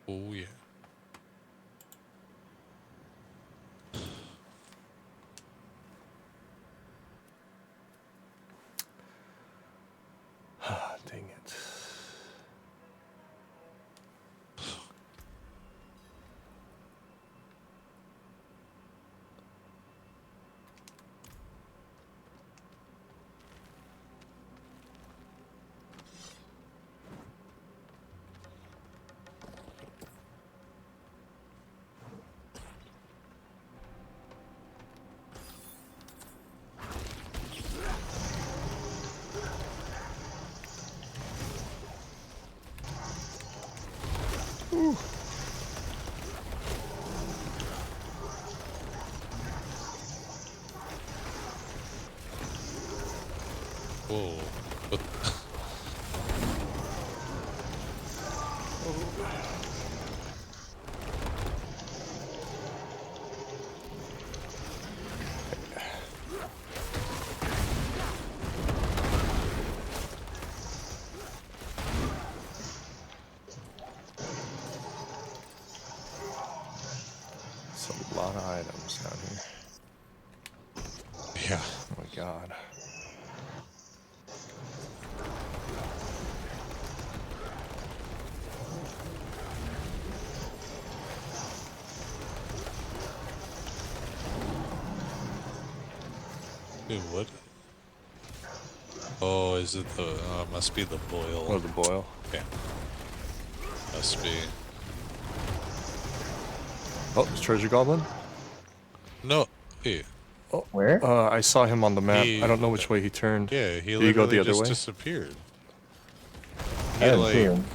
[SPEAKER 2] Oh yeah.
[SPEAKER 1] Dang it.
[SPEAKER 2] Whoa. What?
[SPEAKER 1] It's a lot of items down here.
[SPEAKER 2] Yeah.
[SPEAKER 1] Oh my god.
[SPEAKER 2] Dude, what? Oh, is it the? Must be the boil.
[SPEAKER 1] Oh, the boil.
[SPEAKER 2] Okay. Must be.
[SPEAKER 1] Oh, it's Treasure Goblin.
[SPEAKER 2] No. Hey.
[SPEAKER 6] Where?
[SPEAKER 1] I saw him on the map.
[SPEAKER 2] He-
[SPEAKER 1] I don't know which way he turned.
[SPEAKER 2] Yeah, he
[SPEAKER 1] Did he go
[SPEAKER 2] literally
[SPEAKER 1] the other
[SPEAKER 2] just
[SPEAKER 1] way?
[SPEAKER 2] disappeared.
[SPEAKER 6] I didn't see him.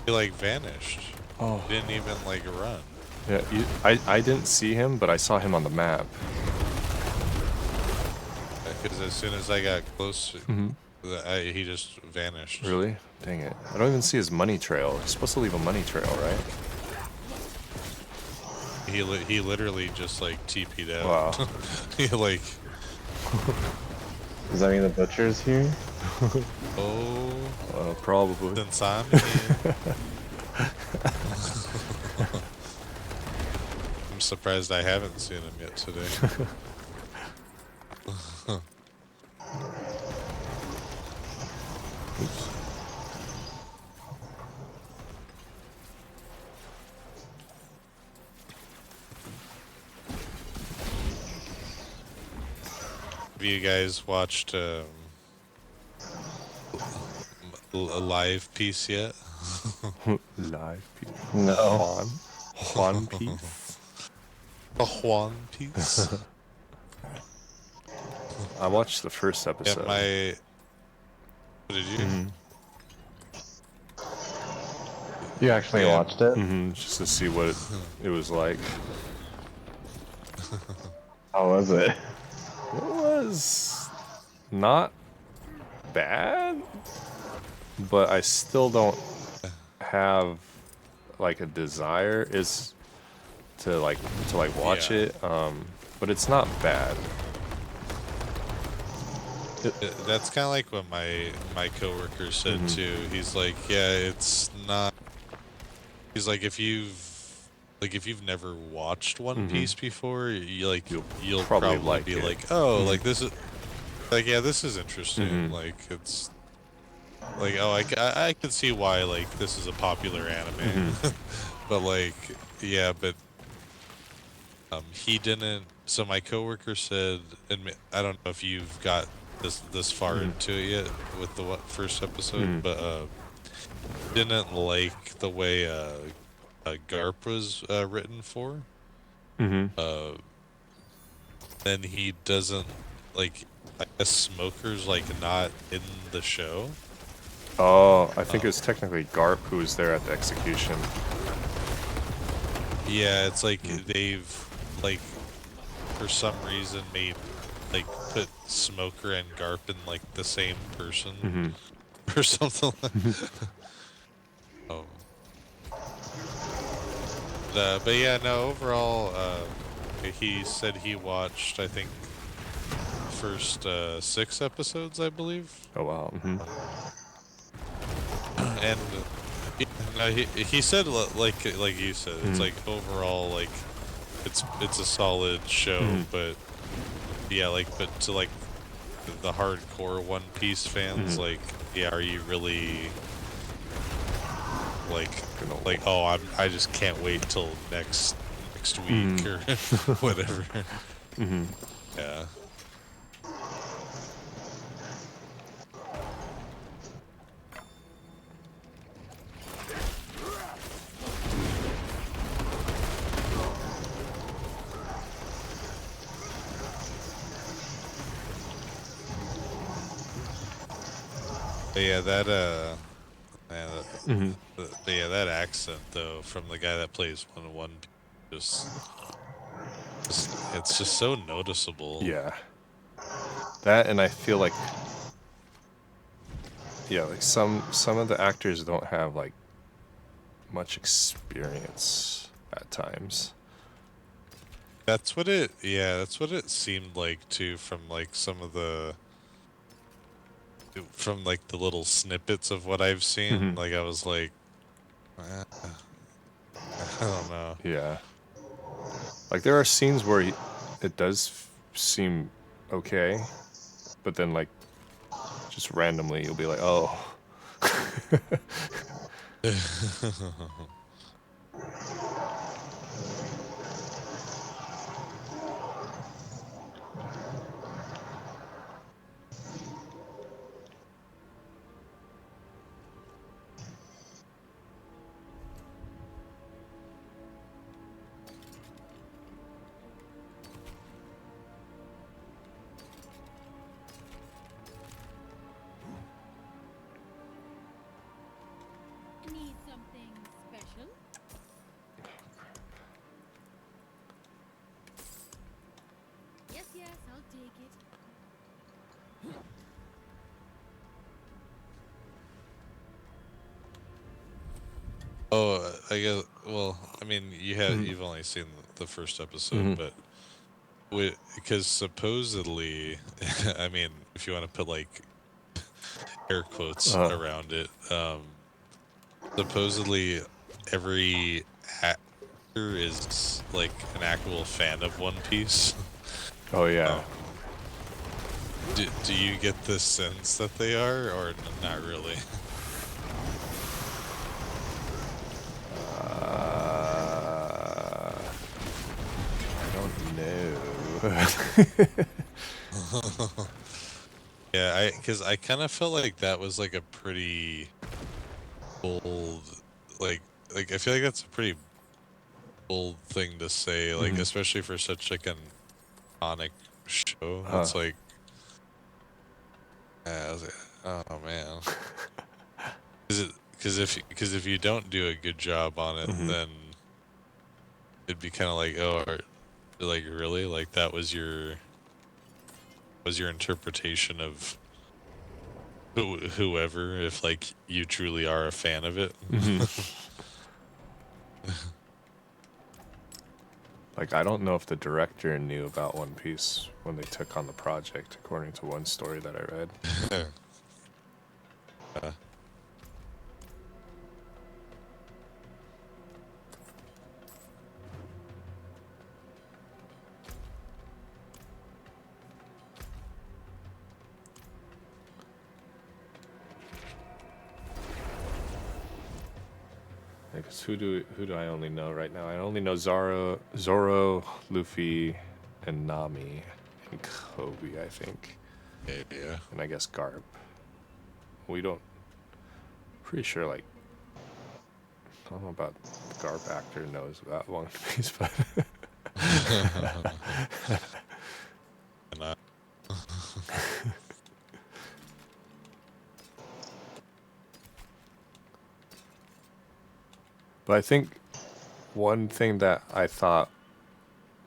[SPEAKER 2] He like vanished.
[SPEAKER 1] Oh,
[SPEAKER 2] He didn't even like run.
[SPEAKER 1] yeah. I didn't see him, but I saw him on the map.
[SPEAKER 2] Because as soon as I got close,
[SPEAKER 1] Mm-hmm.
[SPEAKER 2] he just vanished.
[SPEAKER 1] Really? Dang it. I don't even see his money trail. He's supposed to leave a money trail, right?
[SPEAKER 2] He literally just like TP'd out.
[SPEAKER 1] Wow.
[SPEAKER 2] He like,
[SPEAKER 6] Does that mean the butcher's here?
[SPEAKER 2] oh,
[SPEAKER 1] Probably.
[SPEAKER 2] since I'm here. I'm surprised I haven't seen him yet today. Have you guys watched a live piece yet?
[SPEAKER 1] Live piece.
[SPEAKER 6] No.
[SPEAKER 1] Juan piece.
[SPEAKER 2] A Juan piece?
[SPEAKER 1] I watched the first
[SPEAKER 2] Yeah,
[SPEAKER 1] episode.
[SPEAKER 2] my. What did you?
[SPEAKER 1] Mm-hmm.
[SPEAKER 6] You actually
[SPEAKER 2] Yeah.
[SPEAKER 6] watched it?
[SPEAKER 1] Just to see what it was like.
[SPEAKER 6] How was it?
[SPEAKER 1] It was not bad, but I still don't have like a desire is to watch
[SPEAKER 2] Yeah.
[SPEAKER 1] it. But it's not bad.
[SPEAKER 2] That's kind of like what my coworker said too. He's like, yeah, it's not. He's like, if you've never watched One Piece before, you'll
[SPEAKER 1] probably
[SPEAKER 2] probably
[SPEAKER 1] like
[SPEAKER 2] be
[SPEAKER 1] it.
[SPEAKER 2] like, oh, like this is, like yeah, this is interesting. Like it's, like oh, I can see why like this is a popular anime, but like yeah, but he didn't. So my coworker said, and I don't know if you've got this far into it yet with the first episode, but didn't like the way Garp was written for. Then he doesn't like. I guess Smoker's like not in the show.
[SPEAKER 1] Oh, I think it was technically Garp who was there at the execution.
[SPEAKER 2] Yeah, it's like they've like for some reason made like put Smoker and Garp in like the same person or something. Oh. But yeah, no. Overall, he said he watched I think first 6 episodes, I believe,
[SPEAKER 1] Oh wow.
[SPEAKER 2] and no, he said like you said, it's like overall like it's a solid show, but yeah, like but to like the hardcore One Piece fans, like yeah, are you really like oh I just can't wait till next week or whatever. Yeah. But yeah, that man, but yeah, that accent though from the guy that plays One just it's just so noticeable.
[SPEAKER 1] Yeah. That, and I feel like like some of the actors don't have like much experience at times.
[SPEAKER 2] That's what it seemed like too from like some of the little snippets of what I've seen. Like I was like I don't know.
[SPEAKER 1] Yeah. Like there are scenes where it does seem okay, but then like just randomly you'll be like, oh.
[SPEAKER 7] Need something special? Yes, yes, I'll take it.
[SPEAKER 2] Oh, I guess. Well, I mean, you've only seen the first episode, but because supposedly, I mean, if you want to put like air quotes around it, supposedly every actor is like an actual fan of One Piece.
[SPEAKER 1] Oh yeah.
[SPEAKER 2] Do you get the sense that they are, or not really?
[SPEAKER 1] I don't know.
[SPEAKER 2] Yeah, because I kind of felt like that was like a pretty bold, like I feel like that's a pretty bold thing to say, like especially for such like an iconic show. It's like, I was like, oh man, because if you don't do a good job on it, then it'd be kind of like, oh, like really, like that was your interpretation of whoever, if like you truly are a fan of it.
[SPEAKER 1] Like, I don't know if the director knew about One Piece when they took on the project, according to one story that I read. Because who do I only know right now? I only know Zoro, Luffy, and Nami, and Kobe, I think.
[SPEAKER 2] Yeah.
[SPEAKER 1] And I guess Garp. We don't. Pretty sure, like, I don't know about the Garp actor knows about One Piece, but. But I think one thing that I thought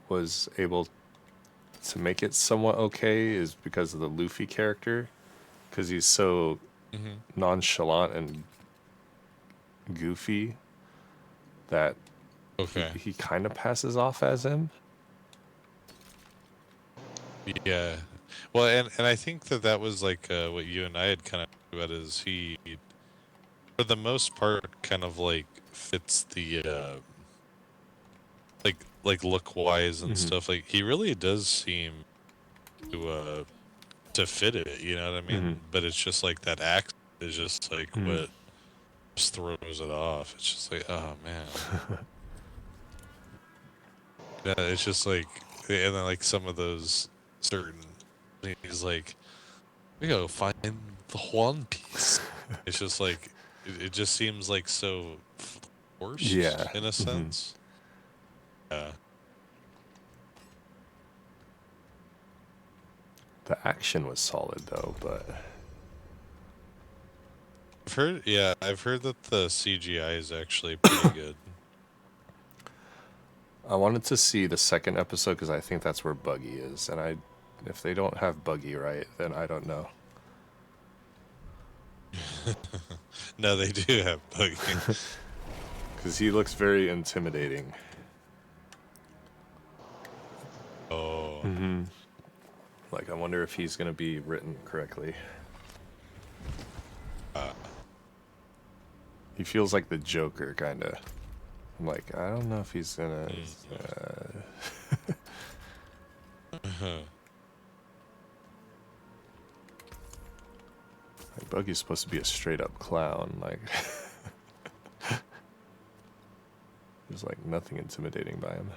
[SPEAKER 1] was able to make it somewhat okay is because of the Luffy character, because he's so nonchalant and goofy that he kind of passes off as him.
[SPEAKER 2] Yeah. Well, and I think that was like what you and I had kind of talked about, is he, for the most part, kind of like fits the like look wise and stuff. Like he really does seem to fit it, you know what I mean? But it's just like that accent is just like what just throws it off. It's just like, oh man. Yeah, it's just like, and then like some of those certain things, like, we gotta find the One Piece. It's just like, it just seems like so forced, in a sense. Yeah.
[SPEAKER 1] The action was solid though, but
[SPEAKER 2] I've heard that the CGI is actually pretty good.
[SPEAKER 1] I wanted to see the second episode because I think that's where Buggy is, and if they don't have Buggy right, then I don't know.
[SPEAKER 2] No, they do have Buggy.
[SPEAKER 1] Because he looks very intimidating.
[SPEAKER 2] Oh.
[SPEAKER 1] Like, I wonder if he's going to be written correctly. He feels like the Joker, kind of. I'm like, I don't know if he's going to... Like, Buggy's supposed to be a straight up clown. Like, there's like nothing intimidating by him.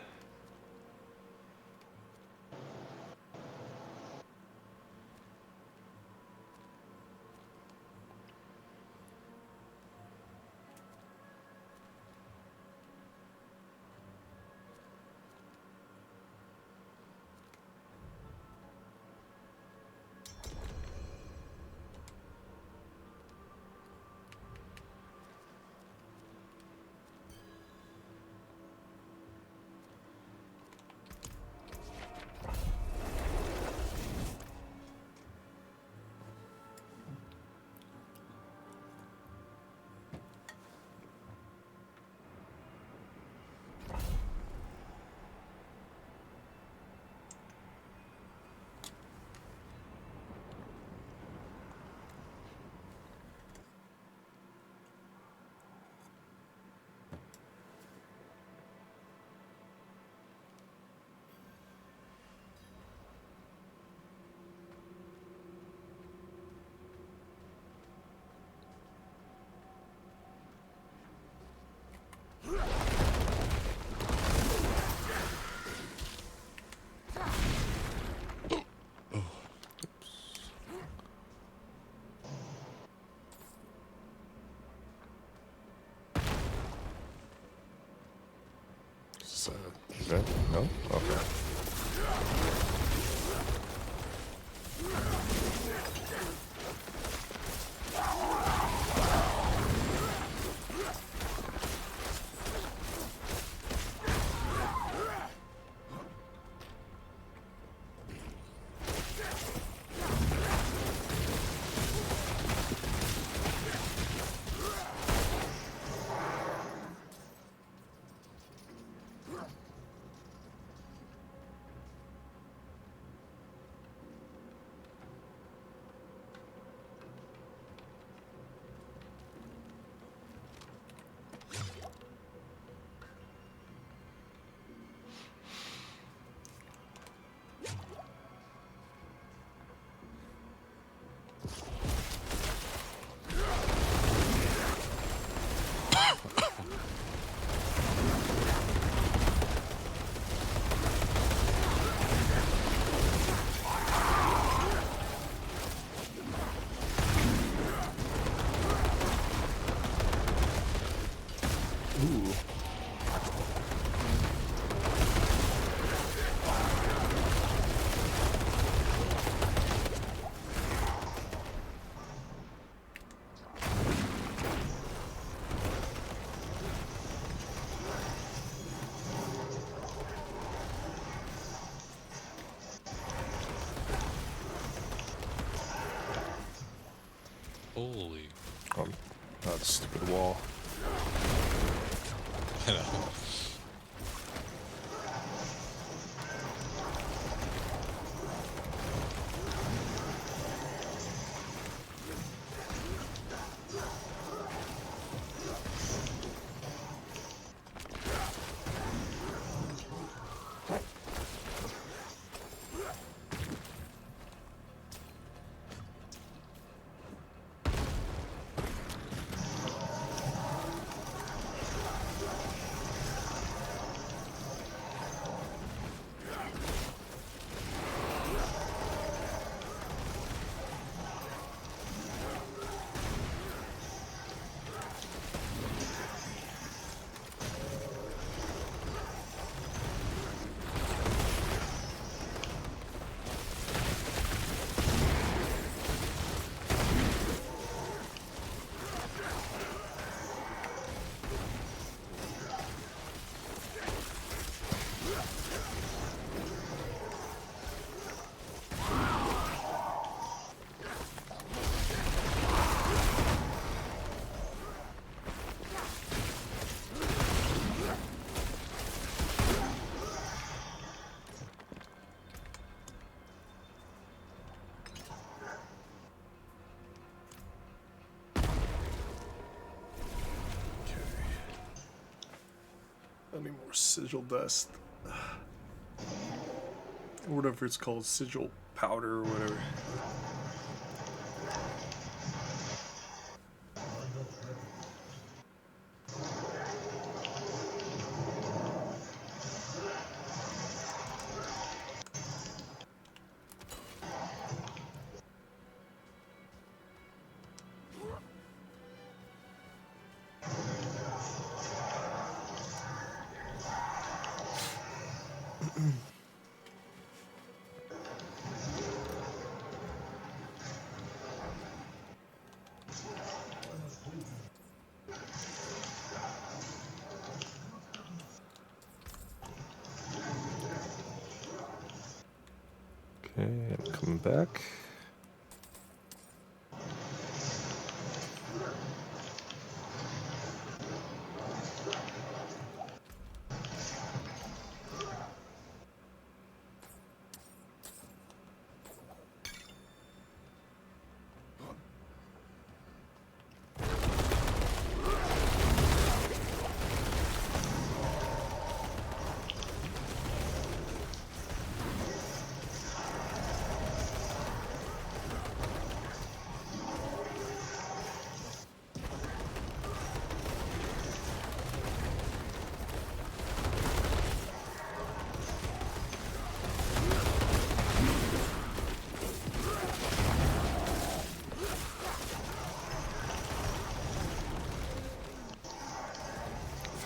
[SPEAKER 1] Is that? No? Okay. Ooh.
[SPEAKER 2] Holy.
[SPEAKER 1] Oh, the stupid wall.
[SPEAKER 2] I know.
[SPEAKER 1] I need more sigil dust. Or whatever it's called, sigil powder or whatever. Okay, I'm coming back.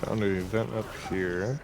[SPEAKER 1] Found an event up here.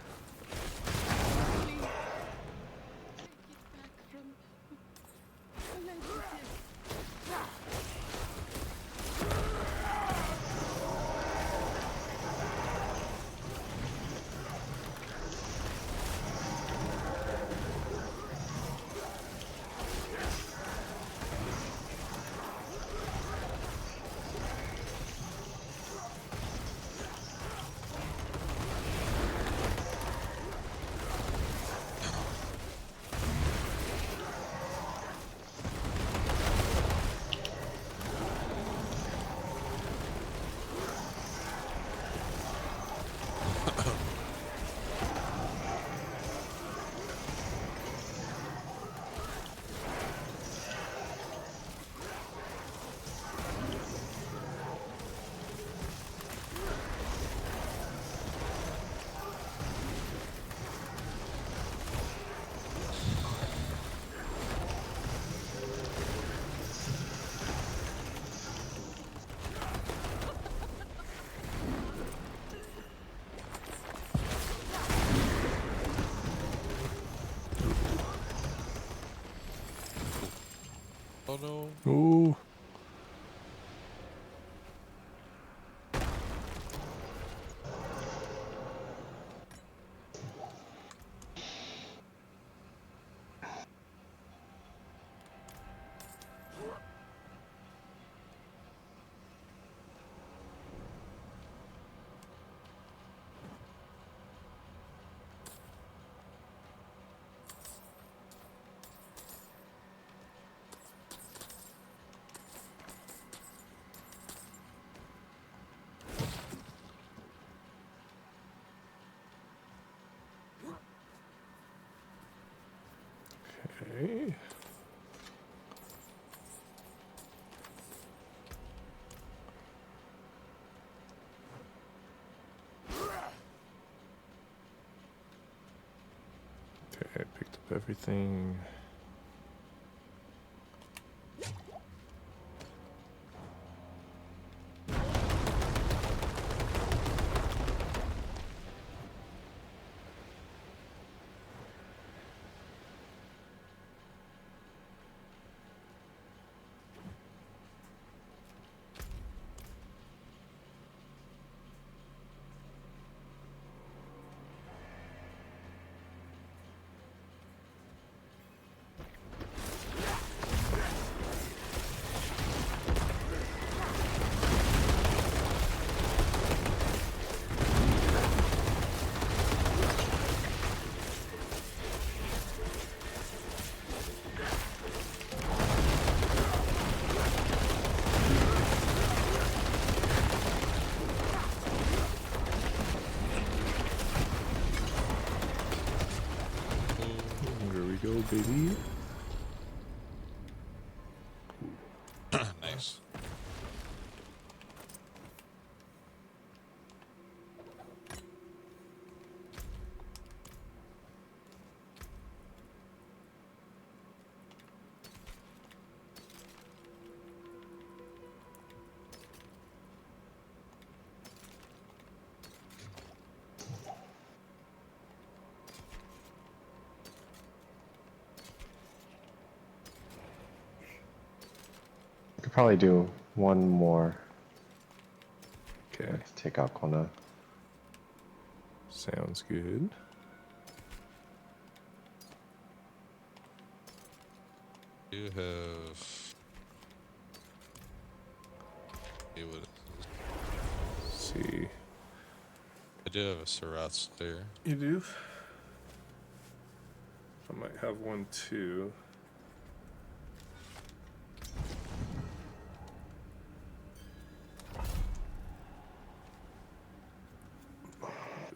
[SPEAKER 2] Oh no.
[SPEAKER 1] Ooh. Okay. Okay, I picked up everything. Here we go, baby.
[SPEAKER 2] Nice.
[SPEAKER 6] Could probably do one more
[SPEAKER 1] Okay,
[SPEAKER 6] to take out Kona.
[SPEAKER 1] sounds good.
[SPEAKER 2] do have.
[SPEAKER 1] Let's see.
[SPEAKER 2] I do have a Sriracha there.
[SPEAKER 1] You do? I might have one too.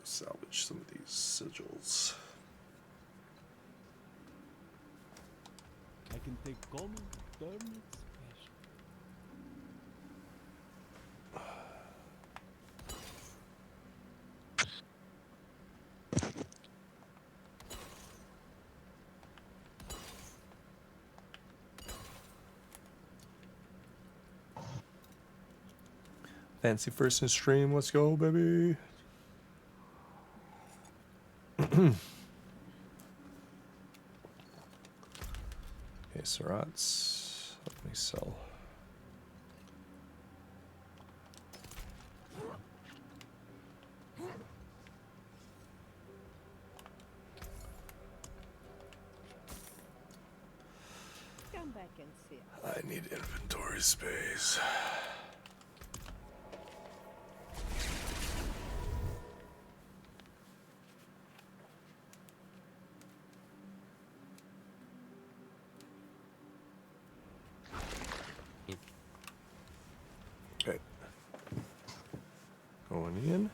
[SPEAKER 1] Salvage some of these sigils.
[SPEAKER 3] I can take common, turn it special.
[SPEAKER 1] Fancy first in stream, let's go, baby. Okay, Sriracha. Let me sell.
[SPEAKER 4] Come back and see.
[SPEAKER 1] I need inventory space. Okay. Going in.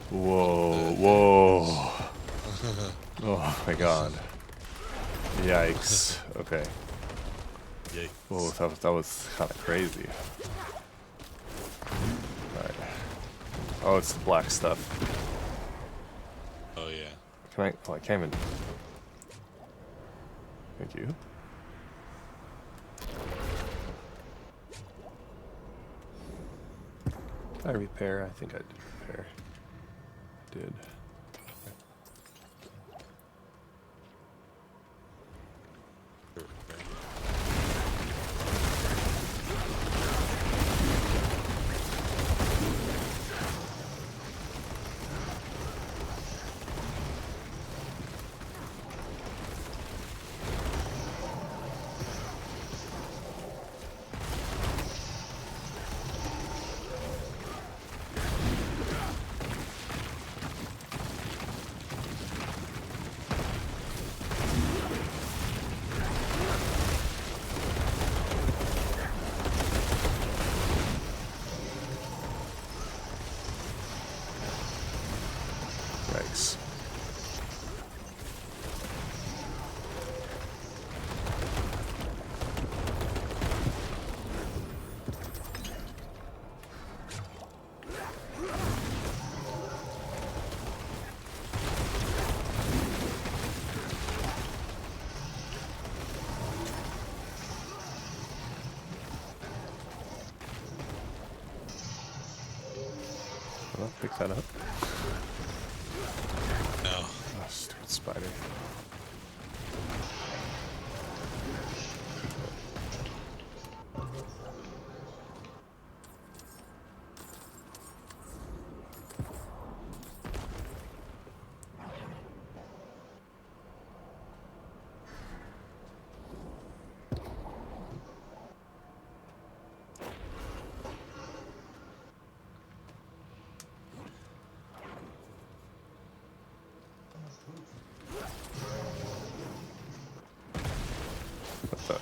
[SPEAKER 1] Whoa, whoa. Oh my god. Yikes. Okay.
[SPEAKER 2] Yikes.
[SPEAKER 1] Whoa, that was kind of crazy. Alright. Oh, it's the black stuff.
[SPEAKER 2] Oh yeah.
[SPEAKER 1] Can I? Oh, I can't even. Thank you. Did I repair? I think I did repair. I did. Yikes. Well, pick that up.
[SPEAKER 2] No.
[SPEAKER 1] Oh, stupid spider. What the?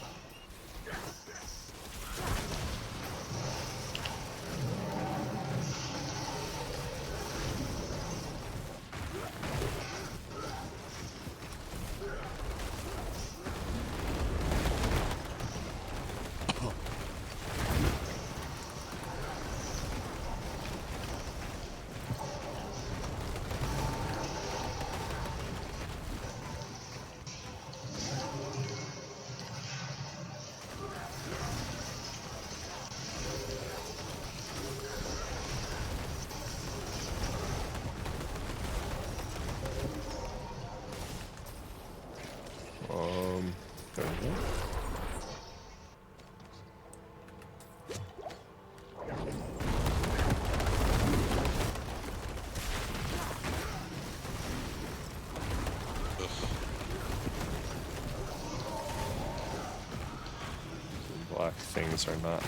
[SPEAKER 1] block things are not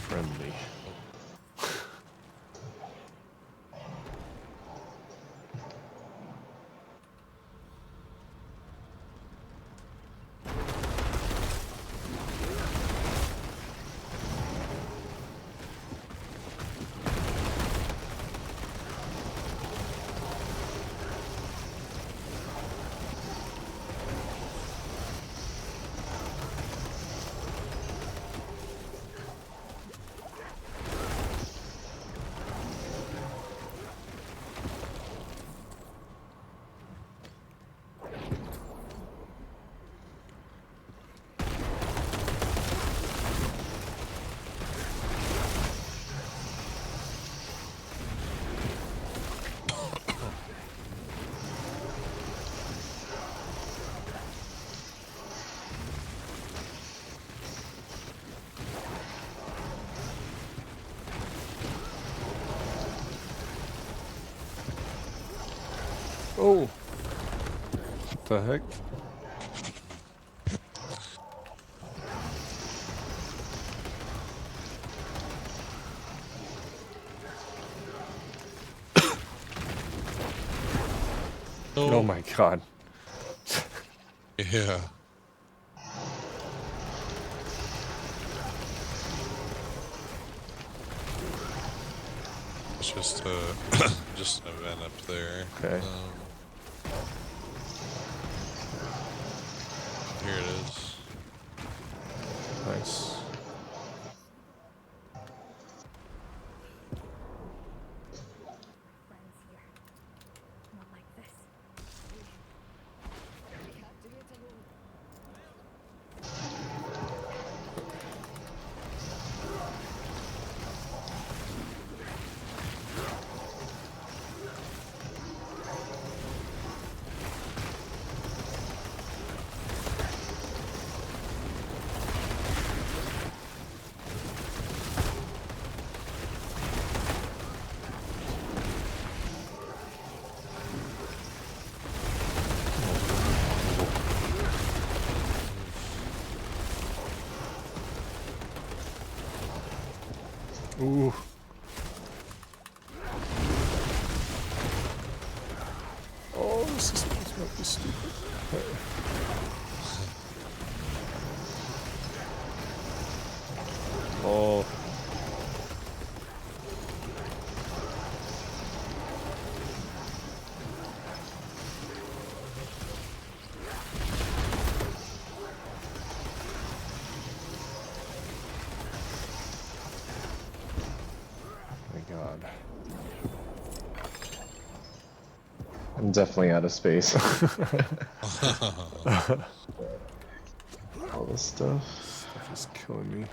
[SPEAKER 1] friendly. Oh! What the heck? Oh my god.
[SPEAKER 2] Yeah. It's just just an event up there.
[SPEAKER 1] Okay.
[SPEAKER 2] Here it is.
[SPEAKER 1] Nice.
[SPEAKER 5] Friends here. Not like this.
[SPEAKER 4] We can't do it alone.
[SPEAKER 1] Ooh. Oh, this is might be stupid. Oh. My God.
[SPEAKER 6] I'm definitely out of space. All this stuff.
[SPEAKER 1] Stuff is killing me.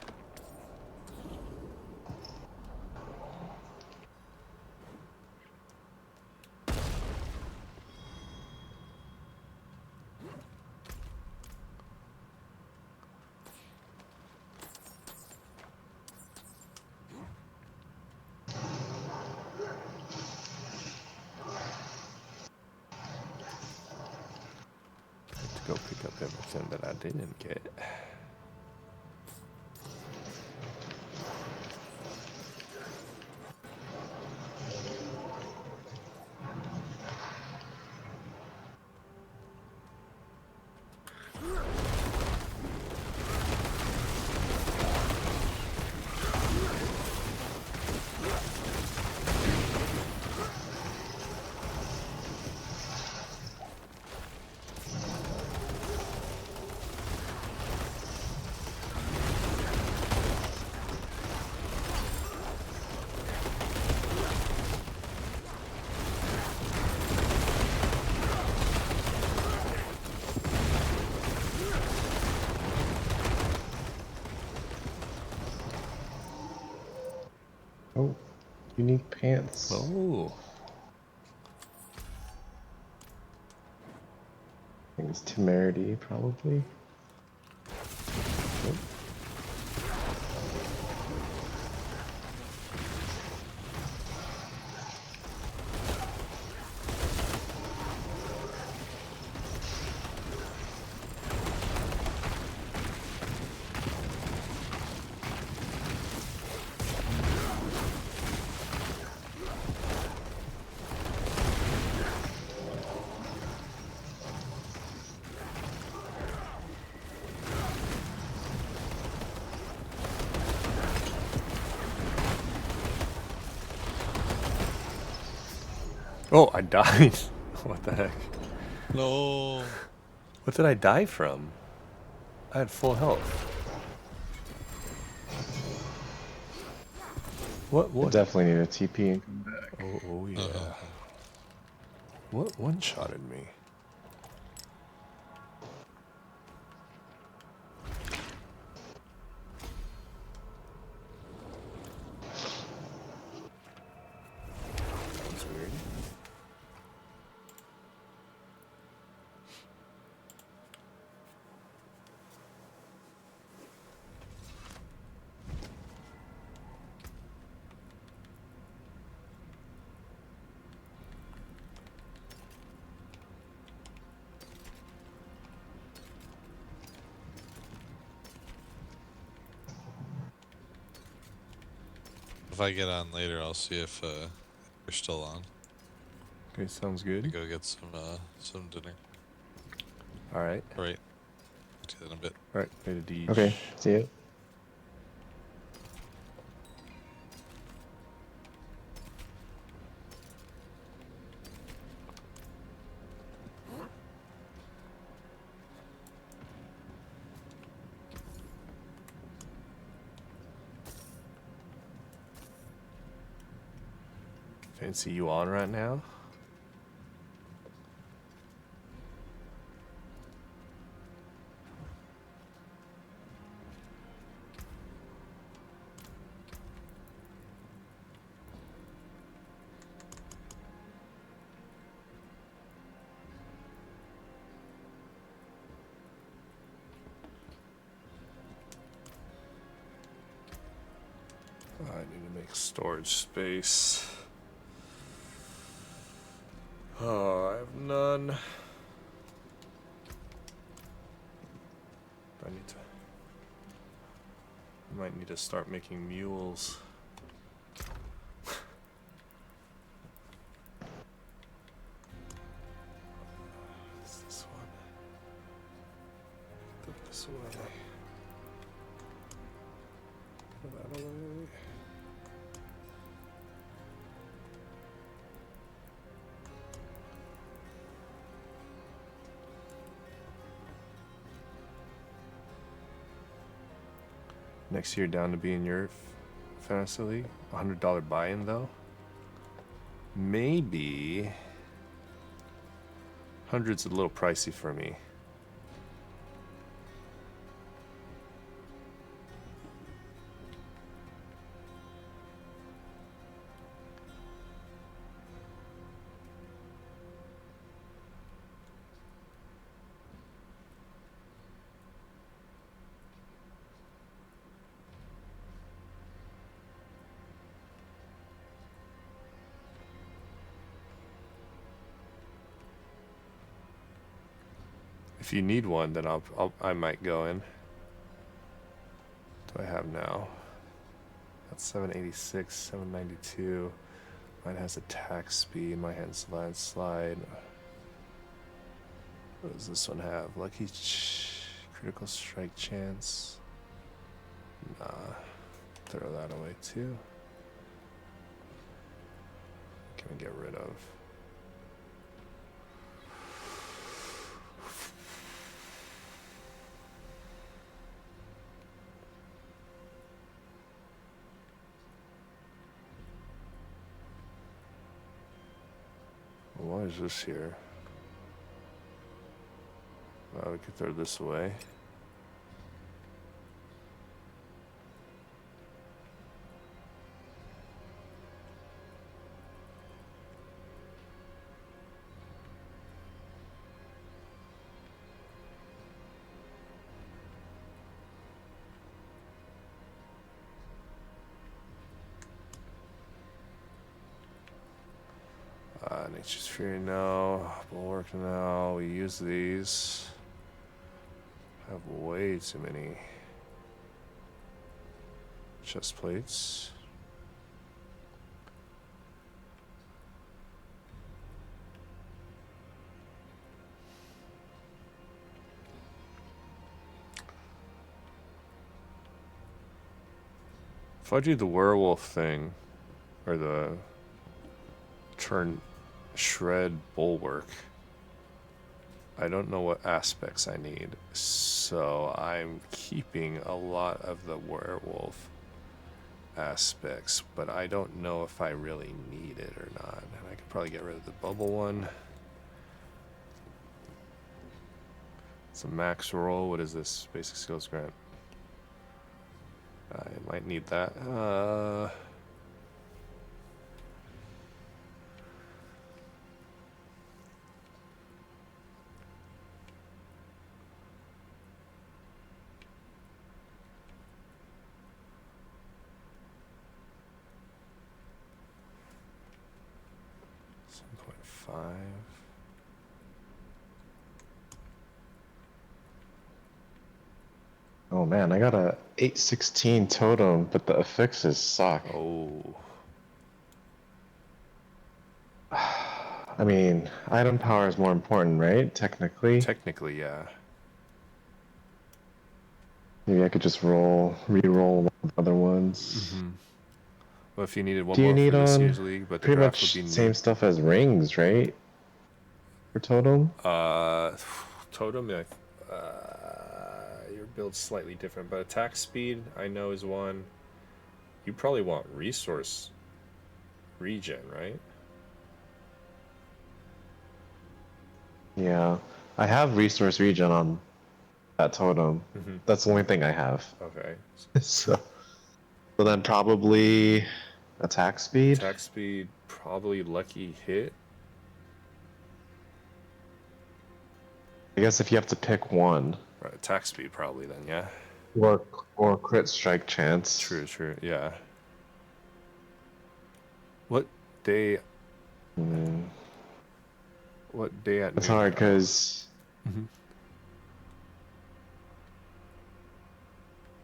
[SPEAKER 1] Go pick up everything that I didn't get.
[SPEAKER 6] Oh, unique pants.
[SPEAKER 1] Oh.
[SPEAKER 6] I think it's temerity, probably. Oh.
[SPEAKER 1] Oh, I died. What the heck?
[SPEAKER 2] No.
[SPEAKER 1] What did I die from? I had full health. What?
[SPEAKER 6] I
[SPEAKER 1] What?
[SPEAKER 6] definitely need a TP and come back.
[SPEAKER 1] Oh yeah. What one-shotted me? That's weird.
[SPEAKER 2] If I get on later, I'll see if you're still on.
[SPEAKER 1] Okay, sounds
[SPEAKER 2] To
[SPEAKER 1] good.
[SPEAKER 2] go get some dinner.
[SPEAKER 1] All right.
[SPEAKER 2] All right. See you in a bit.
[SPEAKER 1] All right. Later, Deej.
[SPEAKER 6] Okay, see you.
[SPEAKER 1] Fancy you on right now? I need to make storage space. Oh, I have none. I might need to start making mules. What's this one? Put this away. Put that away. Next year down to be in your fantasy league. $100 buy-in though. Maybe 100's a little pricey for me. If you need one, then I might go in. What do I have now? That's 786, 792. Mine has attack speed. Mine has landslide. What does this one have? Critical strike chance. Nah. Throw that away too. Can we get rid of? Why is this here? Well, we could throw this away. Nature's Fury, no. Bulwark, no. We use these. I have way too many chest plates. If I do the werewolf thing, or the CHRON Shred bulwark. I don't know what aspects I need, so I'm keeping a lot of the werewolf aspects, but I don't know if I really need it or not. And I could probably get rid of the bubble one. It's a max roll. What is this? Basic skills grant. I might need that. 7.5.
[SPEAKER 6] Oh man, I got a 816 totem, but the affixes suck.
[SPEAKER 1] Oh.
[SPEAKER 6] I mean, item power is more important, right? Technically.
[SPEAKER 1] Technically, yeah.
[SPEAKER 6] Maybe I could just re-roll one of the other ones.
[SPEAKER 1] Well, if you needed one
[SPEAKER 6] Do you
[SPEAKER 1] more
[SPEAKER 6] need
[SPEAKER 1] for this year's league, but the
[SPEAKER 6] pretty
[SPEAKER 1] draft would
[SPEAKER 6] much
[SPEAKER 1] be
[SPEAKER 6] same
[SPEAKER 1] new.
[SPEAKER 6] stuff as rings, right? For totem?
[SPEAKER 1] Totem, your build's slightly different, but attack speed I know is one. You probably want resource regen, right?
[SPEAKER 6] Yeah. I have resource regen on that totem. That's the only thing I have.
[SPEAKER 1] Okay.
[SPEAKER 6] So then probably attack speed?
[SPEAKER 1] Attack speed, probably lucky hit.
[SPEAKER 6] I guess if you have to pick one.
[SPEAKER 1] Right, attack speed probably then, yeah.
[SPEAKER 6] Or crit strike chance.
[SPEAKER 1] True, yeah. What day? What day at
[SPEAKER 6] It's
[SPEAKER 1] noon?
[SPEAKER 6] hard because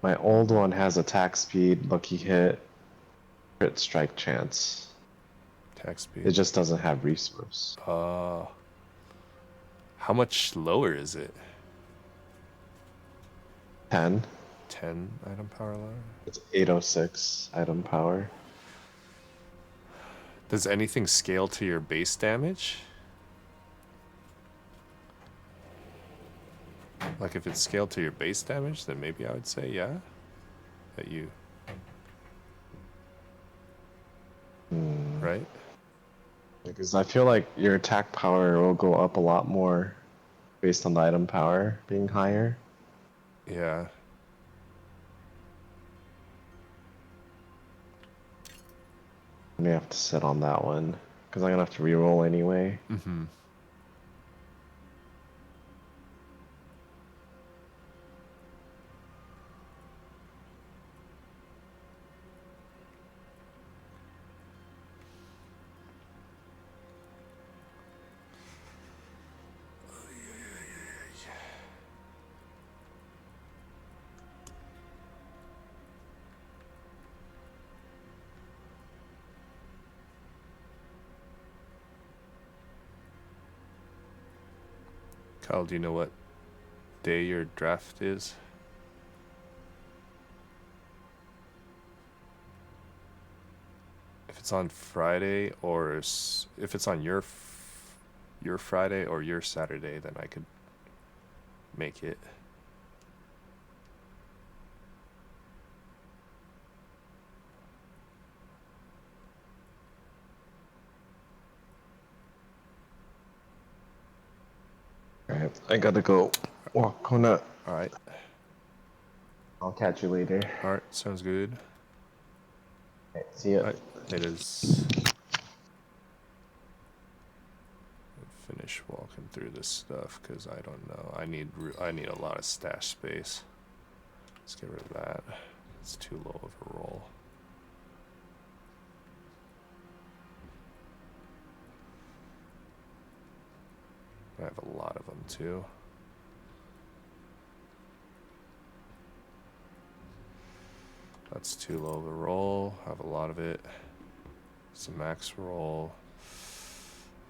[SPEAKER 6] my old one has attack speed, lucky hit, crit strike chance.
[SPEAKER 1] Attack speed.
[SPEAKER 6] It just doesn't have resource.
[SPEAKER 1] How much lower is it?
[SPEAKER 6] 10.
[SPEAKER 1] 10 item power lower?
[SPEAKER 6] It's 806 item power.
[SPEAKER 1] Does anything scale to your base damage? Like if it's scaled to your base damage, then maybe I would say yeah. That you... Right?
[SPEAKER 6] Because I feel like your attack power will go up a lot more based on the item power being higher.
[SPEAKER 1] Yeah.
[SPEAKER 6] I may have to sit on that one because I'm gonna have to reroll anyway.
[SPEAKER 1] Kyle, do you know what day your draft is? If it's on Friday, or if it's on your Friday or your Saturday, then I could make it.
[SPEAKER 6] Alright, I gotta go walk Kona.
[SPEAKER 1] Alright.
[SPEAKER 6] I'll catch you later.
[SPEAKER 1] Alright, sounds good.
[SPEAKER 6] Okay, see ya.
[SPEAKER 1] Alright, it is. Finish walking through this stuff because I don't know. I need a lot of stash space. Let's get rid of that. It's too low of a roll. I have a lot of them too. That's too low of a roll. I have a lot of it. It's a max roll.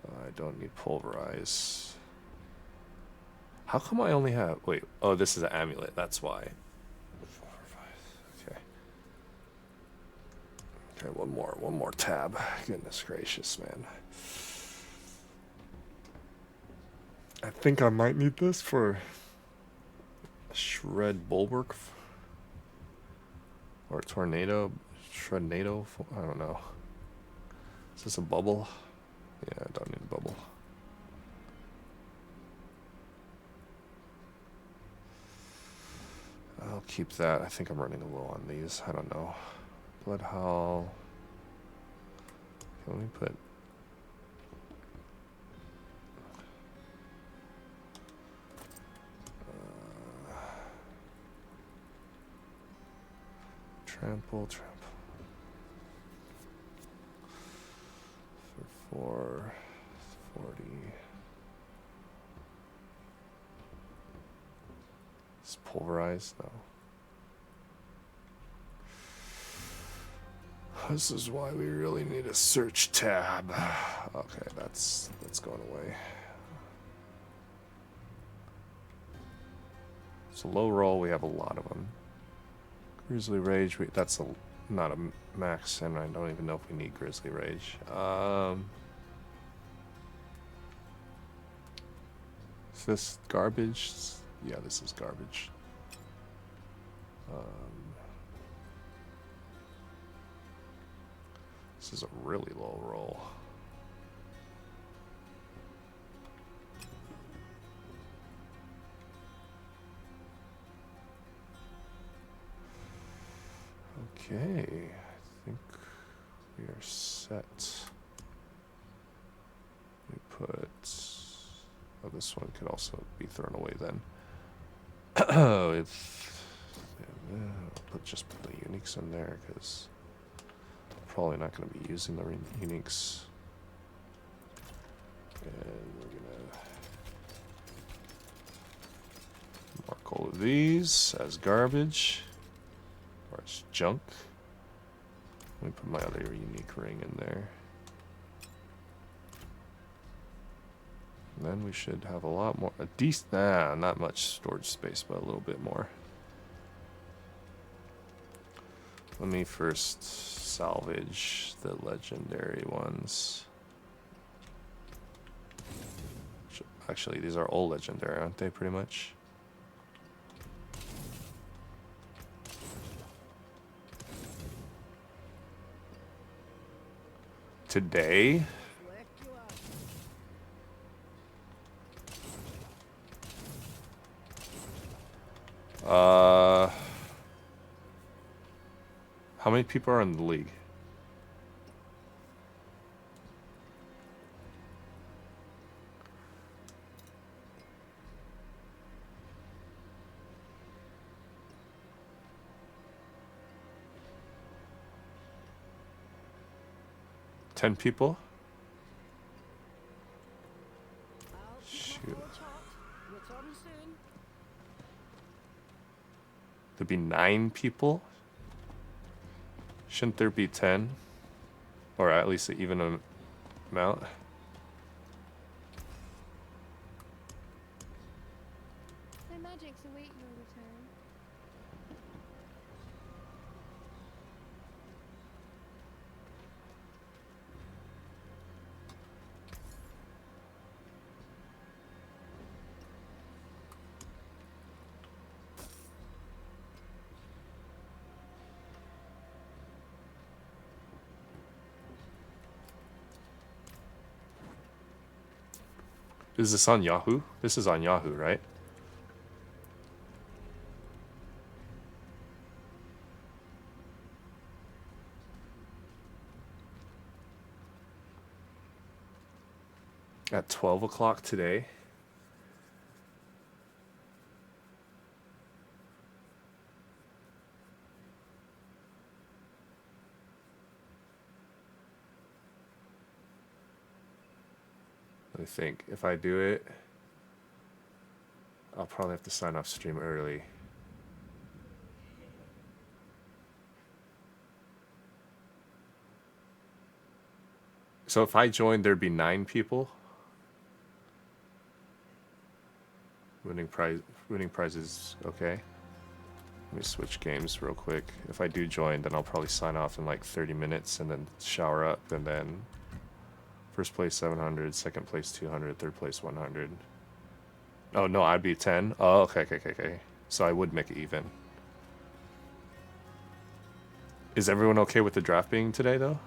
[SPEAKER 1] I don't need pulverize. How come I only have... Wait. Oh, this is an amulet. That's why. 4, 5. Okay. Okay, one more tab. Goodness gracious, man. I think I might need this for shred bulwark or tornado, shrednado. I don't know. Is this a bubble? Yeah, I don't need a bubble. I'll keep that. I think I'm running a low on these. I don't know. Blood Howl. Let me put. Trample. For 440. It's pulverized though. This is why we really need a search tab. Okay, that's going away. So low roll, we have a lot of them. Grizzly Rage, that's not a max, and I don't even know if we need Grizzly Rage. Is this garbage? Yeah, this is garbage. This is a really low roll. Okay, I think we are set. We put. Oh, this one could also be thrown away then. I'll just put the uniques in there because I'm probably not going to be using the uniques. And we're going to mark all of these as garbage or as junk. Let me put my other unique ring in there. And then we should have a lot more, not much storage space, but a little bit more. Let me first salvage the legendary ones. Actually, these are all legendary, aren't they, pretty much? Today? How many people are in the league? Ten people? Shoot. There'd be 9 people? Shouldn't there be 10? Or at least an even amount?
[SPEAKER 5] My magics await your return.
[SPEAKER 1] Is this on Yahoo? This is on Yahoo, right? At 12 o'clock today? Let me think. If I do it, I'll probably have to sign off stream early. So if I joined, there'd be 9 people. Winning prizes, okay. Let me switch games real quick. If I do join, then I'll probably sign off in like 30 minutes and then shower up and then first place 700, second place 200, third place 100. Oh no, I'd be 10. Oh, okay. So I would make it even. Is everyone okay with the draft being today, though?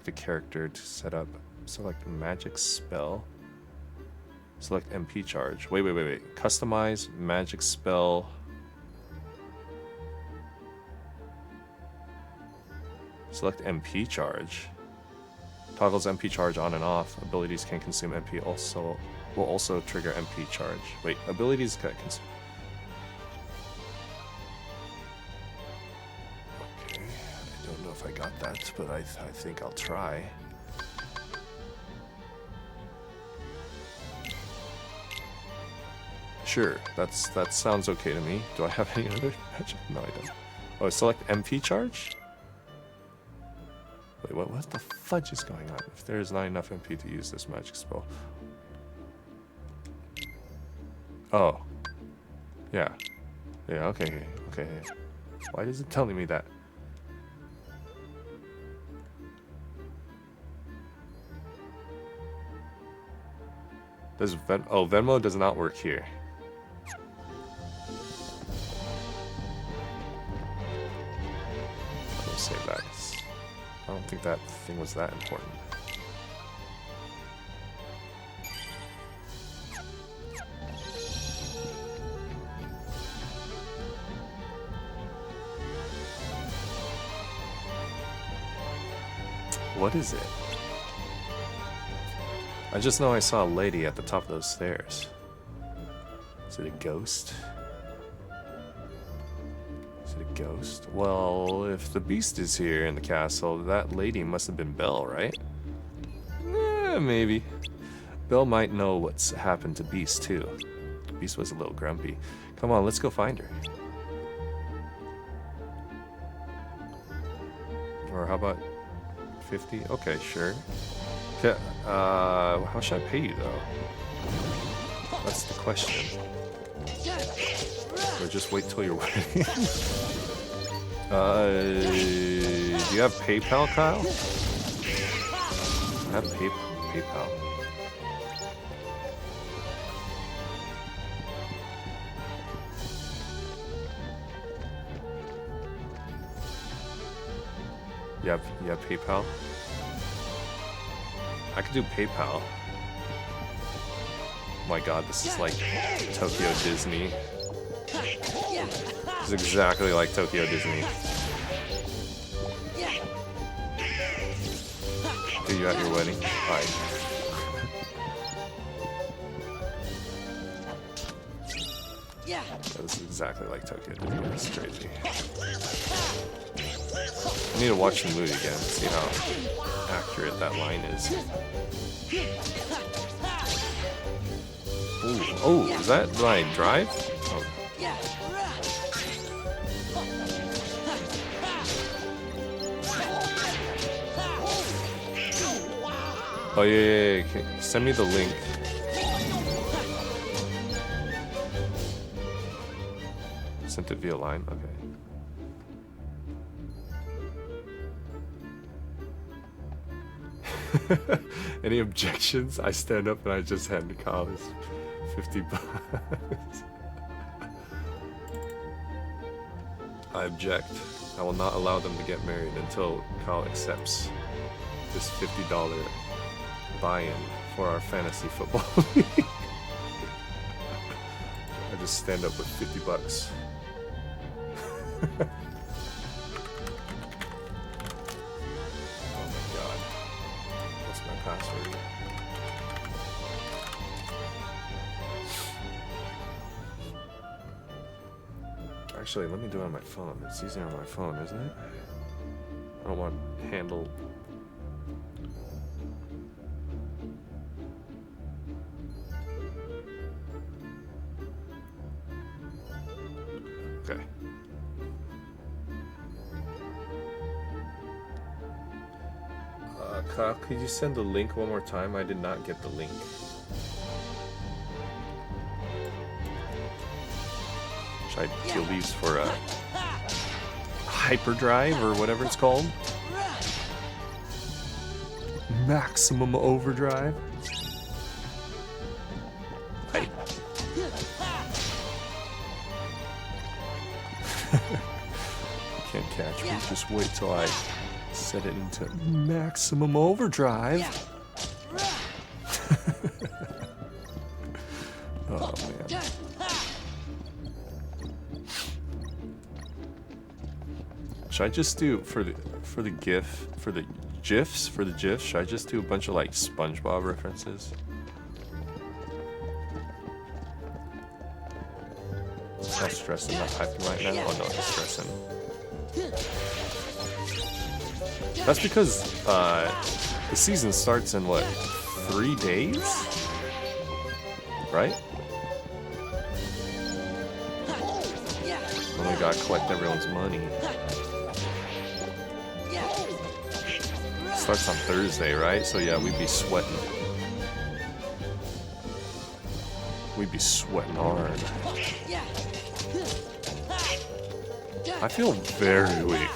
[SPEAKER 1] The character to set up. Select magic spell. Select MP charge. Wait. Customize magic spell. Select MP charge. Toggles MP charge on and off. Abilities can consume MP. Will also trigger MP charge. Wait, abilities can consume. Okay, I don't know if I got that, but I think I'll try. Sure, that sounds okay to me. Do I have any other magic? No, I don't. Oh, select MP charge? Wait, what the fudge is going on? If there is not enough MP to use this magic spell. Oh. Yeah. Yeah, okay. Why is it telling me that? Does Venmo does not work here. Let me save that. I don't think that thing was that important. What is it? I just know I saw a lady at the top of those stairs. Is it a ghost? Is it a ghost? Well, if the beast is here in the castle, that lady must have been Belle, right? Maybe. Belle might know what's happened to Beast, too. Beast was a little grumpy. Come on, let's go find her. Or how about 50? Okay, sure. Okay, how should I pay you, though? That's the question. Or just wait till you're wedding. Do you have PayPal, Kyle? I have PayPal. You have PayPal? I could do PayPal. My god, this is like Tokyo Disney. This is exactly like Tokyo Disney. Do you at your wedding? Alright. Yeah, this is exactly like Tokyo Disney. That's crazy. I need to watch the movie again, see how accurate that line is. Ooh, oh, is that my drive? Oh. Oh yeah. Okay. Send me the link. Sent it via line. Okay. Any objections? I stand up and I just hand Kyle his 50 bucks. I object. I will not allow them to get married until Kyle accepts this $50 buy-in for our fantasy football league. I just stand up with 50 bucks. Password. Actually, let me do it on my phone. It's easier on my phone, isn't it? I don't want handle. Okay. Kyle, could you send the link one more time? I did not get the link. Should I kill these for a hyperdrive or whatever it's called? Maximum overdrive? Hype. Can't catch me. Just wait till I set it into maximum overdrive. Oh man. Should I just do for the GIFs? Should I just do a bunch of like SpongeBob references? Not stressing, not hyping right now. Oh no, I'm stressing. That's because the season starts in what, 3 days? Right? Then we gotta collect everyone's money. Starts on Thursday, right? So yeah, we'd be sweating. We'd be sweating hard. I feel very weak.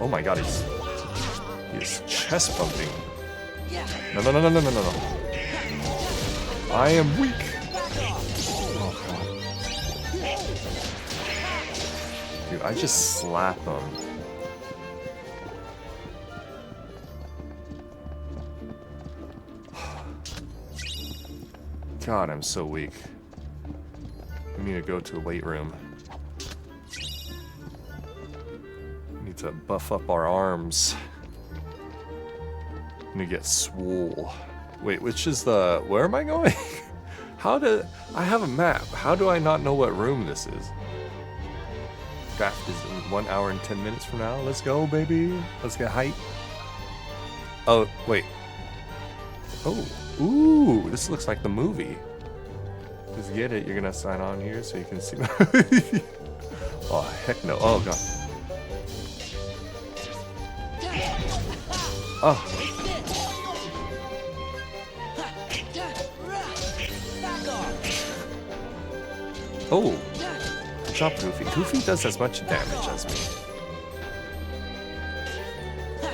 [SPEAKER 1] Oh my god, he's chest pumping. No, no, no, no, no, no, no, no. I am weak. Oh god. Dude, I just slap him. God, I'm so weak. We need to go to the weight room. We need to buff up our arms. We need to get swole. Wait, which is the... Where am I going? I have a map. How do I not know what room this is? Draft is in 1 hour and 10 minutes from now. Let's go, baby. Let's get hype. Oh, wait. Oh, ooh, this looks like the movie. Just get it. You're gonna sign on here so you can see. Oh, heck no. Oh, God. Oh. Oh. Chop Goofy. Goofy does as much damage as me.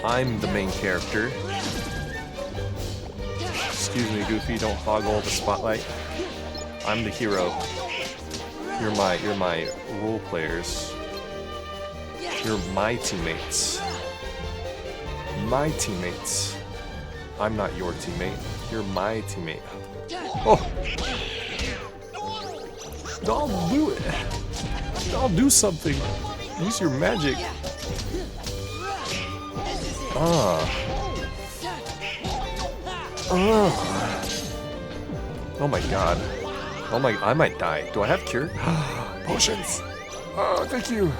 [SPEAKER 1] I'm the main character. Excuse me, Goofy, don't hog all the spotlight. I'm the hero. You're my role players. You're my teammates. My teammates. I'm not your teammate. You're my teammate. Oh! I'll do it. I'll do something. Use your magic. Ah. Oh my god. Oh my, I might die. Do I have cure? Potions. Oh, thank you.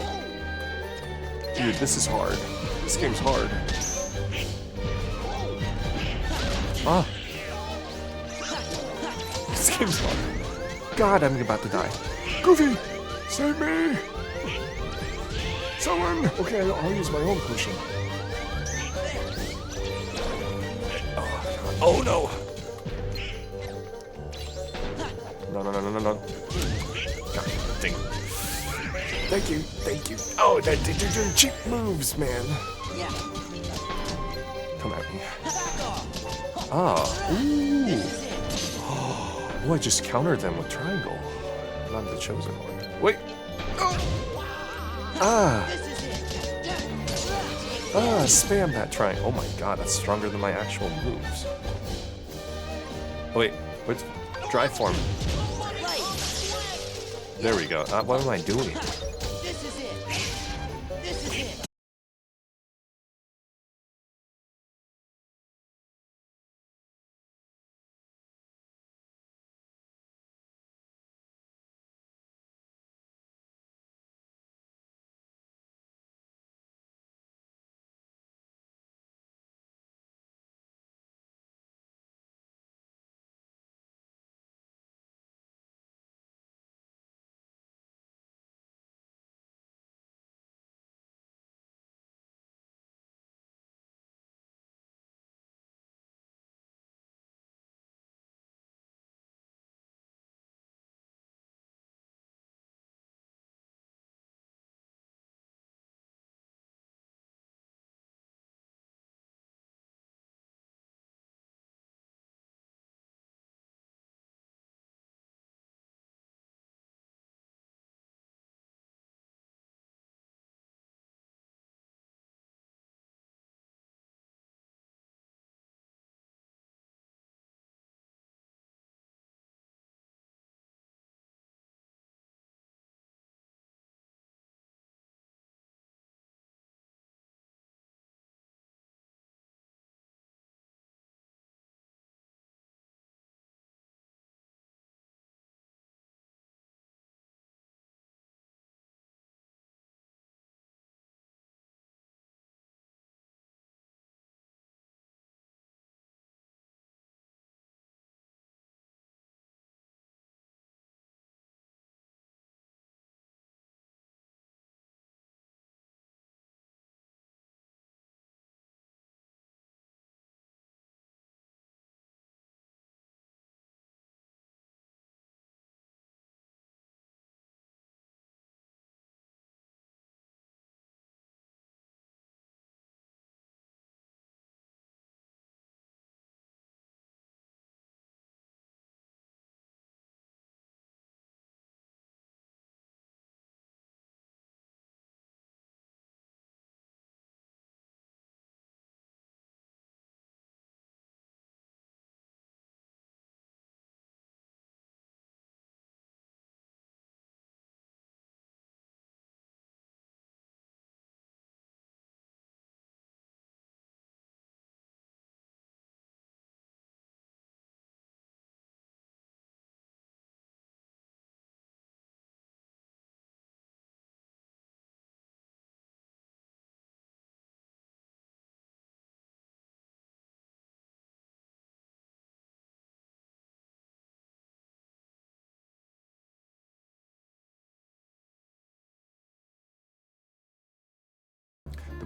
[SPEAKER 1] Dude, this is hard. This game's hard. Ah. This game's hard. God, I'm about to die. Goofy, save me. Someone. Okay, I'll use my own potion. Oh no! No, no, no, no, no, no. God dang. Thank you, thank you. Oh, you're doing cheap moves, man. Come at me. Ah, ooh. Oh, I just countered them with triangle. I'm the chosen one. Wait. Oh. Ah. Ah, spam that triangle. Oh my god, that's stronger than my actual moves. Wait, what's dry form? There we go. What am I doing?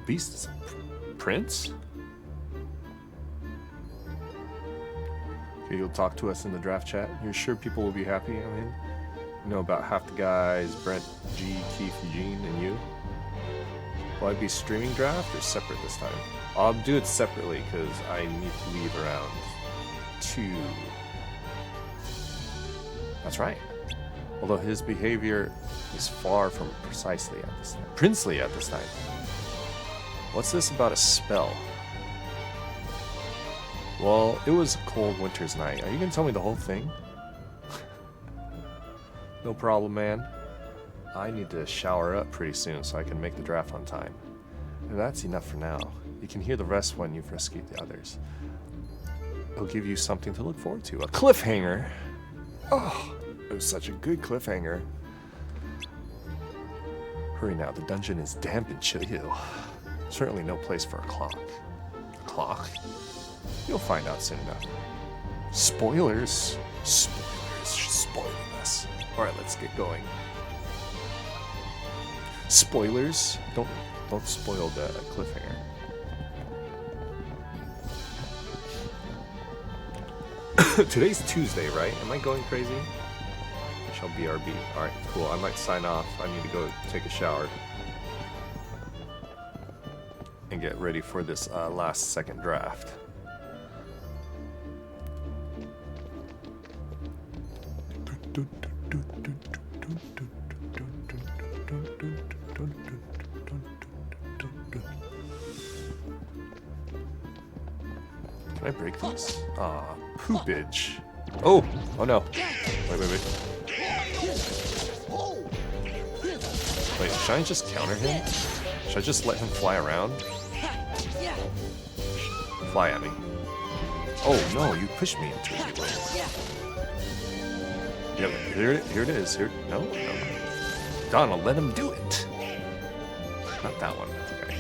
[SPEAKER 1] Beast is a prince? Okay, you'll talk to us in the draft chat. You're sure people will be happy? I mean, you know about half the guys, Brent, G, Keith, Eugene, and you. Will I be streaming draft or separate this time? I'll do it separately because I need to leave around 2. That's right. Although his behavior is far from precisely at this time. Princely at this time. What's this about a spell? Well, it was a cold winter's night. Are you gonna tell me the whole thing? No problem, man. I need to shower up pretty soon so I can make the draft on time. And that's enough for now. You can hear the rest when you've rescued the others. It'll give you something to look forward to. A cliffhanger! Oh, it was such a good cliffhanger. Hurry now, the dungeon is damp and chilly. Certainly no place for a clock. A clock? You'll find out soon enough. Spoilers! Spoilers, she's spoiling us. Alright, let's get going. Spoilers? Don't spoil the cliffhanger. Today's Tuesday, right? Am I going crazy? Shall BRB. Alright, cool. I might sign off. I need to go take a shower. And get ready for this last second draft. Can I break these? Aw, poopage. Oh no. Wait. Wait, should I just counter him? Should I just let him fly around? Fly at me. Oh no, you pushed me into it. Yep, here it is. Here, no. Donald, let him do it. Not that one. Okay,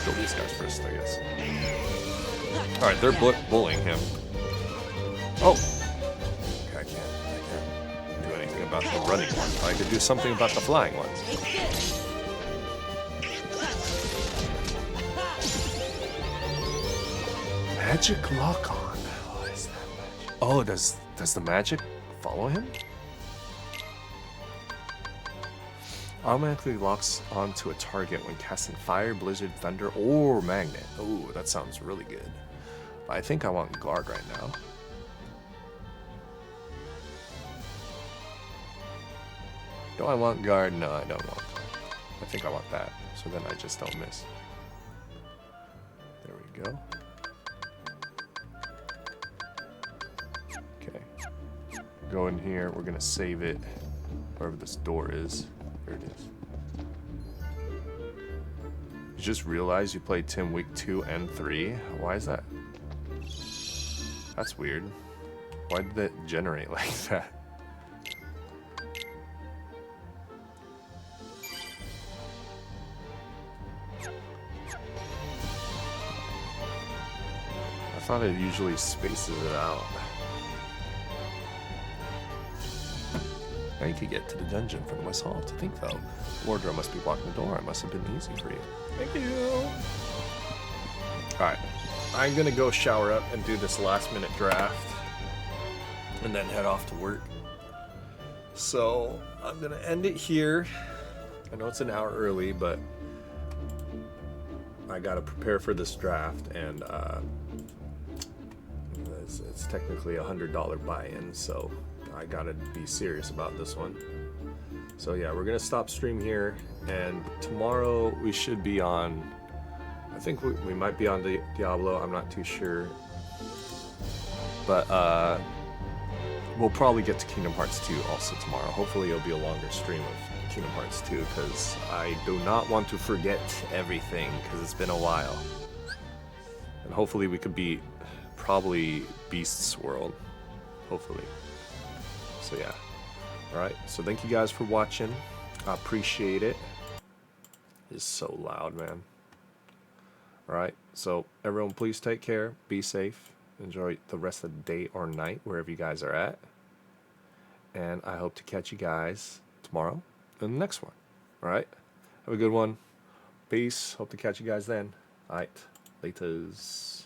[SPEAKER 1] kill these guys first, I guess. All right, they're bullying him. Oh, okay, I can't do anything about the running one. I could do something about the flying one. Magic lock on. What is that magic? Oh, does the magic follow him? Automatically locks onto a target when casting fire, blizzard, thunder, or magnet. Oh, that sounds really good. But I think I want guard right now. Do I want guard? No, I don't want guard. I think I want that. So then I just don't miss. There we go. Okay. Go in here. We're going to save it. Wherever this door is. Here it is. You just realized you played Tim week 2 and 3? Why is that? That's weird. Why did that generate like that? I thought it usually spaces it out. Now you could get to the dungeon from West Hall. To think though, Wardrobe must be blocking the door. It must have been easy for you. Thank you. Alright, I'm gonna go shower up and do this last minute draft and then head off to work. So I'm gonna end it here. I know it's an hour early, but I gotta prepare for this draft, and it's technically $100 buy-in, so I gotta be serious about this one. So yeah, we're gonna stop stream here, and tomorrow we should be on, I think we might be on the Diablo, I'm not too sure. But we'll probably get to Kingdom Hearts 2 also tomorrow. Hopefully it'll be a longer stream of Kingdom Hearts 2, because I do not want to forget everything, because it's been a while. And hopefully we could beat probably Beast's World. Hopefully. So yeah. Alright, so thank you guys for watching. I appreciate it. It's so loud, man. Alright, so everyone please take care. Be safe. Enjoy the rest of the day or night, wherever you guys are at. And I hope to catch you guys tomorrow in the next one. Alright? Have a good one. Peace. Hope to catch you guys then. Alright. Laters.